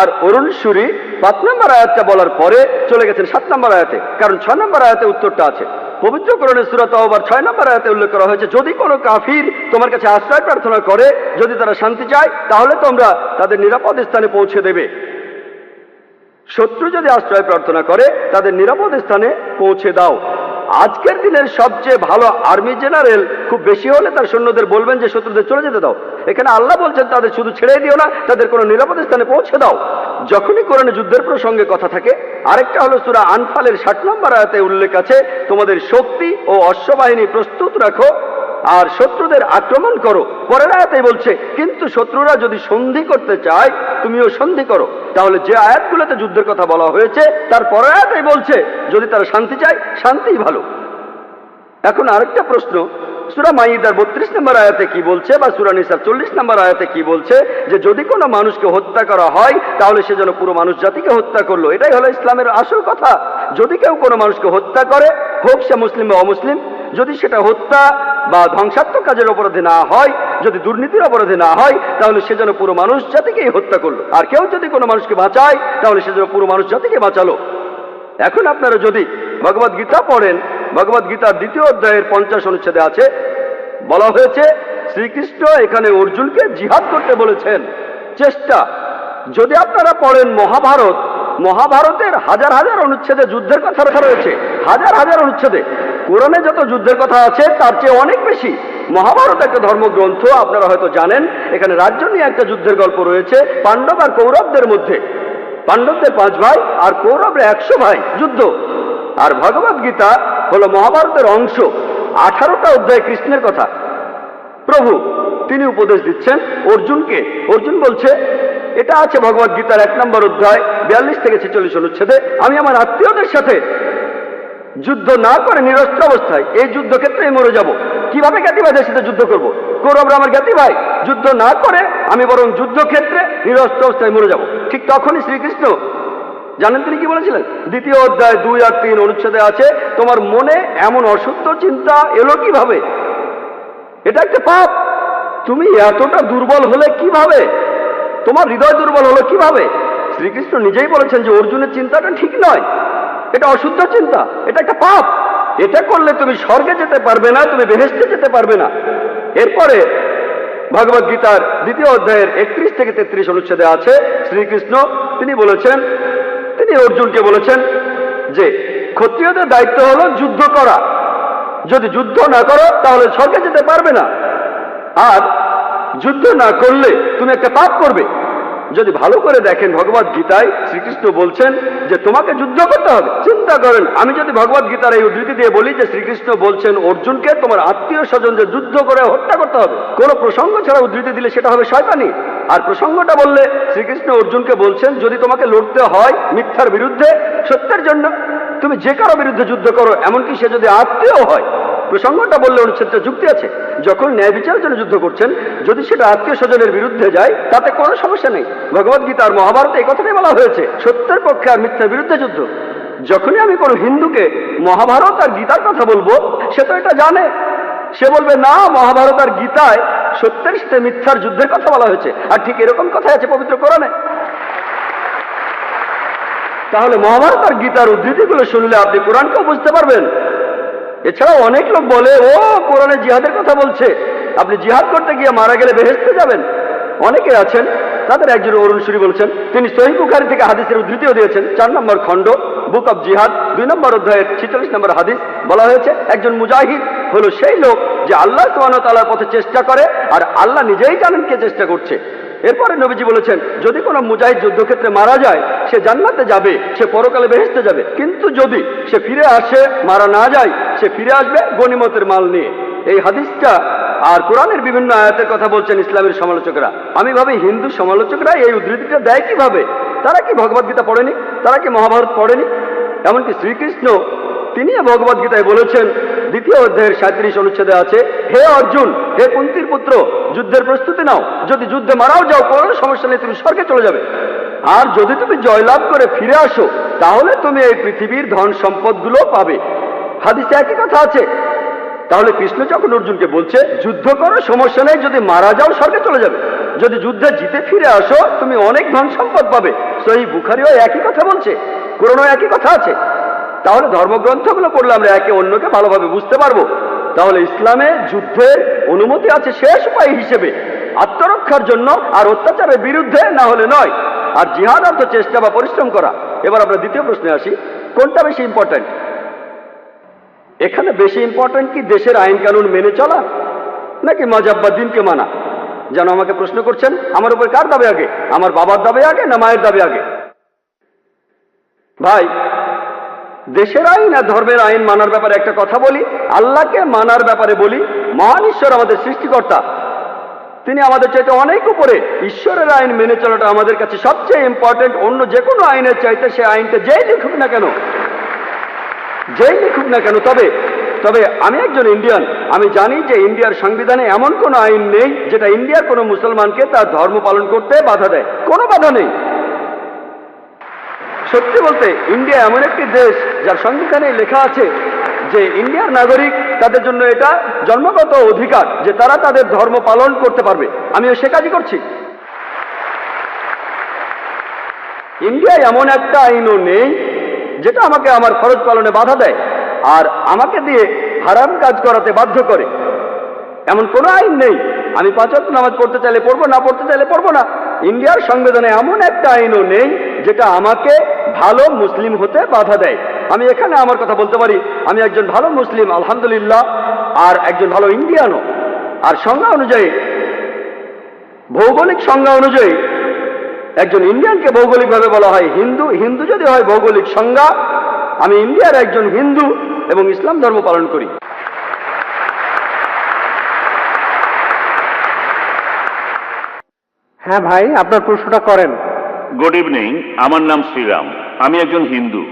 আর অরুণ সুরি 5 নম্বর আয়াতটা বলার পরে চলে গেছেন 7 নম্বর আয়াতে, কারণ 6 নম্বর আয়াতে উত্তরটা আছে। পবিত্র কোরআনের সূরা তাওবার 6 নম্বর আয়াতে উল্লেখ করা হয়েছে যদি কোনো কাফির তোমার কাছে আশ্রয় প্রার্থনা করে, যদি তারা শান্তি চায় তাহলে তোমরা তাদের নিরাপদ স্থানে পৌঁছে দেবে। শত্রু যদি আশ্রয় প্রার্থনা করে তাদের নিরাপদ স্থানে পৌঁছে দাও। আজকের দিনের সবচেয়ে ভালো আর্মি জেনারেল খুব বেশি হলে তার সৈন্যদের বলবেন যে শত্রুদের চলে যেতে দাও। এখানে আল্লাহ বলছেন তাদের শুধু ছেড়ে দিও না, তাদের কোনো নিরাপদ স্থানে পৌঁছে দাও। যখনই কোরআনে যুদ্ধের প্রসঙ্গে কথা থাকে, আরেকটা হলো সূরা আনফালের 60 নম্বর আয়াতে উল্লেখ আছে তোমাদের শক্তি ও অশ্ববাহিনী প্রস্তুত রাখো আর শত্রুদের আক্রমণ করো। পরের আয়াতেই বলছে কিন্তু শত্রুরা যদি সন্ধি করতে চায় তুমিও সন্ধি করো। তাহলে যে আয়াতগুলোতে যুদ্ধের কথা বলা হয়েছে তার পরের আয়াতেই বলছে যদি তারা শান্তি চায় শান্তিই ভালো। এখন আরেকটা প্রশ্ন, সূরা মাইদার 32 নম্বর আয়াতে কি বলছে বা সূরা নিসার 40 নম্বর আয়াতে কি বলছে যে যদি কোনো মানুষকে হত্যা করা হয় তাহলে সে যেন পুরো মানুষ জাতিকে হত্যা করলো। এটাই হলো ইসলামের আসল কথা। যদি কেউ কোনো মানুষকে হত্যা করে, হোক সে মুসলিম বা অমুসলিম, যদি সেটা হত্যা বা ধ্বংসাত্মক কাজের অপরাধে না হয়, যদি দুর্নীতির অপরাধে না হয়, তাহলে সে যেন পুরো মানুষ জাতিকেই হত্যা করলো। আর কেউ যদি কোনো মানুষকে বাঁচায় তাহলে সে যেন পুরো মানুষ জাতিকে বাঁচালো। এখন আপনারা যদি ভগবদ গীতা পড়েন, ভগবদ গীতার 2য় অধ্যায়ের 50 অনুচ্ছেদে আছে বলা হয়েছে শ্রীকৃষ্ণ এখানে অর্জুনকে জিহাদ করতে বলেছেন। চেষ্টা যদি আপনারা পড়েন মহাভারত, মহাভারতের হাজার হাজার অনুচ্ছেদে যুদ্ধের কথা লেখা রয়েছে, হাজার হাজার অনুচ্ছেদে। কোরআনে যত যুদ্ধের কথা আছে তার চেয়ে অনেক বেশি। মহাভারত একটা ধর্মগ্রন্থ, আপনারা হয়তো জানেন। এখানে রাজ্য নিয়ে একটা যুদ্ধের গল্প রয়েছে পাণ্ডব আর কৌরবদের মধ্যে। পাণ্ডবদের 5 ভাই আর কৌরবরা 100 ভাই, যুদ্ধ। আর ভগবদ গীতা হলো মহাভারতের অংশ। 18টা অধ্যায় কৃষ্ণের কথা। প্রভু তিনি উপদেশ দিচ্ছেন অর্জুনকে। অর্জুন বলছে, এটা আছে ভগবদ গীতার 1 নম্বর অধ্যায় 42 থেকে 46 অনুচ্ছেদে, আমি আমার আত্মীয়দের সাথে যুদ্ধ না করে নিরস্ত্র অবস্থায় এই যুদ্ধক্ষেত্রে মরে যাব। কিভাবে জ্ঞাতি ভাইদের সাথে যুদ্ধ করব? কৌরবরা আমার জ্ঞাতি ভাই, যুদ্ধ না করে আমি বরং যুদ্ধক্ষেত্রে নিরস্ত্র অবস্থায় মরে যাব। ঠিক তখনই শ্রীকৃষ্ণ জানেন তিনি কি বলেছিলেন? 2য় অধ্যায় 2 আর 3 অনুচ্ছেদে আছে তোমার মনে এমন অশুদ্ধ চিন্তা এলো কিভাবে? এটা একটা পাপ। তুমি এতটা দুর্বল হলে কিভাবে? তোমার হৃদয় দুর্বল হলো কিভাবে? শ্রীকৃষ্ণ নিজেই বলেছেন যে অর্জুনের চিন্তাটা ঠিক নয়, এটা অশুদ্ধ চিন্তা, এটা একটা পাপ। এটা করলে তুমি স্বর্গে যেতে পারবে না, তুমি বেহেশতে যেতে পারবে না। এরপরে ভগবদ গীতার 2য় অধ্যায়ের 31 থেকে 33 অনুচ্ছেদে আছে শ্রীকৃষ্ণ তিনি বলেছেন, তিনি অর্জুনকে বলেছেন যে ক্ষত্রিয়দের দায়িত্ব হলো যুদ্ধ করা। যদি যুদ্ধ না করো তাহলে স্বর্গে যেতে পারবে না, আর যুদ্ধ না করলে তুমি একটা পাপ করবে। যদি ভালো করে দেখেন ভগবদ গীতায় শ্রীকৃষ্ণ বলছেন যে তোমাকে যুদ্ধ করতে হবে। চিন্তা করেন, আমি যদি ভগবদ গীতার এই উদ্ধৃতি দিয়ে বলি যে শ্রীকৃষ্ণ বলছেন অর্জুনকে তোমার আত্মীয় স্বজনদের যুদ্ধ করে হত্যা করতে হবে, কোন প্রসঙ্গ ছাড়া উদ্ধৃতি দিলে সেটা হবে শয়তানি। আর প্রসঙ্গটা বললে শ্রীকৃষ্ণ অর্জুনকে বলছেন যদি তোমাকে লড়তে হয় মিথ্যার বিরুদ্ধে, সত্যের জন্য, তুমি যে কারো বিরুদ্ধে যুদ্ধ করো, এমনকি সে যদি আত্মীয় হয়। প্রসঙ্গটা বললে অনুচ্ছেদটা যুক্তি আছে। যখন ন্যায় বিচারের জন্য যুদ্ধ করছেন, যদি সেটা আত্মীয় স্বজনের বিরুদ্ধে যায় তাতে কোনো সমস্যা নেই। ভগবদ গীতা আর মহাভারতে এই কথাটাই বলা হয়েছে, সত্যের পক্ষে আর মিথ্যার বিরুদ্ধে যুদ্ধ। যখনই আমি কোনো হিন্দুকে মহাভারত আর গীতার কথা বলবো, সে তো এটা জানে। সে বলবে না, মহাভারত আর গীতায় সত্যের সাথে মিথ্যার যুদ্ধের কথা বলা হয়েছে, আর ঠিক এরকম কথাই আছে পবিত্র কোরআনে। তাহলে মহাভারত আর গীতার উদ্ধৃতিগুলো শুনলে আপনি কোরআনকেও বুঝতে পারবেন। এছাড়াও অনেক লোক বলে, ও কোরআনে জিহাদের কথা বলছে, আপনি জিহাদ করতে গিয়ে মারা গেলে বেহেশতে যাবেন। অনেকে আছেন, তাদের একজন অরুণ সুরি বলছেন, তিনি সহিহ বুখারী থেকে হাদিসের উদ্ধৃতিও দিয়েছেন। 4 নম্বর খণ্ড, বুক অব জিহাদ, 2 নম্বর অধ্যায়ের 46 নম্বর হাদিস বলা হয়েছে, একজন মুজাহিদ হলো সেই লোক যে আল্লাহ সুবহানাহু ওয়া তাআলার পথে চেষ্টা করে, আর আল্লাহ নিজেই জানেন কে চেষ্টা করছে। এরপরে নবীজি বলেছেন, যদি কোনো মুজাহিদ যুদ্ধক্ষেত্রে মারা যায়, সে জান্নাতে যাবে, সে পরকালে বেহেশতে যাবে। কিন্তু যদি সে ফিরে আসে, মারা না যায়, সে ফিরে আসবে গনিমতের মাল নিয়ে। এই হাদিসটা আর কোরআনের বিভিন্ন আয়াতের কথা বলছেন ইসলামের সমালোচকরা। আমি ভাবি হিন্দু সমালোচকরা এই উদ্ধৃতিটা দেয় কিভাবে? তারা কি ভগবদ্গীতা পড়েনি? তারা কি মহাভারত পড়েনি? এমনকি শ্রীকৃষ্ণ তিনি ভগবদ্গীতায় বলেছেন, 2য় অধ্যায়ের 37 অনুচ্ছেদে আছে, হে অর্জুন, হে কুন্তির পুত্র, যুদ্ধের প্রস্তুতি নাও। যদি যুদ্ধে মারাও যাও, কোনো সমস্যা নেই, তুমি স্বর্গে চলে যাবে। আর যদি তুমি জয়লাভ করে ফিরে আসো, তাহলে তুমি এই পৃথিবীর ধন সম্পদগুলো পাবে। হাদিসে একই কথা আছে। তাহলে কৃষ্ণ যখন অর্জুনকে বলছে, যুদ্ধ করো, সমস্যা নেই, যদি মারা যাও স্বর্গে চলে যাবে, যদি যুদ্ধে জিতে ফিরে আসো তুমি অনেক ধন সম্পদ পাবে। সহিহ বুখারীও একই কথা বলছে, কোরআনেও একই কথা আছে। তাহলে ধর্মগ্রন্থগুলো পড়লে আমরা একে অন্যকে ভালোভাবে বুঝতে পারবো। তাহলে ইসলামে যুদ্ধের অনুমতি আছে শেষ উপায় হিসেবে, আত্মরক্ষার জন্য, আর অত্যাচারের বিরুদ্ধে, না হলে নয়। আর জিহাদ অর্থ চেষ্টা বা পরিশ্রম করা। এবার আমরা দ্বিতীয় প্রশ্নে আসি, কোনটা বেশি ইম্পর্ট্যান্ট? এখানে বেশি ইম্পর্ট্যান্ট কি দেশের আইন কানুন মেনে চলা, নাকি মজাব বা দিনকে মানা? যেন আমাকে প্রশ্ন করছেন, আমার উপর কার দাবি আগে? আমার বাবার দাবি আগে না মায়ের দাবি আগে? ভাই, দেশের আইন আর ধর্মের আইন মানার ব্যাপারে একটা কথা বলি, আল্লাহকে মানার ব্যাপারে বলি। মহান ঈশ্বর আমাদের সৃষ্টিকর্তা, তিনি আমাদের চাইতে অনেক উপরে। ঈশ্বরের আইন মেনে চলাটা আমাদের কাছে সবচেয়ে ইম্পর্টেন্ট, অন্য যে কোনো আইনের চাইতে। সে আইনটা যেই লিখুক না কেন, যেই লিখুক না কেন। তবে আমি একজন ইন্ডিয়ান, আমি জানি যে ইন্ডিয়ার সংবিধানে এমন কোনো আইন নেই যেটা ইন্ডিয়ার কোনো মুসলমানকে তার ধর্ম পালন করতে বাধা দেয়। কোনো বাধা নেই। সত্যি বলতে, ইন্ডিয়া এমন একটি দেশ যার সংবিধানে লেখা আছে যে ইন্ডিয়ার নাগরিক, তাদের জন্য এটা জন্মগত অধিকার যে তারা তাদের ধর্ম পালন করতে পারবে। আমিও সে কাজই করছি। ইন্ডিয়ায় এমন একটা আইনও নেই যেটা আমাকে আমার ফরজ পালনে বাধা দেয় আর আমাকে দিয়ে হারাম কাজ করাতে বাধ্য করে। এমন কোনো আইন নেই। আমি 5 ওয়াক্ত নামাজ পড়তে চাইলে পড়বো, না পড়তে চাইলে পড়বো না। ইন্ডিয়ার সংবিধানে এমন একটা আইনও নেই যেটা আমাকে ভালো মুসলিম হতে বাধা দেয়। আমি এখানে আমার কথা বলতে পারি, আমি একজন ভালো মুসলিম আলহামদুলিল্লাহ, আর একজন ভালো ইন্ডিয়ানও। আর সংজ্ঞা অনুযায়ী, ভৌগোলিক সংজ্ঞা অনুযায়ী একজন ইন্ডিয়ানকে ভৌগোলিকভাবে বলা হয় হিন্দু। হিন্দু যদি হয় ভৌগোলিক সংজ্ঞা, আমি ইন্ডিয়ার একজন হিন্দু এবং ইসলাম ধর্ম পালন করি। হ্যাঁ ভাই, আপনার প্রশ্নটা করেন। গুড ইভিনিং, আমার নাম শ্রীরাম, আমি একজন হিন্দু।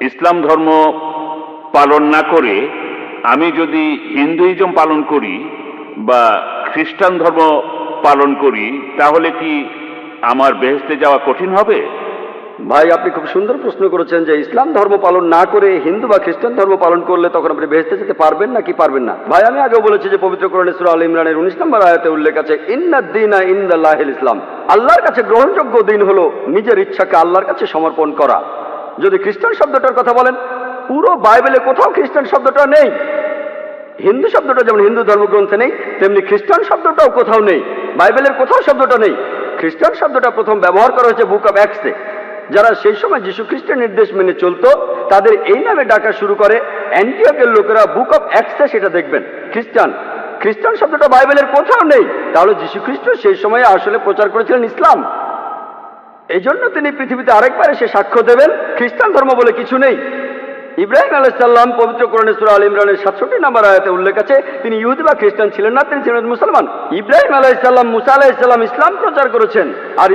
ইসলাম ধর্ম পালন না করে আমি যদি হিন্দুইজম পালন করি বা খ্রিস্টান ধর্ম পালন করি, তাহলে কি আমার বেহেশতে যাওয়া কঠিন হবে? ভাই, আপনি খুব সুন্দর প্রশ্ন করেছেন যে ইসলাম ধর্ম পালন না করে হিন্দু বা খ্রিস্টান ধর্ম পালন করলে তখন আপনি বেহেশতে যেতে পারবেন না কি পারবেন না? ভাই, আমি আগেও বলেছি যে পবিত্র কোরআনে সূরা আল ইমরানের 19 নম্বর আয়াতে উল্লেখ আছে, ইন্নাদ-দীনা ইনদাল্লাহিল ইসলাম। আল্লাহর কাছে গ্রহণযোগ্য দিন হলো নিজের ইচ্ছাকে আল্লাহর কাছে সমর্পণ করা। যদি খ্রিস্টান শব্দটার কথা বলেন, পুরো বাইবেলে কোথাও খ্রিস্টান শব্দটা নেই। হিন্দু শব্দটা যেমন হিন্দু ধর্মগ্রন্থে নেই, তেমনি খ্রিস্টান শব্দটাও কোথাও নেই। বাইবেলের কোথাও শব্দটা নেই। খ্রিস্টান শব্দটা প্রথম ব্যবহার করা হয়েছে বুক অব অ্যাক্টসে। যারা সেই সময় যীশু খ্রিস্টের নির্দেশ মেনে চলতো, তাদের এই নামে ডাকা শুরু করে অ্যান্টিওকের লোকেরা। বুক অব অ্যাক্টসে সেটা দেখবেন, খ্রিস্টান শব্দটা বাইবেলের কোথাও নেই। তাহলে যীশু খ্রিস্ট সেই সময়ে আসলে প্রচার করেছিলেন ইসলাম। এই জন্য তিনি পৃথিবীতে আরেকবার এসে সাক্ষ্য দেবেন খ্রিস্টান ধর্ম বলে কিছু নেই। ইব্রাহিম আলাইহিস সালাম পবিত্র কোরআনে সূরা আল ইমরানের 67 নম্বর আয়াতে উল্লেখ আছে, তিনি ইহুদি বা খ্রিস্টান ছিলেন না, তিনি ছিলেন মুসলমান। ইব্রাহিম আলাইহিস সালাম, মুসা আলাইহিস সালাম ইসলাম প্রচার করেছেন। আর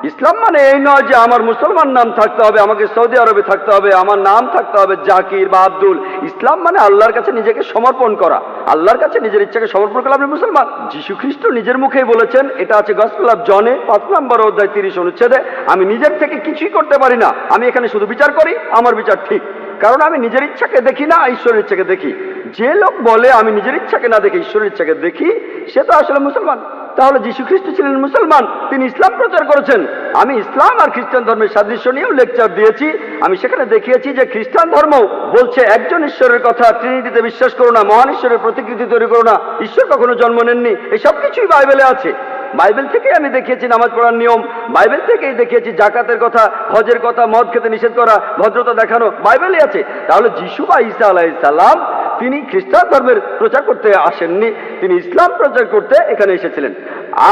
ইসলাম মানে এই নয় যে আমার মুসলমান নাম থাকতে হবে, আমাকে সৌদি আরবে থাকতে হবে, আমার নাম থাকতে হবে জাকির বা আব্দুল। ইসলাম মানে আল্লাহর কাছে নিজেকে সমর্পণ করা, আল্লাহর কাছে নিজের ইচ্ছাকে সমর্পণ করলে আপনি মুসলমান। যীশু খ্রিস্ট নিজের মুখেই বলেছেন, এটা আছে গসপেল অফ জনে 5 নম্বর অধ্যায় 30 অনুচ্ছেদে, আমি নিজের থেকে কিছুই করতে পারি না, আমি এখানে শুধু বিচার করি, আমার বিচার ঠিক, কারণ আমি নিজের ইচ্ছাকে দেখি না, ঈশ্বরের ইচ্ছাকে দেখি। যে লোক বলে আমি নিজের ইচ্ছাকে না দেখে ঈশ্বরের ইচ্ছাকে দেখি, সে তো আসলে মুসলমান। তাহলে যীশু খ্রিস্ট ছিলেন মুসলমান, তিনি ইসলাম প্রচার করেছেন। আমি ইসলাম আর খ্রিস্টান ধর্মের সাদৃশ্য নিয়েও লেকচার দিয়েছি। আমি সেখানে দেখিয়েছি যে খ্রিস্টান ধর্ম বলছে একজন ঈশ্বরের কথা, ট্রিনিটিতে বিশ্বাস করো না, মহান ঈশ্বরের প্রতিকৃতি তৈরি করো না, ঈশ্বর কখনো জন্ম নেননি, এসব কিছুই বাইবেলে আছে। বাইবেল থেকেই আমি দেখিয়েছি নামাজ পড়ার নিয়ম, বাইবেল থেকেই দেখিয়েছি জাকাতের কথা, হজের কথা, মদ খেতে নিষেধ করা, ভদ্রতা দেখানো, বাইবেলে আছে। তাহলে যিশু বা ঈসা আলাইহিস সালাম তিনি খ্রিস্টান ধর্মের প্রচার করতে আসেননি, তিনি ইসলাম প্রচার করতে এখানে এসেছিলেন।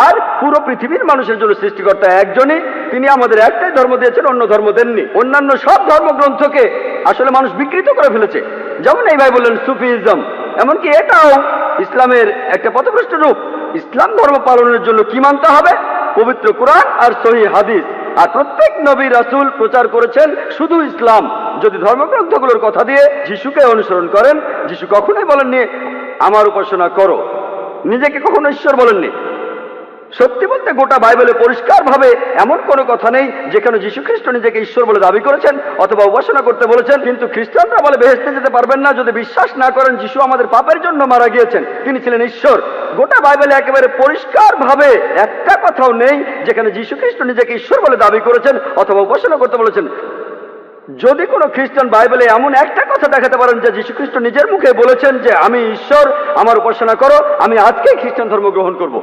আর পুরো পৃথিবীর মানুষের জন্য সৃষ্টিকর্তা একজনই, তিনি আমাদের একটাই ধর্ম দিয়েছেন, অন্য ধর্ম দেননি। অন্যান্য সব ধর্মগ্রন্থকে আসলে মানুষ বিকৃত করে ফেলেছে, যেমন এই ভাই বললেন সুফিজম, এমনকি এটাও ইসলামের একটা পথভ্রষ্ট রূপ। ইসলাম ধর্ম পালনের জন্য কি মানতে হবে? পবিত্র কোরআন আর সহিহ হাদিস। আর প্রত্যেক নবী রাসূল প্রচার করেছেন শুধু ইসলাম। যদি ধর্মগ্রন্থগুলোর কথা দিয়ে যিশুকে অনুসরণ করেন, যিশু কখনোই বলেননি আমার উপাসনা করো, নিজেকে কখনো ঈশ্বর বলেননি। সত্যি বলতে গোটা বাইবেলে পরিষ্কারভাবে এমন কোনো কথা নেই যেখানে যীশু খ্রিস্ট নিজেকে ঈশ্বর বলে দাবি করেছেন অথবা উপাসনা করতে বলেছেন। কিন্তু খ্রিস্টানরা বলে বেহেশতে যেতে পারবেন না যদি বিশ্বাস না করেন যিশু আমাদের পাপের জন্য মারা গিয়েছেন, তিনি ছিলেন ঈশ্বর। গোটা বাইবেলে একেবারে পরিষ্কারভাবে একটা কথাও নেই যেখানে যীশু খ্রিস্ট নিজেকে ঈশ্বর বলে দাবি করেছেন অথবা উপাসনা করতে বলেছেন। যদি কোনো খ্রিস্টান বাইবেলে এমন একটা কথা দেখাতে পারেন যে যীশু খ্রিস্ট নিজের মুখে বলেছেন যে আমি ঈশ্বর, আমার উপাসনা করো, আমি আজকেই খ্রিস্টান ধর্ম গ্রহণ করব।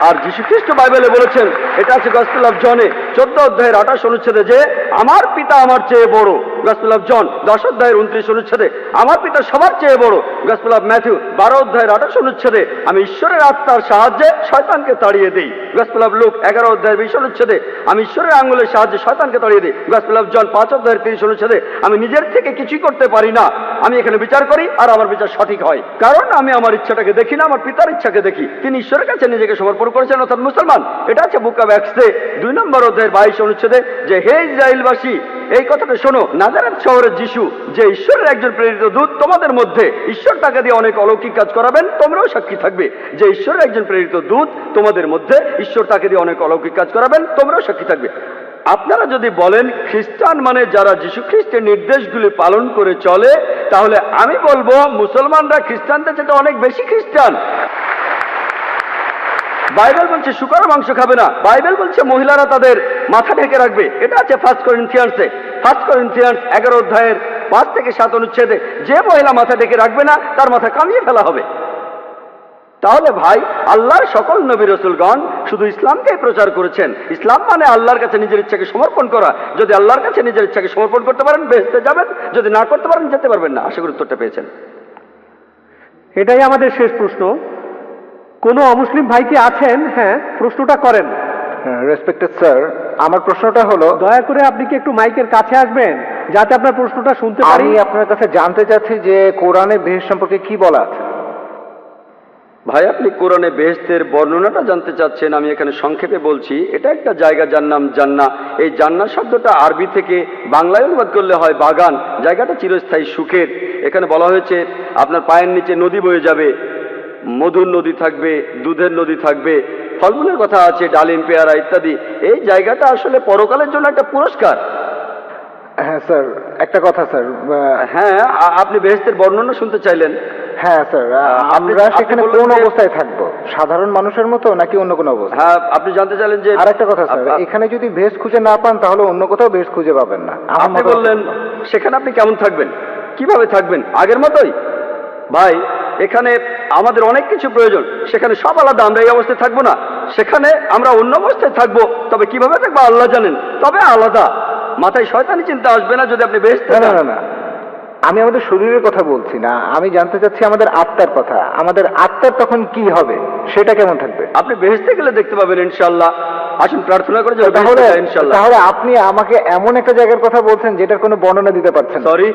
আর যীশু খ্রিস্ট বাইবেলে বলেছেন, এটা আছে গসপেল অফ জনে 14 অধ্যায়ের 28 অনুচ্ছেদে, যে আমার পিতা আমার চেয়ে বড়। গসপেল অফ জন 10 অধ্যায়ের 29 অনুচ্ছেদে, আমার পিতা সবার চেয়ে বড়। গসপেল অফ ম্যাথিউ 12 অধ্যায়ের 28 অনুচ্ছেদে, আমি ঈশ্বরের আত্মার সাহায্যে শয়তানকে তাড়িয়ে দিই। গসপেল অফ লুক 11 অধ্যায়ের 20 অনুচ্ছেদে, আমি ঈশ্বরের আঙ্গুলের সাহায্যে শয়তানকে তাড়িয়ে দিই। গসপেল অফ জন 5 অধ্যায়ের 30 অনুচ্ছেদে, আমি নিজের থেকে কিছুই করতে পারি না, আমি এখানে বিচার করি আর আমার বিচার সঠিক হয়, কারণ আমি আমার ইচ্ছাটাকে দেখি না, আমার পিতার ইচ্ছাকে দেখি। তিনি ঈশ্বরের কাছে নিজেকে সমর্পণ করেছেন, অর্থাৎ মুসলমান। এটা আছে বুক অফ অ্যাক্টসে 2 নম্বর অধ্যায়ের 22 অনুচ্ছেদে, যে হে ইসরায়েলবাসী, এই কথাটা শোনো, নাজারেথ শহরের যিশু যে ঈশ্বরের একজন প্রেরিত দূত, তোমাদের মধ্যে ঈশ্বর তাকে দিয়ে অনেক অলৌকিক কাজ করাবেন, তোমরাও সাক্ষী থাকবে। যে ঈশ্বরের একজন প্রেরিত দূত, তোমাদের মধ্যে ঈশ্বর তাকে দিয়ে অনেক অলৌকিক কাজ করাবেন, তোমরাও সাক্ষী থাকবে। আপনারা যদি বলেন খ্রিস্টান মানে যারা যীশু খ্রিস্টের নির্দেশগুলি পালন করে চলে, তাহলে আমি বলবো মুসলমানরা খ্রিস্টানদের চেয়ে অনেক বেশি খ্রিস্টান। বাইবেল বলছে শুকর মাংস খাবে না, বাইবেল বলছে মহিলারা তাদের মাথা ঢেকে রাখবে। এটা আছে 1 করিন্থিয়ান্সে 1 করিন্থিয়ান্স 11 অধ্যায়ের 5 থেকে 7 অনুচ্ছেদে, যে মহিলা মাথা ঢেকে রাখবে না তার মাথা কামিয়ে ফেলা হবে। তাহলে ভাই, আল্লাহর সকল নবী রাসূলগণ শুধু ইসলামকেই প্রচার করেছেন। ইসলাম মানে আল্লাহর কাছে নিজের ইচ্ছাকে সমর্পণ করা। যদি আল্লাহর কাছে নিজের ইচ্ছাকে সমর্পণ করতে পারেন, বেহেশতে যাবেন, যদি না করতে পারেন যেতে পারবেন না। আশা করি উত্তরটা পেয়েছেন। এটাই আমাদের শেষ প্রশ্ন। কোনো অমুসলিম ভাই কি আছেন? হ্যাঁ, প্রশ্নটা করেন। রেসপেক্টেড স্যার, আমার প্রশ্নটা হলো, দয়া করে আপনি কি একটু মাইকের কাছে আসবেন যাতে আপনার প্রশ্নটা শুনতে পারি? আমি আপনার কাছে জানতে চাচ্ছি যে কোরআনে বেহেশত সম্পর্কে কি বলা আছে। ভাই, আপনি কোরআনে বেহেশতের বর্ণনাটা জানতে চাচ্ছেন, আমি এখানে সংক্ষেপে বলছি। এটা একটা জায়গা যার নাম জান্নাহ। এই জান্নাহ শব্দটা আরবি থেকে বাংলায় অনুবাদ করলে হয় বাগান। জায়গাটা চিরস্থায়ী সুখের। এখানে বলা হয়েছে আপনার পায়ের নিচে নদী বয়ে যাবে, মধুর নদী থাকবে, দুধের নদী থাকবে, ফলমূলের কথা আছে, ডালিম, পেয়ারা ইত্যাদি। এই জায়গাটা আসলে পরকালের জন্য একটা পুরস্কার। হ্যাঁ স্যার, একটা কথা স্যার। হ্যাঁ, আপনি বেহেশতের বর্ণনা শুনতে চাইলেন? হ্যাঁ স্যার, আমরা সেখানে কোন অবস্থায় থাকবো? সাধারণ মানুষের মতো নাকি অন্য কোনো অবস্থা? হ্যাঁ, আপনি জানতে চাইলেন যে। আর একটা কথা স্যার, এখানে যদি বেহেশত খুঁজে না পান তাহলে অন্য কোথাও বেহেশত খুঁজে পাবেন না। আপনি বললেন সেখানে আপনি কেমন থাকবেন, কিভাবে থাকবেন? আগের মতোই। ভাই, এখানে আমাদের অনেক কিছু প্রয়োজন, সেখানে সব আলাদা। আমরা এই অবস্থায় থাকবো না, সেখানে আমরা অন্য অবস্থায় থাকবো। তবে কিভাবে থাকবো আল্লাহ জানেন, তবে আলাদা। মাথায় শয়তানি চিন্তা আসবে না যদি আপনি বেহেশতে না না না, আমি আমাদের শরীরের কথা বলছি না, আমি জানতে চাচ্ছি আমাদের আত্মার কথা। আমাদের আত্মার তখন কি হবে, সেটা কেমন থাকবে? আপনি বেহেশতে গেলে দেখতে পাবেন ইনশাআল্লাহ। আসুন প্রার্থনা করে যাবেন ইনশাআল্লাহ। তাহলে আপনি আমাকে এমন একটা জায়গার কথা বলছেন যেটার কোনো বর্ণনা দিতে পারছেন? সরি,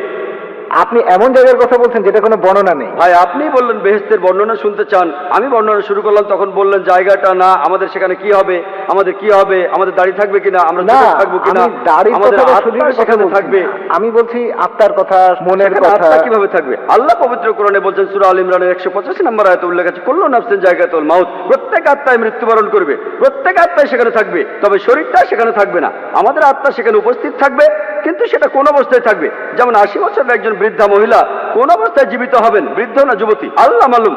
আপনি এমন জায়গার কথা বলছেন যেটা কোনো বর্ণনা নেই। ভাই আপনি বললেন বেহেশতের বর্ণনা শুনতে চান, আমি বর্ণনা শুরু করলাম, তখন বললেন জায়গাটা না, আমাদের সেখানে কি হবে, আমাদের কি হবে, আমাদের দাড়ি থাকবে কিনা, আমরা না, জোটে থাকবো কিনা, আমি দাড়ির আমাদের কথা বা আত্মা শরীরের কথা সেখানে বলছি থাকবে। না। আমি বলছি আত্মার কথা, মনের সেখানে কথা। আত্মা কিভাবে থাকবে? আল্লাহ পবিত্র কোরআনে বলছেন সূরা আল ইমরানের 185 নম্বর আয়াতে উল্লেখ আছে, কুল্লু নাফসিন জায়গাতুল মাউত, প্রত্যেক আত্মায় মৃত্যুবরণ করবে, প্রত্যেক আত্মায় সেখানে থাকবে, তবে শরীরটা সেখানে থাকবে না। আমাদের আত্মা সেখানে উপস্থিত থাকবে, কিন্তু সেটা কোন অবস্থায় থাকবে? যেমন 80 বছরের একজন বৃদ্ধা মহিলা কোন অবস্থায় জীবিত হবেন, বৃদ্ধ না যুবতী, আল্লাহ মালুম,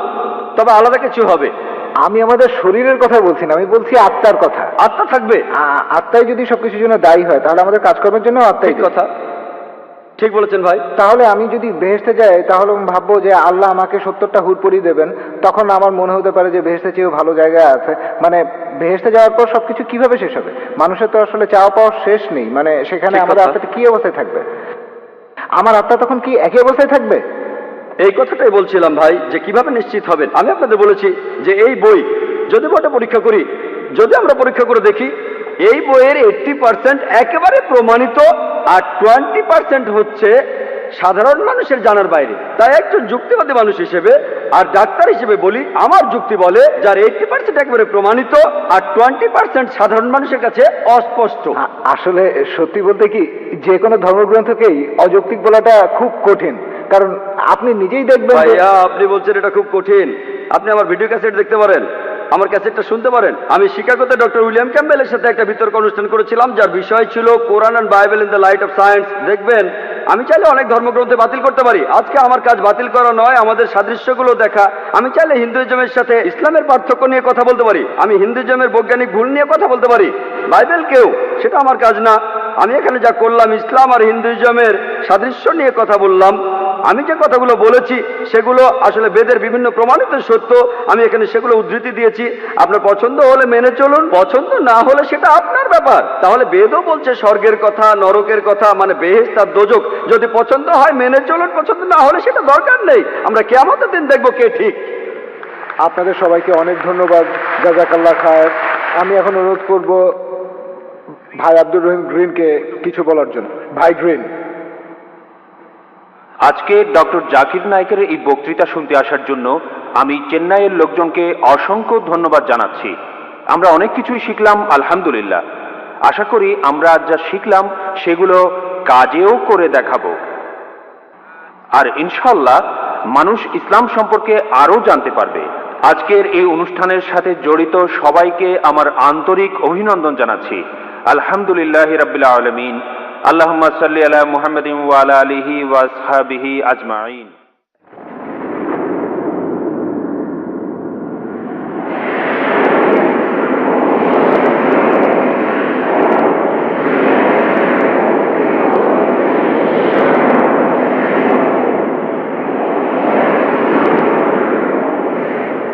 তবে আলাদা কিছু হবে। আমি আমাদের শরীরের কথা বলছি না, আমি বলছি আত্মার কথা। আত্মা থাকবে। আত্মাই যদি সবকিছুর জন্য দায়ী হয়, তাহলে আমাদের কাজকর্মের জন্য আত্মাই ঠিক কথা, ঠিক বলেছেন ভাই। তাহলে আমি যদি বেহেশতে যাই, তাহলে আমি ভাববো যে আল্লাহ আমাকে 70টা হুর পরিয়ে দেবেন, তখন আমার মনে হতে পারে যে বেহেশতে চেয়েও ভালো জায়গায় আছে। মানে বেহেশতে যাওয়ার পর সবকিছু কিভাবে শেষ হবে? মানুষের তো আসলে চাওয়া পাওয়ার শেষ নেই। মানে সেখানে ঠিক আমাদের কথা। আত্মাটা কি অবস্থায় থাকবে? আমার আত্মা তখন কি একই অবস্থায় থাকবে? এই কথাটাই বলছিলাম ভাই, যে কিভাবে নিশ্চিত হবেন। আমি আপনাদের বলেছি যে এই বই যদি বইটা পরীক্ষা করি, যদি আমরা পরীক্ষা করে দেখি, এই বইয়ের 80% একেবারে প্রমাণিত, আর 20% হচ্ছে সাধারণ মানুষের জানার বাইরে। তাই একজন যুক্তিবাদী মানুষ হিসেবে আর ডাক্তার হিসেবে বলি, আমার যুক্তি বলে যার 80% একেবারে প্রমাণিত আর 20% সাধারণ মানুষের কাছে অস্পষ্ট। আসলে সত্যি বলতে কি, যে কোনো ধর্মগ্রন্থকেই অযৌক্তিক বলাটা খুব কঠিন, কারণ আপনি নিজেই দেখবেন যে- ভাইয়া আপনি বলছেন এটা খুব কঠিন, আপনি আমার ভিডিও ক্যাসেট দেখতে পারেন, আমার ক্যাসেটটা শুনতে পারেন। আমি শিকাগোতে ডক্টর উইলিয়াম ক্যাম্বেলের সাথে একটা বিতর্ক অনুষ্ঠান করেছিলাম, যার বিষয় ছিল Quran and Bible in the light of science. দেখবেন আমি চাইলে অনেক ধর্মগ্রন্থে বাতিল করতে পারি। আজকে আমার কাজ বাতিল করা নয়, আমাদের সাদৃশ্যগুলো দেখা। আমি চাইলে হিন্দুইজমের সাথে ইসলামের পার্থক্য নিয়ে কথা বলতে পারি, আমি হিন্দুইজমের বৈজ্ঞানিক ভুল নিয়ে কথা বলতে পারি, বাইবেলকেও, সেটা আমার কাজ না। আমি এখানে যা করলাম, ইসলাম আর হিন্দুইজমের সাদৃশ্য নিয়ে কথা বললাম। আমি যে কথাগুলো বলেছি সেগুলো আসলে বেদের বিভিন্ন প্রমাণিত সত্য, আমি এখানে সেগুলো উদ্ধৃতি দিয়েছি। আপনার পছন্দ হলে মেনে চলুন, পছন্দ না হলে সেটা আপনার ব্যাপার। তাহলে বেদও বলছে স্বর্গের কথা, নরকের কথা, মানে বেহেশত আর দোজখ। যদি পছন্দ হয় মেনে চলুন, পছন্দ না হলে সেটা দরকার নেই। আমরা কিয়ামতের দিন দেখবো কে ঠিক। আপনাদের সবাইকে অনেক ধন্যবাদ, জাযাকাল্লাহ খায়ের। আমি এখন অনুরোধ করব ভাই আব্দুর রহিম গ্রিনকে কিছু বলার জন্য। ভাই গ্রিন। আজকে ডক্টর জাকির নায়েকের এই বক্তৃতা শুনতে আসার জন্য আমি চেন্নাইয়ের লোকজনকে অসংখ্য ধন্যবাদ জানাচ্ছি। আমরা অনেক কিছুই শিখলাম, আলহামদুলিল্লাহ। আশা করি আমরা আজ যা শিখলাম সেগুলো কাজেও করে দেখাবো, আর ইনশাল্লাহ মানুষ ইসলাম সম্পর্কে আরো জানতে পারবে। আজকের এই অনুষ্ঠানের সাথে জড়িত সবাইকে আমার আন্তরিক অভিনন্দন জানাচ্ছি। আলহামদুলিল্লাহ রাব্বিল আলামিন। আল্লাহুম্মা সাল্লি আলা মুহাম্মাদিন ওয়া আলা আলিহি ওয়া আসহাবিহি আজমাইন।